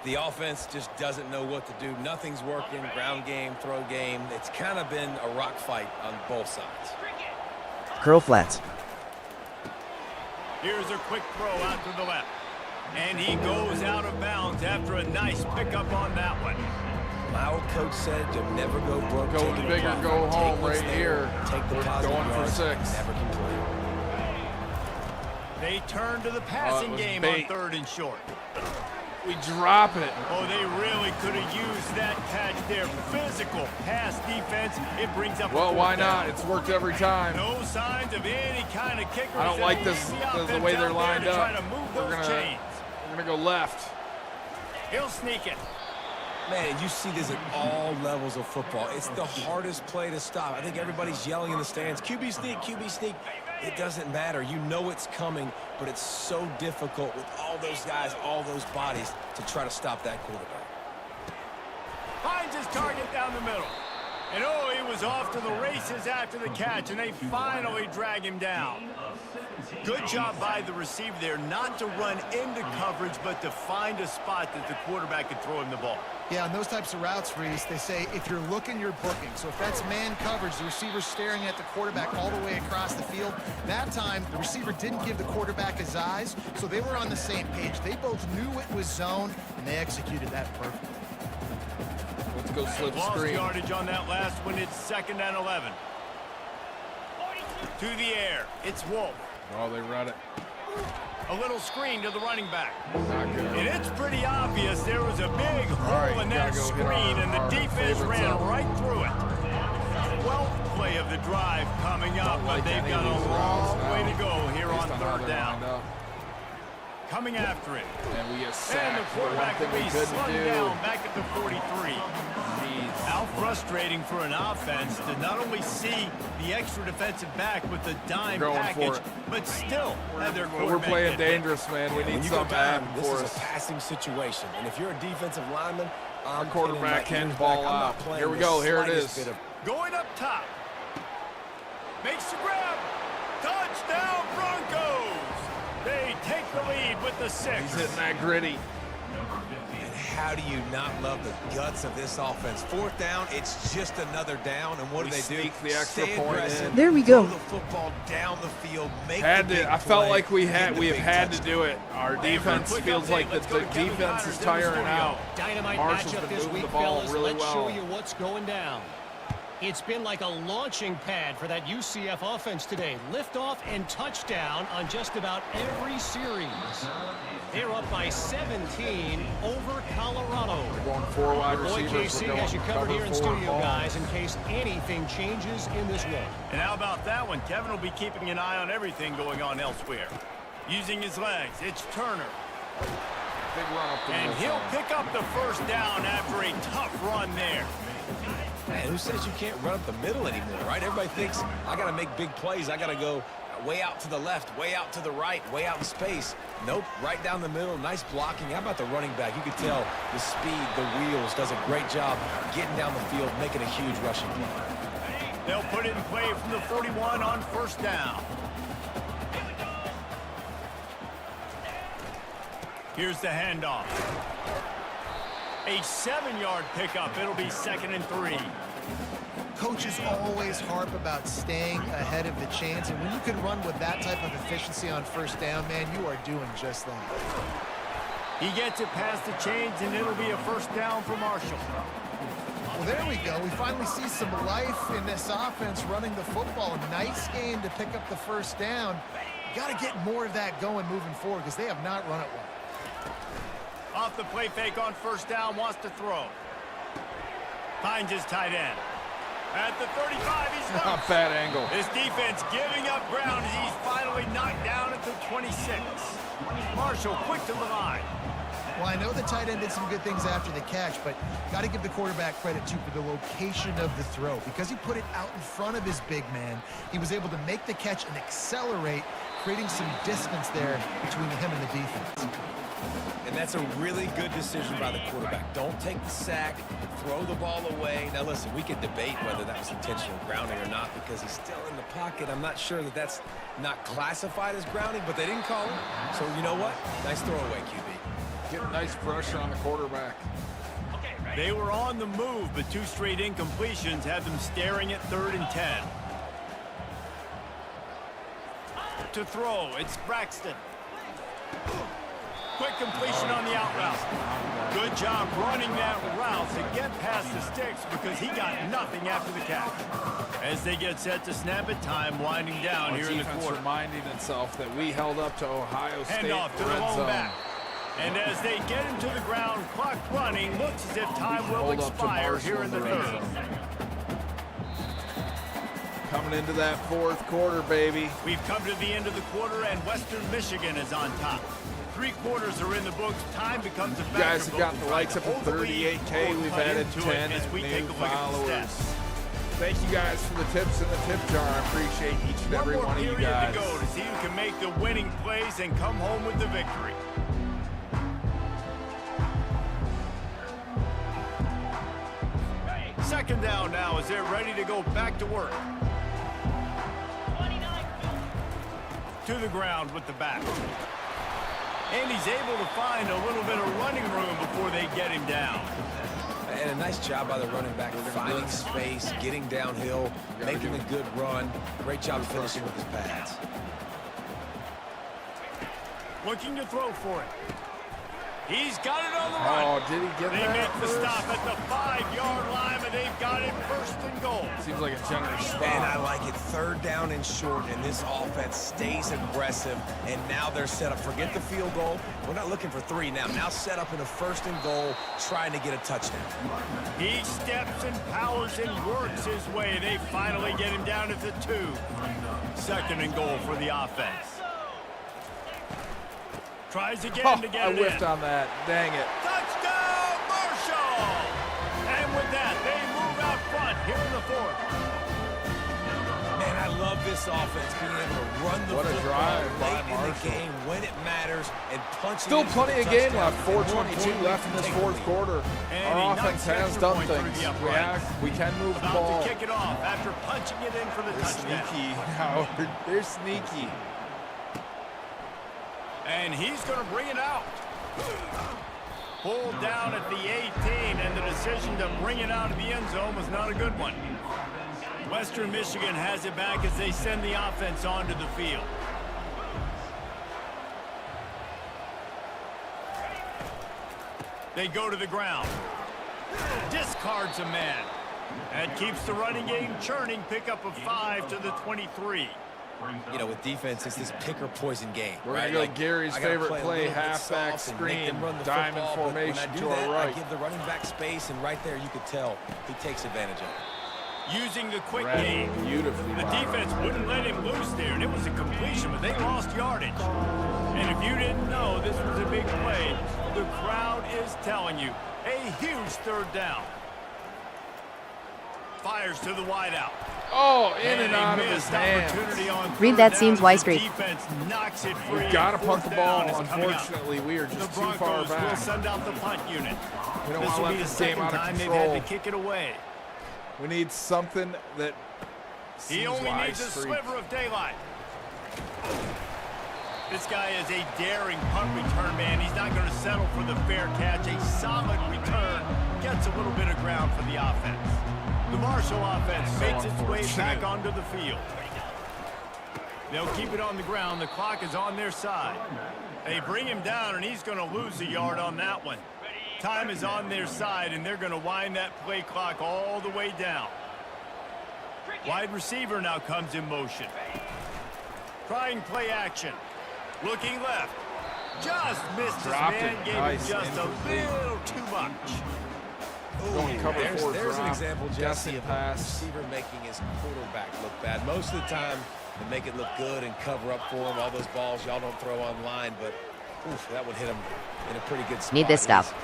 [SPEAKER 5] the offense just doesn't know what to do. Nothing's working. Ground game, throw game. It's kind of been a rock fight on both sides.
[SPEAKER 9] Curl flats.
[SPEAKER 4] Here's a quick throw out to the left. And he goes out of bounds after a nice pickup on that one.
[SPEAKER 5] My old coach said you'll never go broke.
[SPEAKER 1] Go
[SPEAKER 5] taking
[SPEAKER 1] big or
[SPEAKER 5] a
[SPEAKER 1] go
[SPEAKER 5] profit.
[SPEAKER 1] home
[SPEAKER 5] Take what's
[SPEAKER 1] right
[SPEAKER 5] there.
[SPEAKER 1] here.
[SPEAKER 5] Take the
[SPEAKER 1] We're
[SPEAKER 5] positive
[SPEAKER 1] going for
[SPEAKER 5] yards.
[SPEAKER 1] 6.
[SPEAKER 5] Never complain.
[SPEAKER 4] They turn to the passing
[SPEAKER 1] was
[SPEAKER 4] game
[SPEAKER 1] bait.
[SPEAKER 4] on 3rd and short.
[SPEAKER 1] We drop it.
[SPEAKER 4] Oh, they really could have used that catch there. Physical pass defense. It brings up.
[SPEAKER 1] Well,
[SPEAKER 4] a
[SPEAKER 1] why
[SPEAKER 4] 4th down.
[SPEAKER 1] not? It's worked every time.
[SPEAKER 4] No signs of any kind of kicker.
[SPEAKER 1] I don't like this, the way they're lined up.
[SPEAKER 4] Try to move
[SPEAKER 1] We're
[SPEAKER 4] those chains.
[SPEAKER 1] gonna go left.
[SPEAKER 4] He'll sneak it.
[SPEAKER 5] Man, you see this at all levels of football. It's the hardest play to stop. I think everybody's yelling in the stands, QB sneak, QB sneak. It doesn't matter. You know it's coming, but it's so difficult with all those guys, all those bodies to try to stop that quarterback.
[SPEAKER 4] Finds his target down the middle. And oh, he was off to the races after the catch, and they finally drag him down. Good job by the receiver there, not to run into coverage, but to find a spot that the quarterback could throw him the ball.
[SPEAKER 6] Yeah, on those types of routes, Reese, they say if you're looking, you're booking. So if that's man coverage, the receiver's staring at the quarterback all the way across the field. That time, the receiver didn't give the quarterback his eyes, so they were on the same page. They both knew it was zone, and they executed that perfectly.
[SPEAKER 1] Let's go slip
[SPEAKER 4] Lost
[SPEAKER 1] screen.
[SPEAKER 4] yardage on that last one. It's 2nd and 11. To the air. It's Wolf.
[SPEAKER 1] Oh, they run it.
[SPEAKER 4] A little screen to the running back.
[SPEAKER 1] Not good.
[SPEAKER 4] And it's pretty obvious there was a big hole
[SPEAKER 1] right,
[SPEAKER 4] in
[SPEAKER 1] gotta
[SPEAKER 4] that
[SPEAKER 1] go hit
[SPEAKER 4] screen, and the
[SPEAKER 1] our
[SPEAKER 4] defense
[SPEAKER 1] favorite
[SPEAKER 4] ran
[SPEAKER 1] zone.
[SPEAKER 4] right through it. 12th play of the drive coming up,
[SPEAKER 1] Don't
[SPEAKER 4] but
[SPEAKER 1] like
[SPEAKER 4] they've
[SPEAKER 1] any
[SPEAKER 4] got
[SPEAKER 1] of these
[SPEAKER 4] a long
[SPEAKER 1] routes
[SPEAKER 4] way
[SPEAKER 1] now,
[SPEAKER 4] to go here
[SPEAKER 1] based
[SPEAKER 4] on
[SPEAKER 1] how
[SPEAKER 4] 3rd
[SPEAKER 1] they're
[SPEAKER 4] down.
[SPEAKER 1] lined up.
[SPEAKER 4] Coming after it.
[SPEAKER 1] And we get
[SPEAKER 4] And
[SPEAKER 1] sacked.
[SPEAKER 4] the
[SPEAKER 1] for one
[SPEAKER 4] quarterback
[SPEAKER 1] thing
[SPEAKER 4] will
[SPEAKER 1] we
[SPEAKER 4] be
[SPEAKER 1] couldn't
[SPEAKER 4] slung
[SPEAKER 1] do.
[SPEAKER 4] down back at the 43.
[SPEAKER 1] Jeez.
[SPEAKER 4] How frustrating for an offense to not only see the extra defensive back with the dime
[SPEAKER 1] We're going
[SPEAKER 4] package,
[SPEAKER 1] for it.
[SPEAKER 4] but still have their
[SPEAKER 1] We're
[SPEAKER 4] quarterback
[SPEAKER 1] playing
[SPEAKER 4] get hit.
[SPEAKER 1] dangerous, man. We
[SPEAKER 5] When
[SPEAKER 1] need
[SPEAKER 5] you go
[SPEAKER 1] something
[SPEAKER 5] down,
[SPEAKER 1] happen
[SPEAKER 5] this
[SPEAKER 1] for
[SPEAKER 5] is
[SPEAKER 1] us.
[SPEAKER 5] a passing situation, and if you're a defensive lineman,
[SPEAKER 1] Our quarterback can ball out. Here we
[SPEAKER 5] the
[SPEAKER 1] go. Here it
[SPEAKER 5] slightest
[SPEAKER 1] is.
[SPEAKER 5] bit of
[SPEAKER 4] Going up top. Makes the grab. Touchdown Broncos. They take the lead with the 6.
[SPEAKER 1] He's hitting that gritty.
[SPEAKER 5] And how do you not love the guts of this offense? 4th down, it's just another down, and what
[SPEAKER 1] We
[SPEAKER 5] do they do?
[SPEAKER 1] sneak the extra
[SPEAKER 5] Stay
[SPEAKER 1] point
[SPEAKER 5] aggressive,
[SPEAKER 1] in.
[SPEAKER 9] There we go.
[SPEAKER 5] throw the football down the field, make
[SPEAKER 1] Had
[SPEAKER 5] the big
[SPEAKER 1] to. I felt
[SPEAKER 5] play,
[SPEAKER 1] like we
[SPEAKER 5] get
[SPEAKER 1] have
[SPEAKER 5] the big
[SPEAKER 1] had to
[SPEAKER 5] touchdown.
[SPEAKER 1] do it. Our defense
[SPEAKER 4] quick
[SPEAKER 1] feels
[SPEAKER 4] update.
[SPEAKER 1] like
[SPEAKER 4] Let's
[SPEAKER 1] the
[SPEAKER 4] go to Kevin
[SPEAKER 1] defense
[SPEAKER 4] Connors
[SPEAKER 1] is
[SPEAKER 4] in the
[SPEAKER 1] tiring
[SPEAKER 4] studio.
[SPEAKER 1] out.
[SPEAKER 8] Dynamite
[SPEAKER 1] Marshall's
[SPEAKER 8] matchup
[SPEAKER 1] been
[SPEAKER 8] this
[SPEAKER 1] moving
[SPEAKER 8] week,
[SPEAKER 1] the ball
[SPEAKER 8] fellas.
[SPEAKER 1] really
[SPEAKER 8] Let's
[SPEAKER 1] well.
[SPEAKER 8] show you what's going down. It's been like a launching pad for that UCF offense today. Liftoff and touchdown on just about every series. They're up by 17 over Colorado.
[SPEAKER 1] We're going 4 wide
[SPEAKER 8] Boy,
[SPEAKER 1] receivers.
[SPEAKER 8] KC
[SPEAKER 1] We're
[SPEAKER 8] has you
[SPEAKER 1] going
[SPEAKER 8] covered here
[SPEAKER 1] cover
[SPEAKER 8] in
[SPEAKER 1] 4
[SPEAKER 8] studio,
[SPEAKER 1] ball.
[SPEAKER 8] guys, in case anything changes in this one.
[SPEAKER 4] And how about that one? Kevin will be keeping an eye on everything going on elsewhere. Using his legs, it's Turner.
[SPEAKER 1] Big run up the
[SPEAKER 4] And
[SPEAKER 1] middle.
[SPEAKER 4] he'll pick up the 1st down after a tough run there.
[SPEAKER 5] Man, who says you can't run up the middle anymore, right? Everybody thinks, I got to make big plays. I got to go way out to the left, way out to the right, way out in space. Nope, right down the middle. Nice blocking. How about the running back? You could tell the speed, the wheels, does a great job getting down the field, making a huge rushing play.
[SPEAKER 4] They'll put it in play from the 41 on first down. Here's the handoff. A 7-yard pickup. It'll be 2nd and 3.
[SPEAKER 6] Coaches always harp about staying ahead of the chains, and when you can run with that type of efficiency on first down, man, you are doing just that.
[SPEAKER 4] He gets it past the chains, and it'll be a first down for Marshall.
[SPEAKER 6] Well, there we go. We finally see some life in this offense running the football. Nice game to pick up the first down. Got to get more of that going moving forward because they have not run it well.
[SPEAKER 4] Off the play fake on first down, wants to throw. Finds his tight end. At the 35, he's loose.
[SPEAKER 1] Not bad angle.
[SPEAKER 4] His defense giving up ground as he's finally knocked down at the 26. Marshall quick to the line.
[SPEAKER 6] Well, I know the tight end did some good things after the catch, but got to give the quarterback credit, too, for the location of the throw. Because he put it out in front of his big man, he was able to make the catch and accelerate, creating some distance there between him and the defense.
[SPEAKER 5] And that's a really good decision by the quarterback. Don't take the sack, throw the ball away. Now, listen, we could debate whether that was intentional grounding or not because he's still in the pocket. I'm not sure that that's not classified as grounding, but they didn't call it. So, you know what? Nice throwaway, QB.
[SPEAKER 1] Get nice pressure on the quarterback.
[SPEAKER 4] They were on the move, but 2 straight incompletions had them staring at 3rd and 10. To throw, it's Braxton. Quick completion on the out route. Good job running that route to get past the sticks because he got nothing after the catch. As they get set to snap it, time winding down here in the quarter.
[SPEAKER 1] Reminding itself that we held up to Ohio State
[SPEAKER 4] Handoff to the
[SPEAKER 1] red
[SPEAKER 4] lone
[SPEAKER 1] zone.
[SPEAKER 4] back. And as they get him to the ground, clock running, looks as if time will
[SPEAKER 1] Hold up to
[SPEAKER 4] expire
[SPEAKER 1] Marshall
[SPEAKER 4] here in the
[SPEAKER 1] red
[SPEAKER 4] 3rd.
[SPEAKER 1] zone. Coming into that 4th quarter, baby.
[SPEAKER 4] We've come to the end of the quarter, and Western Michigan is on top. 3 quarters are in the books. Time becomes a factor.
[SPEAKER 1] You guys have gotten the likes up at 38K. We've added 10 new followers. Thank you guys for the tips in the tip jar. I appreciate each and every one of you guys.
[SPEAKER 4] To go to see who can make the winning plays and come home with the victory. Second down now as they're ready to go back to work. To the ground with the back. And he's able to find a little bit of running room before they get him down.
[SPEAKER 5] And a nice job by the running back, finding space, getting downhill, making a good run. Great job finishing with his pads.
[SPEAKER 4] Looking to throw for it. He's got it on the run.
[SPEAKER 1] Oh, did he get
[SPEAKER 4] They
[SPEAKER 1] that
[SPEAKER 4] make the
[SPEAKER 1] first?
[SPEAKER 4] stop at the 5-yard line, but they've got it 1st and goal.
[SPEAKER 1] Seems like a generous spot.
[SPEAKER 5] And I like it 3rd down and short, and this offense stays aggressive, and now they're set up. Forget the field goal. We're not looking for 3 now. Now set up in a 1st and goal, trying to get a touchdown.
[SPEAKER 4] He steps and powers and works his way. They finally get him down at the 2. 2nd and goal for the offense. Tries again to get
[SPEAKER 1] I
[SPEAKER 4] it
[SPEAKER 1] whiffed
[SPEAKER 4] in.
[SPEAKER 1] on that. Dang it.
[SPEAKER 4] Touchdown, Marshall! And with that, they move out front here in the 4th.
[SPEAKER 5] Man, I love this offense, being able to run the
[SPEAKER 1] What a
[SPEAKER 5] football
[SPEAKER 1] drive by
[SPEAKER 5] late in the
[SPEAKER 1] Marshall.
[SPEAKER 5] game when it matters and punching
[SPEAKER 1] Still
[SPEAKER 5] it into
[SPEAKER 1] plenty
[SPEAKER 5] the
[SPEAKER 1] of game
[SPEAKER 5] touchdown.
[SPEAKER 1] left.
[SPEAKER 5] And more
[SPEAKER 1] 4:22
[SPEAKER 5] importantly,
[SPEAKER 1] left in this
[SPEAKER 5] take the
[SPEAKER 1] 4th
[SPEAKER 5] lead.
[SPEAKER 1] quarter.
[SPEAKER 4] And
[SPEAKER 1] Our
[SPEAKER 4] he
[SPEAKER 1] offense
[SPEAKER 4] knocks the
[SPEAKER 1] has
[SPEAKER 4] extra
[SPEAKER 1] done
[SPEAKER 4] point through
[SPEAKER 1] things.
[SPEAKER 4] the uprights.
[SPEAKER 1] We can move the
[SPEAKER 4] About
[SPEAKER 1] ball.
[SPEAKER 4] to kick it off after punching it in for the
[SPEAKER 1] They're
[SPEAKER 4] touchdown.
[SPEAKER 1] sneaky, Howard. They're sneaky.
[SPEAKER 4] And he's going to bring it out. Pulled down at the 18, and the decision to bring it out of the end zone was not a good one. Western Michigan has it back as they send the offense onto the field. They go to the ground. Discards a man. That keeps the running game churning. Pickup of 5 to the 23.
[SPEAKER 5] You know, with defense, it's this pick or poison game.
[SPEAKER 1] We're
[SPEAKER 5] right?
[SPEAKER 1] going to go Gary's
[SPEAKER 5] I gotta
[SPEAKER 1] favorite
[SPEAKER 5] play a
[SPEAKER 1] play,
[SPEAKER 5] little bit
[SPEAKER 1] halfback
[SPEAKER 5] soft and make
[SPEAKER 1] screen,
[SPEAKER 5] them run the
[SPEAKER 1] diamond
[SPEAKER 5] football, but when
[SPEAKER 1] formation
[SPEAKER 5] I do
[SPEAKER 1] to
[SPEAKER 5] that,
[SPEAKER 1] our right.
[SPEAKER 5] I give the running back space, and right there you could tell he takes advantage of it.
[SPEAKER 4] Using the quick
[SPEAKER 1] Ran
[SPEAKER 4] game.
[SPEAKER 1] beautifully.
[SPEAKER 4] The
[SPEAKER 1] by
[SPEAKER 4] defense wouldn't let him loose there, and it was a completion, but they lost yardage. And if you didn't know this was a big play, the crowd is telling you. A huge 3rd down. Fires to the wideout.
[SPEAKER 1] Oh, in and out of his
[SPEAKER 4] missed
[SPEAKER 1] hands.
[SPEAKER 4] opportunity on
[SPEAKER 2] Read
[SPEAKER 4] 3rd
[SPEAKER 2] that
[SPEAKER 4] down
[SPEAKER 2] seems
[SPEAKER 4] as
[SPEAKER 2] Y
[SPEAKER 4] the
[SPEAKER 2] Street.
[SPEAKER 4] Defense knocks it free.
[SPEAKER 1] We've got to
[SPEAKER 4] and
[SPEAKER 1] punt the
[SPEAKER 4] 4th
[SPEAKER 1] ball.
[SPEAKER 4] down is coming up.
[SPEAKER 1] Unfortunately, we are
[SPEAKER 4] The
[SPEAKER 1] just too far
[SPEAKER 4] Broncos will
[SPEAKER 1] back.
[SPEAKER 4] send out the punt unit.
[SPEAKER 1] We don't
[SPEAKER 4] This
[SPEAKER 1] want to
[SPEAKER 4] will
[SPEAKER 1] let
[SPEAKER 4] be the
[SPEAKER 1] this game
[SPEAKER 4] second
[SPEAKER 1] out of
[SPEAKER 4] time they've
[SPEAKER 1] control.
[SPEAKER 4] had to kick it away.
[SPEAKER 1] We need something that
[SPEAKER 4] He only needs a sliver of daylight. This guy is a daring punt return man. He's not going to settle for the fair catch. A solid return gets a little bit of ground for the offense. The Marshall offense makes its way back onto the field. They'll keep it on the ground. The clock is on their side. They bring him down, and he's going to lose a yard on that one. Time is on their side, and they're going to wind that play clock all the way down. Wide receiver now comes in motion. Trying play action. Looking left. Just missed his man. Gave him just a little too much.
[SPEAKER 5] There's an example, Jesse, of a receiver making his quarterback look bad. Most of the time, they make it look good and cover up for him. All those balls y'all don't throw online, but oof, that would hit him in a pretty good spot.
[SPEAKER 3] Need this stuff.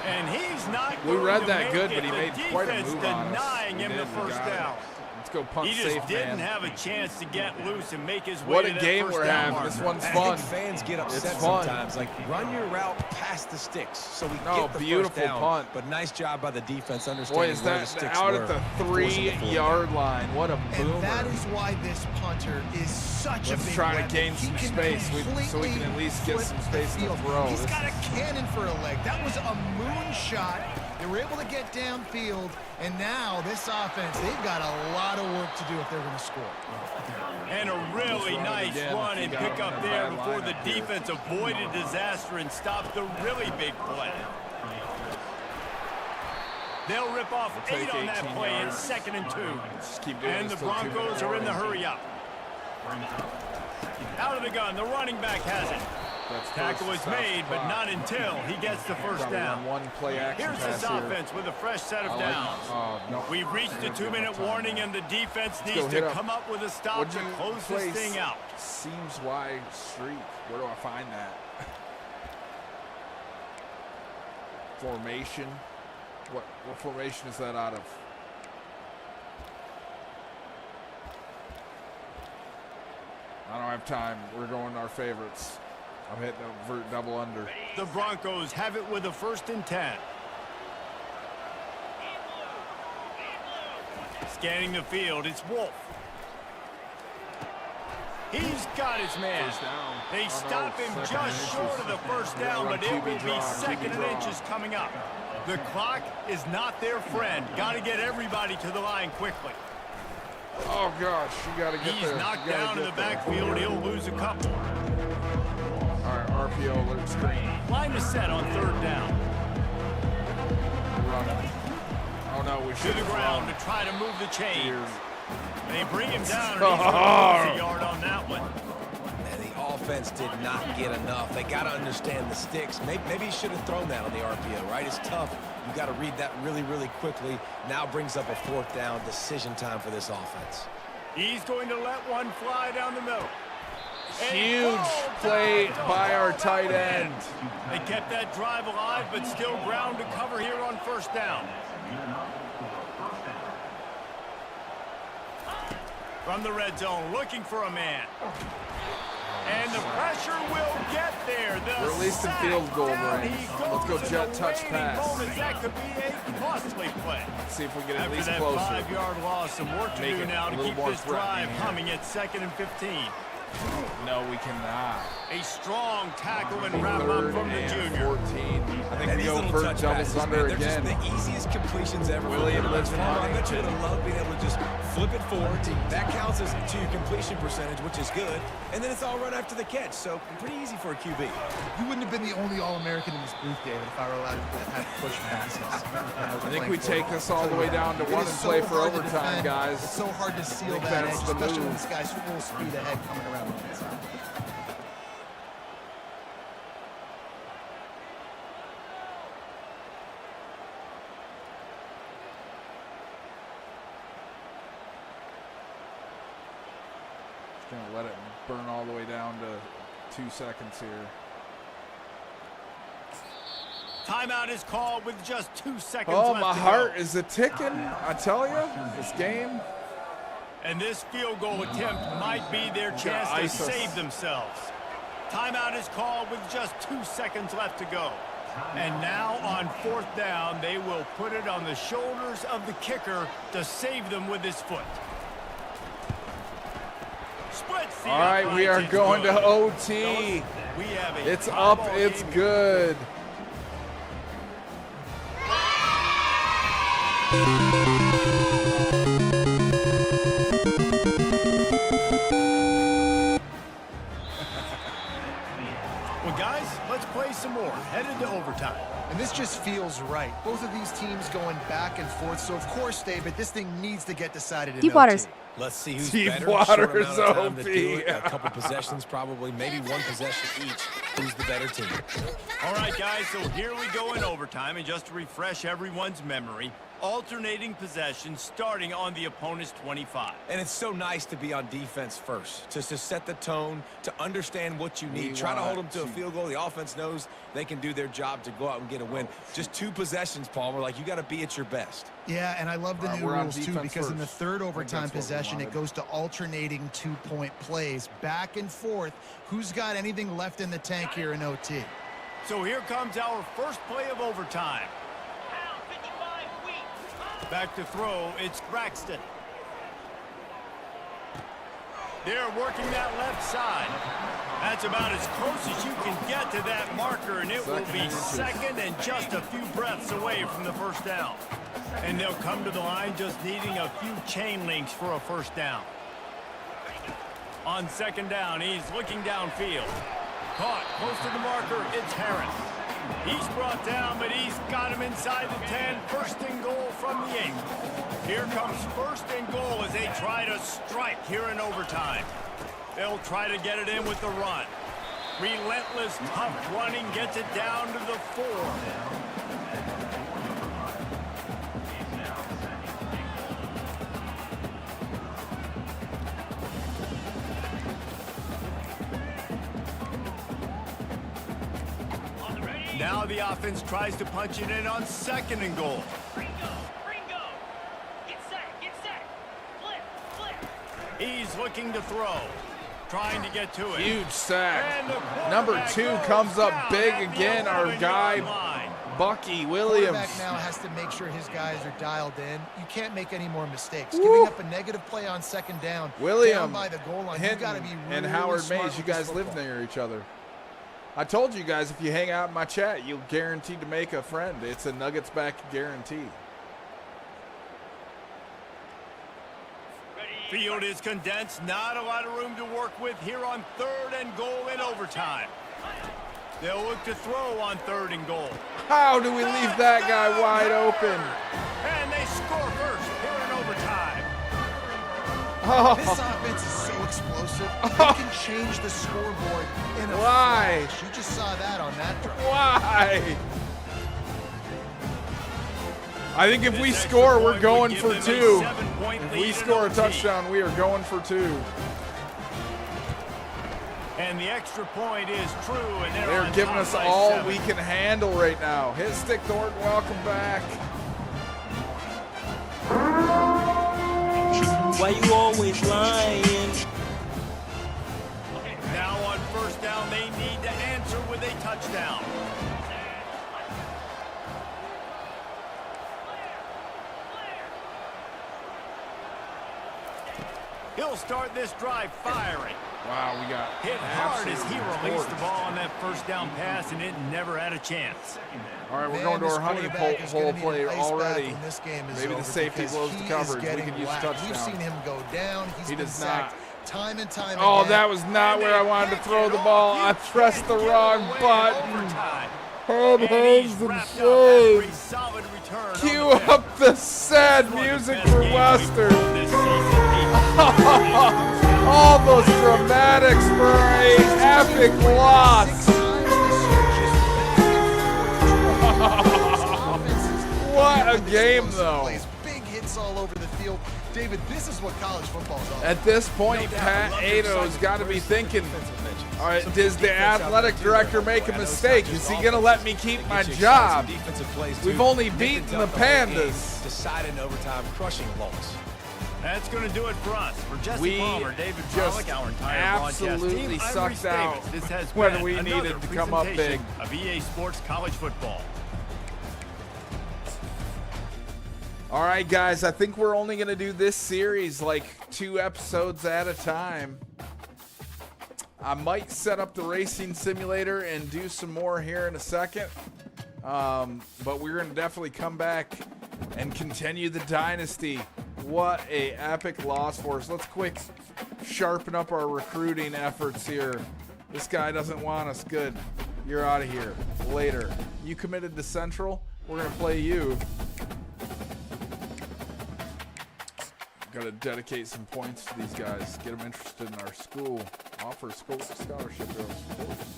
[SPEAKER 4] And he's not.
[SPEAKER 1] We read that good, but he made quite a
[SPEAKER 4] defense
[SPEAKER 1] move on us.
[SPEAKER 4] denying him the first down.
[SPEAKER 1] Let's go punt
[SPEAKER 4] He
[SPEAKER 1] safe,
[SPEAKER 4] just didn't
[SPEAKER 1] man.
[SPEAKER 4] have a chance to get loose and make his way
[SPEAKER 1] What
[SPEAKER 4] to
[SPEAKER 1] a
[SPEAKER 4] that
[SPEAKER 1] game
[SPEAKER 4] first
[SPEAKER 1] we're
[SPEAKER 4] down
[SPEAKER 1] having.
[SPEAKER 4] marker.
[SPEAKER 1] This one's
[SPEAKER 5] I
[SPEAKER 1] fun.
[SPEAKER 5] think fans get upset
[SPEAKER 1] It's fun.
[SPEAKER 5] sometimes. Like, run your route past the sticks so we
[SPEAKER 1] No,
[SPEAKER 5] get the
[SPEAKER 1] beautiful
[SPEAKER 5] first down.
[SPEAKER 1] punt.
[SPEAKER 5] But nice job by the defense
[SPEAKER 1] Boy,
[SPEAKER 5] understanding
[SPEAKER 1] is
[SPEAKER 5] where the
[SPEAKER 1] that
[SPEAKER 5] sticks
[SPEAKER 1] out
[SPEAKER 5] were.
[SPEAKER 1] at the
[SPEAKER 5] Forcing the fourth
[SPEAKER 1] 3-yard line. What a boomer.
[SPEAKER 6] And that is why this punter is such a
[SPEAKER 1] Let's
[SPEAKER 6] big
[SPEAKER 1] try to
[SPEAKER 6] weapon.
[SPEAKER 1] gain
[SPEAKER 6] He
[SPEAKER 1] some
[SPEAKER 6] can
[SPEAKER 1] space so we
[SPEAKER 6] completely
[SPEAKER 1] can at least get some
[SPEAKER 6] flip
[SPEAKER 1] space
[SPEAKER 6] the
[SPEAKER 1] to
[SPEAKER 6] field.
[SPEAKER 1] throw.
[SPEAKER 6] He's
[SPEAKER 1] This-
[SPEAKER 6] got a cannon for a leg. That was a moonshot. They were able to get downfield, and now this offense, they've got a lot of work to do if they're going to score.
[SPEAKER 4] And a really nice
[SPEAKER 1] again.
[SPEAKER 4] run and
[SPEAKER 1] You got
[SPEAKER 4] pick
[SPEAKER 1] him
[SPEAKER 4] up
[SPEAKER 1] in a
[SPEAKER 4] there
[SPEAKER 1] bad
[SPEAKER 4] before the
[SPEAKER 1] lineup here.
[SPEAKER 4] defense avoided disaster and stopped the really big play. They'll rip off
[SPEAKER 1] We'll
[SPEAKER 4] 8
[SPEAKER 1] take
[SPEAKER 4] on that
[SPEAKER 1] 18
[SPEAKER 4] play.
[SPEAKER 1] yards.
[SPEAKER 4] It's 2nd and 2.
[SPEAKER 1] Just keep doing
[SPEAKER 4] And
[SPEAKER 1] this
[SPEAKER 4] the
[SPEAKER 1] till 2
[SPEAKER 4] Broncos
[SPEAKER 1] minutes
[SPEAKER 4] are in the
[SPEAKER 1] warning.
[SPEAKER 4] hurry up. Out of the gun, the running back has it.
[SPEAKER 1] That's
[SPEAKER 4] Tackle
[SPEAKER 1] first
[SPEAKER 4] is
[SPEAKER 1] and
[SPEAKER 4] made, but
[SPEAKER 1] spot.
[SPEAKER 4] not until he gets the first
[SPEAKER 1] Probably
[SPEAKER 4] down.
[SPEAKER 1] run one play action
[SPEAKER 4] Here's
[SPEAKER 1] pass
[SPEAKER 4] this
[SPEAKER 1] here.
[SPEAKER 4] offense with a fresh set of
[SPEAKER 1] I like-
[SPEAKER 4] downs.
[SPEAKER 1] oh, no.
[SPEAKER 4] We've reached the 2-minute warning, and the defense
[SPEAKER 1] go
[SPEAKER 4] needs
[SPEAKER 1] hit
[SPEAKER 4] to
[SPEAKER 1] up.
[SPEAKER 4] come up with a stop
[SPEAKER 1] Would
[SPEAKER 4] to
[SPEAKER 1] you
[SPEAKER 4] close
[SPEAKER 1] place
[SPEAKER 4] this thing out.
[SPEAKER 1] Seems wide streak. Where do I find that? Formation. What formation is that out of? I don't have time. We're going to our favorites. I'm hitting a vert double under.
[SPEAKER 4] The Broncos have it with a 1st and 10. Scanning the field, it's Wolf. He's got his man.
[SPEAKER 1] First down.
[SPEAKER 4] They
[SPEAKER 1] Oh, no,
[SPEAKER 4] stop him
[SPEAKER 1] 2nd
[SPEAKER 4] just
[SPEAKER 1] and
[SPEAKER 4] short
[SPEAKER 1] inches.
[SPEAKER 4] of the first
[SPEAKER 1] We gotta
[SPEAKER 4] down,
[SPEAKER 1] run
[SPEAKER 4] but it
[SPEAKER 1] QB
[SPEAKER 4] will be
[SPEAKER 1] draw,
[SPEAKER 4] 2nd and
[SPEAKER 1] draw.
[SPEAKER 4] inches coming up. The clock is not their friend. Got to get everybody to the line quickly.
[SPEAKER 1] Oh gosh, you got to get
[SPEAKER 4] He's
[SPEAKER 1] there.
[SPEAKER 4] knocked
[SPEAKER 1] You gotta
[SPEAKER 4] down in
[SPEAKER 1] get
[SPEAKER 4] the
[SPEAKER 1] there.
[SPEAKER 4] backfield. He'll lose a couple.
[SPEAKER 1] All right, RPO alert screen.
[SPEAKER 4] Line is set on 3rd down.
[SPEAKER 1] Running. Oh no, we
[SPEAKER 4] To
[SPEAKER 1] should
[SPEAKER 4] the
[SPEAKER 1] have
[SPEAKER 4] ground
[SPEAKER 1] run
[SPEAKER 4] to try to move the chains.
[SPEAKER 1] here.
[SPEAKER 4] They bring him down, and he's going to lose a yard on that one.
[SPEAKER 5] Man, the offense did not get enough. They got to understand the sticks. Maybe he should have thrown that on the RPO, right? It's tough. You got to read that really, really quickly. Now brings up a 4th down decision time for this offense.
[SPEAKER 4] He's going to let one fly down the middle.
[SPEAKER 1] Huge play by our tight end.
[SPEAKER 4] They kept that drive alive, but still ground to cover here on 1st down. From the red zone, looking for a man. And the pressure will get there.
[SPEAKER 1] We're at least in field goal range. Let's go jet touch pass.
[SPEAKER 4] Moments, that could be a costly play.
[SPEAKER 1] Let's see if we get at
[SPEAKER 4] After
[SPEAKER 1] least
[SPEAKER 4] that
[SPEAKER 1] closer.
[SPEAKER 4] 5-yard loss, some work to
[SPEAKER 1] Make
[SPEAKER 4] do
[SPEAKER 1] it
[SPEAKER 4] now
[SPEAKER 1] a
[SPEAKER 4] to
[SPEAKER 1] little
[SPEAKER 4] keep
[SPEAKER 1] more
[SPEAKER 4] this drive
[SPEAKER 1] threatening.
[SPEAKER 4] humming at 2nd and 15.
[SPEAKER 1] No, we cannot.
[SPEAKER 4] A strong tackle and wrap up from the
[SPEAKER 1] 3rd and
[SPEAKER 4] junior.
[SPEAKER 1] 14. I think
[SPEAKER 5] And
[SPEAKER 1] we
[SPEAKER 5] these
[SPEAKER 1] go
[SPEAKER 5] little
[SPEAKER 1] vert
[SPEAKER 5] touch
[SPEAKER 1] double
[SPEAKER 5] passes,
[SPEAKER 1] under
[SPEAKER 5] man, they're
[SPEAKER 1] again.
[SPEAKER 5] just the easiest completions ever.
[SPEAKER 1] William lives in
[SPEAKER 5] I bet you
[SPEAKER 1] Huntington.
[SPEAKER 5] would have loved being able to just flip it forward. That counts as to your completion percentage, which is good. And then it's all run after the catch, so pretty easy for a QB.
[SPEAKER 6] You wouldn't have been the only All-American in this booth, David, if I were allowed to have push passes.
[SPEAKER 1] I think we take this all the way down to
[SPEAKER 6] It
[SPEAKER 1] one
[SPEAKER 6] is
[SPEAKER 1] and
[SPEAKER 6] so
[SPEAKER 1] play for
[SPEAKER 6] hard to
[SPEAKER 1] overtime,
[SPEAKER 6] defend.
[SPEAKER 1] guys.
[SPEAKER 6] It's so hard to seal
[SPEAKER 1] think
[SPEAKER 6] that
[SPEAKER 1] that's
[SPEAKER 6] edge,
[SPEAKER 1] the
[SPEAKER 6] especially when
[SPEAKER 1] move.
[SPEAKER 6] this guy's full speed ahead coming around the inside.
[SPEAKER 1] Just gonna let it burn all the way down to 2 seconds here.
[SPEAKER 4] Timeout is called with just 2 seconds
[SPEAKER 1] Oh,
[SPEAKER 4] left
[SPEAKER 1] my
[SPEAKER 4] to
[SPEAKER 1] heart
[SPEAKER 4] go.
[SPEAKER 1] is a ticking. I tell you, this game.
[SPEAKER 4] And this field goal attempt might be their chance to
[SPEAKER 1] ice us.
[SPEAKER 4] save themselves. Timeout is called with just 2 seconds left to go. And now on 4th down, they will put it on the shoulders of the kicker to save them with his foot.
[SPEAKER 1] All right, we are going to OT. It's up, it's good.
[SPEAKER 4] Well, guys, let's play some more. Headed to overtime.
[SPEAKER 6] And this just feels right. Both of these teams going back and forth. So, of course, David, this thing needs to get decided in
[SPEAKER 2] Deep waters.
[SPEAKER 6] OT.
[SPEAKER 5] Let's see who's
[SPEAKER 1] Deep
[SPEAKER 5] better.
[SPEAKER 1] waters,
[SPEAKER 5] Short amount of time to
[SPEAKER 1] OP.
[SPEAKER 5] do it. A couple possessions, probably, maybe one possession each. Who's the better team?
[SPEAKER 4] All right, guys, so here we go in overtime. And just to refresh everyone's memory, alternating possessions starting on the opponent's 25.
[SPEAKER 5] And it's so nice to be on defense first, just to set the tone, to understand what you need. Try to hold them to a field goal. The offense knows they can do their job to go out and get a win. Just 2 possessions, Palmer. Like, you got to be at your best.
[SPEAKER 6] Yeah, and I love the new
[SPEAKER 1] we're on
[SPEAKER 6] rules, too,
[SPEAKER 1] defense
[SPEAKER 6] because in the
[SPEAKER 1] first.
[SPEAKER 6] third
[SPEAKER 1] I think
[SPEAKER 6] overtime
[SPEAKER 1] that's what we
[SPEAKER 6] possession, it
[SPEAKER 1] wanted.
[SPEAKER 6] goes to alternating 2-point plays, back and forth. Who's got anything left in the tank here in OT?
[SPEAKER 4] So here comes our first play of overtime. Back to throw, it's Braxton. They're working that left side. That's about as close as you can get to that marker, and it will be second and just a few breaths away from the first down. And they'll come to the line just needing a few chain links for a first down. On 2nd down, he's looking downfield. Caught close to the marker, it's Harris. He's brought down, but he's got him inside the 10. 1st and goal from the 8. Here comes 1st and goal as they try to strike here in overtime. They'll try to get it in with the run. Relentless, tough running gets it down to the 4. Now the offense tries to punch it in on 2nd and goal. He's looking to throw, trying to get to it.
[SPEAKER 1] Huge sack.
[SPEAKER 4] And the
[SPEAKER 1] Number
[SPEAKER 4] quarterback
[SPEAKER 1] 2
[SPEAKER 4] goes
[SPEAKER 1] comes up
[SPEAKER 4] down
[SPEAKER 1] big
[SPEAKER 4] at the
[SPEAKER 1] again. Our
[SPEAKER 4] 11-yard
[SPEAKER 1] guy,
[SPEAKER 4] line.
[SPEAKER 1] Bucky Williams.
[SPEAKER 6] Quarterback now has to make sure his guys are dialed in. You can't make any more mistakes.
[SPEAKER 1] Woo.
[SPEAKER 6] Giving up a negative play on 2nd down,
[SPEAKER 1] William,
[SPEAKER 6] down by the goal line, you got to
[SPEAKER 1] Hinton,
[SPEAKER 6] be really
[SPEAKER 1] and Howard
[SPEAKER 6] smart
[SPEAKER 1] Mays, you
[SPEAKER 6] with this
[SPEAKER 1] guys live
[SPEAKER 6] football.
[SPEAKER 1] near each other. I told you guys, if you hang out in my chat, you'll guaranteed to make a friend. It's a Nuggets back guarantee.
[SPEAKER 4] Field is condensed. Not a lot of room to work with here on 3rd and goal in overtime. They'll look to throw on 3rd and goal.
[SPEAKER 1] How do we leave that guy wide open?
[SPEAKER 4] And they score first here in overtime.
[SPEAKER 6] This offense is so explosive. They can change the scoreboard in a
[SPEAKER 1] Why?
[SPEAKER 6] flash. You just saw that on that drive.
[SPEAKER 1] Why? I think if we score, we're going for 2. If we score a touchdown, we are going for 2.
[SPEAKER 4] And the extra point is true, and
[SPEAKER 1] They're
[SPEAKER 4] on
[SPEAKER 1] giving
[SPEAKER 4] top
[SPEAKER 1] us
[SPEAKER 4] by
[SPEAKER 1] all
[SPEAKER 4] 7.
[SPEAKER 1] we can handle right now. Hit stick, Thornton. Welcome back.
[SPEAKER 11] Why you always lying?
[SPEAKER 4] Now on 1st down, they need to answer with a touchdown. He'll start this drive firing.
[SPEAKER 1] Wow, we got
[SPEAKER 4] Hit hard as he
[SPEAKER 1] absolutely
[SPEAKER 4] released the
[SPEAKER 1] torched.
[SPEAKER 4] ball on that 1st down pass, and it never had a chance.
[SPEAKER 1] All right, we're
[SPEAKER 6] Man,
[SPEAKER 1] going to
[SPEAKER 6] this
[SPEAKER 1] our honey
[SPEAKER 6] quarterback is
[SPEAKER 1] hole
[SPEAKER 6] gonna need
[SPEAKER 1] play
[SPEAKER 6] an ice bath
[SPEAKER 1] already.
[SPEAKER 6] when this game is
[SPEAKER 1] Maybe the
[SPEAKER 6] over
[SPEAKER 1] safety
[SPEAKER 6] because
[SPEAKER 1] blows the
[SPEAKER 6] he is
[SPEAKER 1] coverage. We
[SPEAKER 6] getting
[SPEAKER 1] can use
[SPEAKER 6] whacked.
[SPEAKER 1] touchdown.
[SPEAKER 6] We've seen him go down. He's
[SPEAKER 1] He
[SPEAKER 6] been
[SPEAKER 1] does
[SPEAKER 6] sacked
[SPEAKER 1] not.
[SPEAKER 6] time and time
[SPEAKER 1] Oh,
[SPEAKER 6] again.
[SPEAKER 1] that was not where I wanted to throw the ball. I pressed the wrong button. Head, hands, and shades. Cue up the sad music for Western. All those dramatics for an epic loss. What a game, though.
[SPEAKER 6] Big hits all over the field. David, this is what college football is all about.
[SPEAKER 1] At this point, Pat Ato's got to be thinking, all right, does the athletic director make a mistake? Is he going to let me keep my job? We've only beaten the Pandas.
[SPEAKER 5] Decided in overtime, crushing loss.
[SPEAKER 4] That's going to do it for us. For Jesse
[SPEAKER 1] We
[SPEAKER 4] Palmer, David
[SPEAKER 1] just
[SPEAKER 4] Pollack, our entire broadcast
[SPEAKER 1] absolutely
[SPEAKER 4] team, I'm
[SPEAKER 1] sucked
[SPEAKER 4] Reese
[SPEAKER 1] out
[SPEAKER 4] Davis. This has
[SPEAKER 1] when
[SPEAKER 4] been
[SPEAKER 1] we
[SPEAKER 4] another
[SPEAKER 1] needed to come up big.
[SPEAKER 4] presentation of EA Sports College Football.
[SPEAKER 1] All right, guys, I think we're only going to do this series like 2 episodes at a time. I might set up the racing simulator and do some more here in a second. But we're going to definitely come back and continue the Dynasty. What a epic loss for us. Let's quick sharpen up our recruiting efforts here. This guy doesn't want us. Good. You're out of here. Later. You committed to Central? We're going to play you. Got to dedicate some points to these guys. Get them interested in our school. Offer school scholarship to our sports.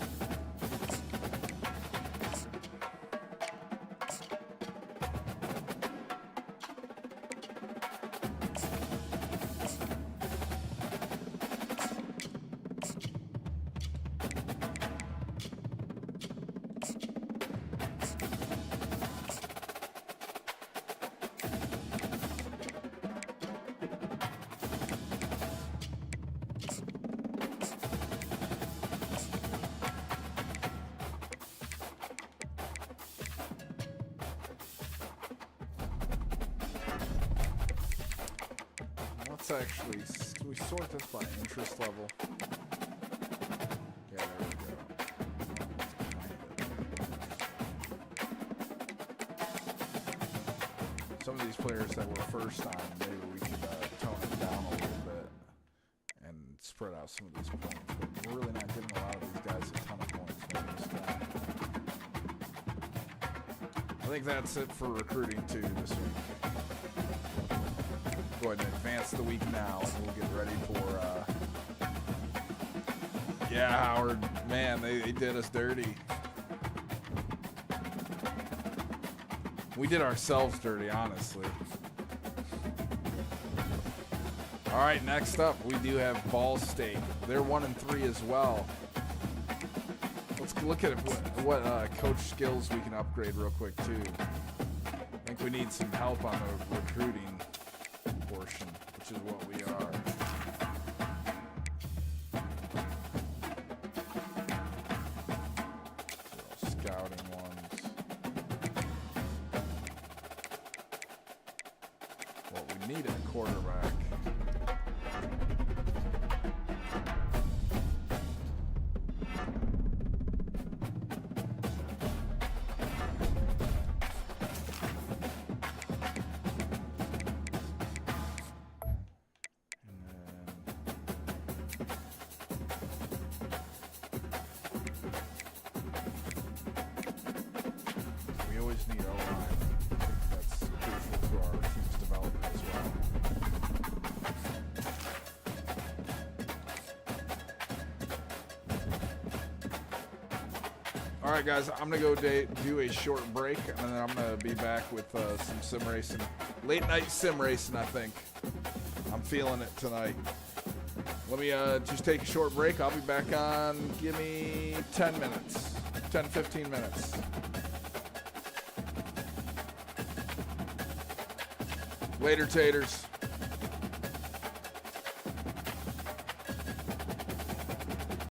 [SPEAKER 1] Actually, we sort this by interest level. Yeah, there we go. Some of these players that were first on, maybe we could tone it down a little bit and spread out some of these points. But we're really not giving a lot of these guys a ton of points. Maybe this guy. I think that's it for recruiting too this week. Go ahead and advance the week now, and we'll get ready for, yeah, Howard, man, they did us dirty. We did ourselves dirty, honestly. All right, next up, we do have Ball State. They're 1-3 as well. Let's look at what coach skills we can upgrade real quick, too. I think we need some help on the recruiting portion, which is what we are. So, scouting ones. What we need in a quarterback. Need O-line. I think that's crucial to our team's development as well. All right, guys, I'm gonna go do a short break, and then I'm gonna be back with some sim racing, late night sim racing. I think I'm feeling it tonight. Let me just take a short break. I'll be back on. Give me 10 minutes, 10-15 minutes. Later, taters.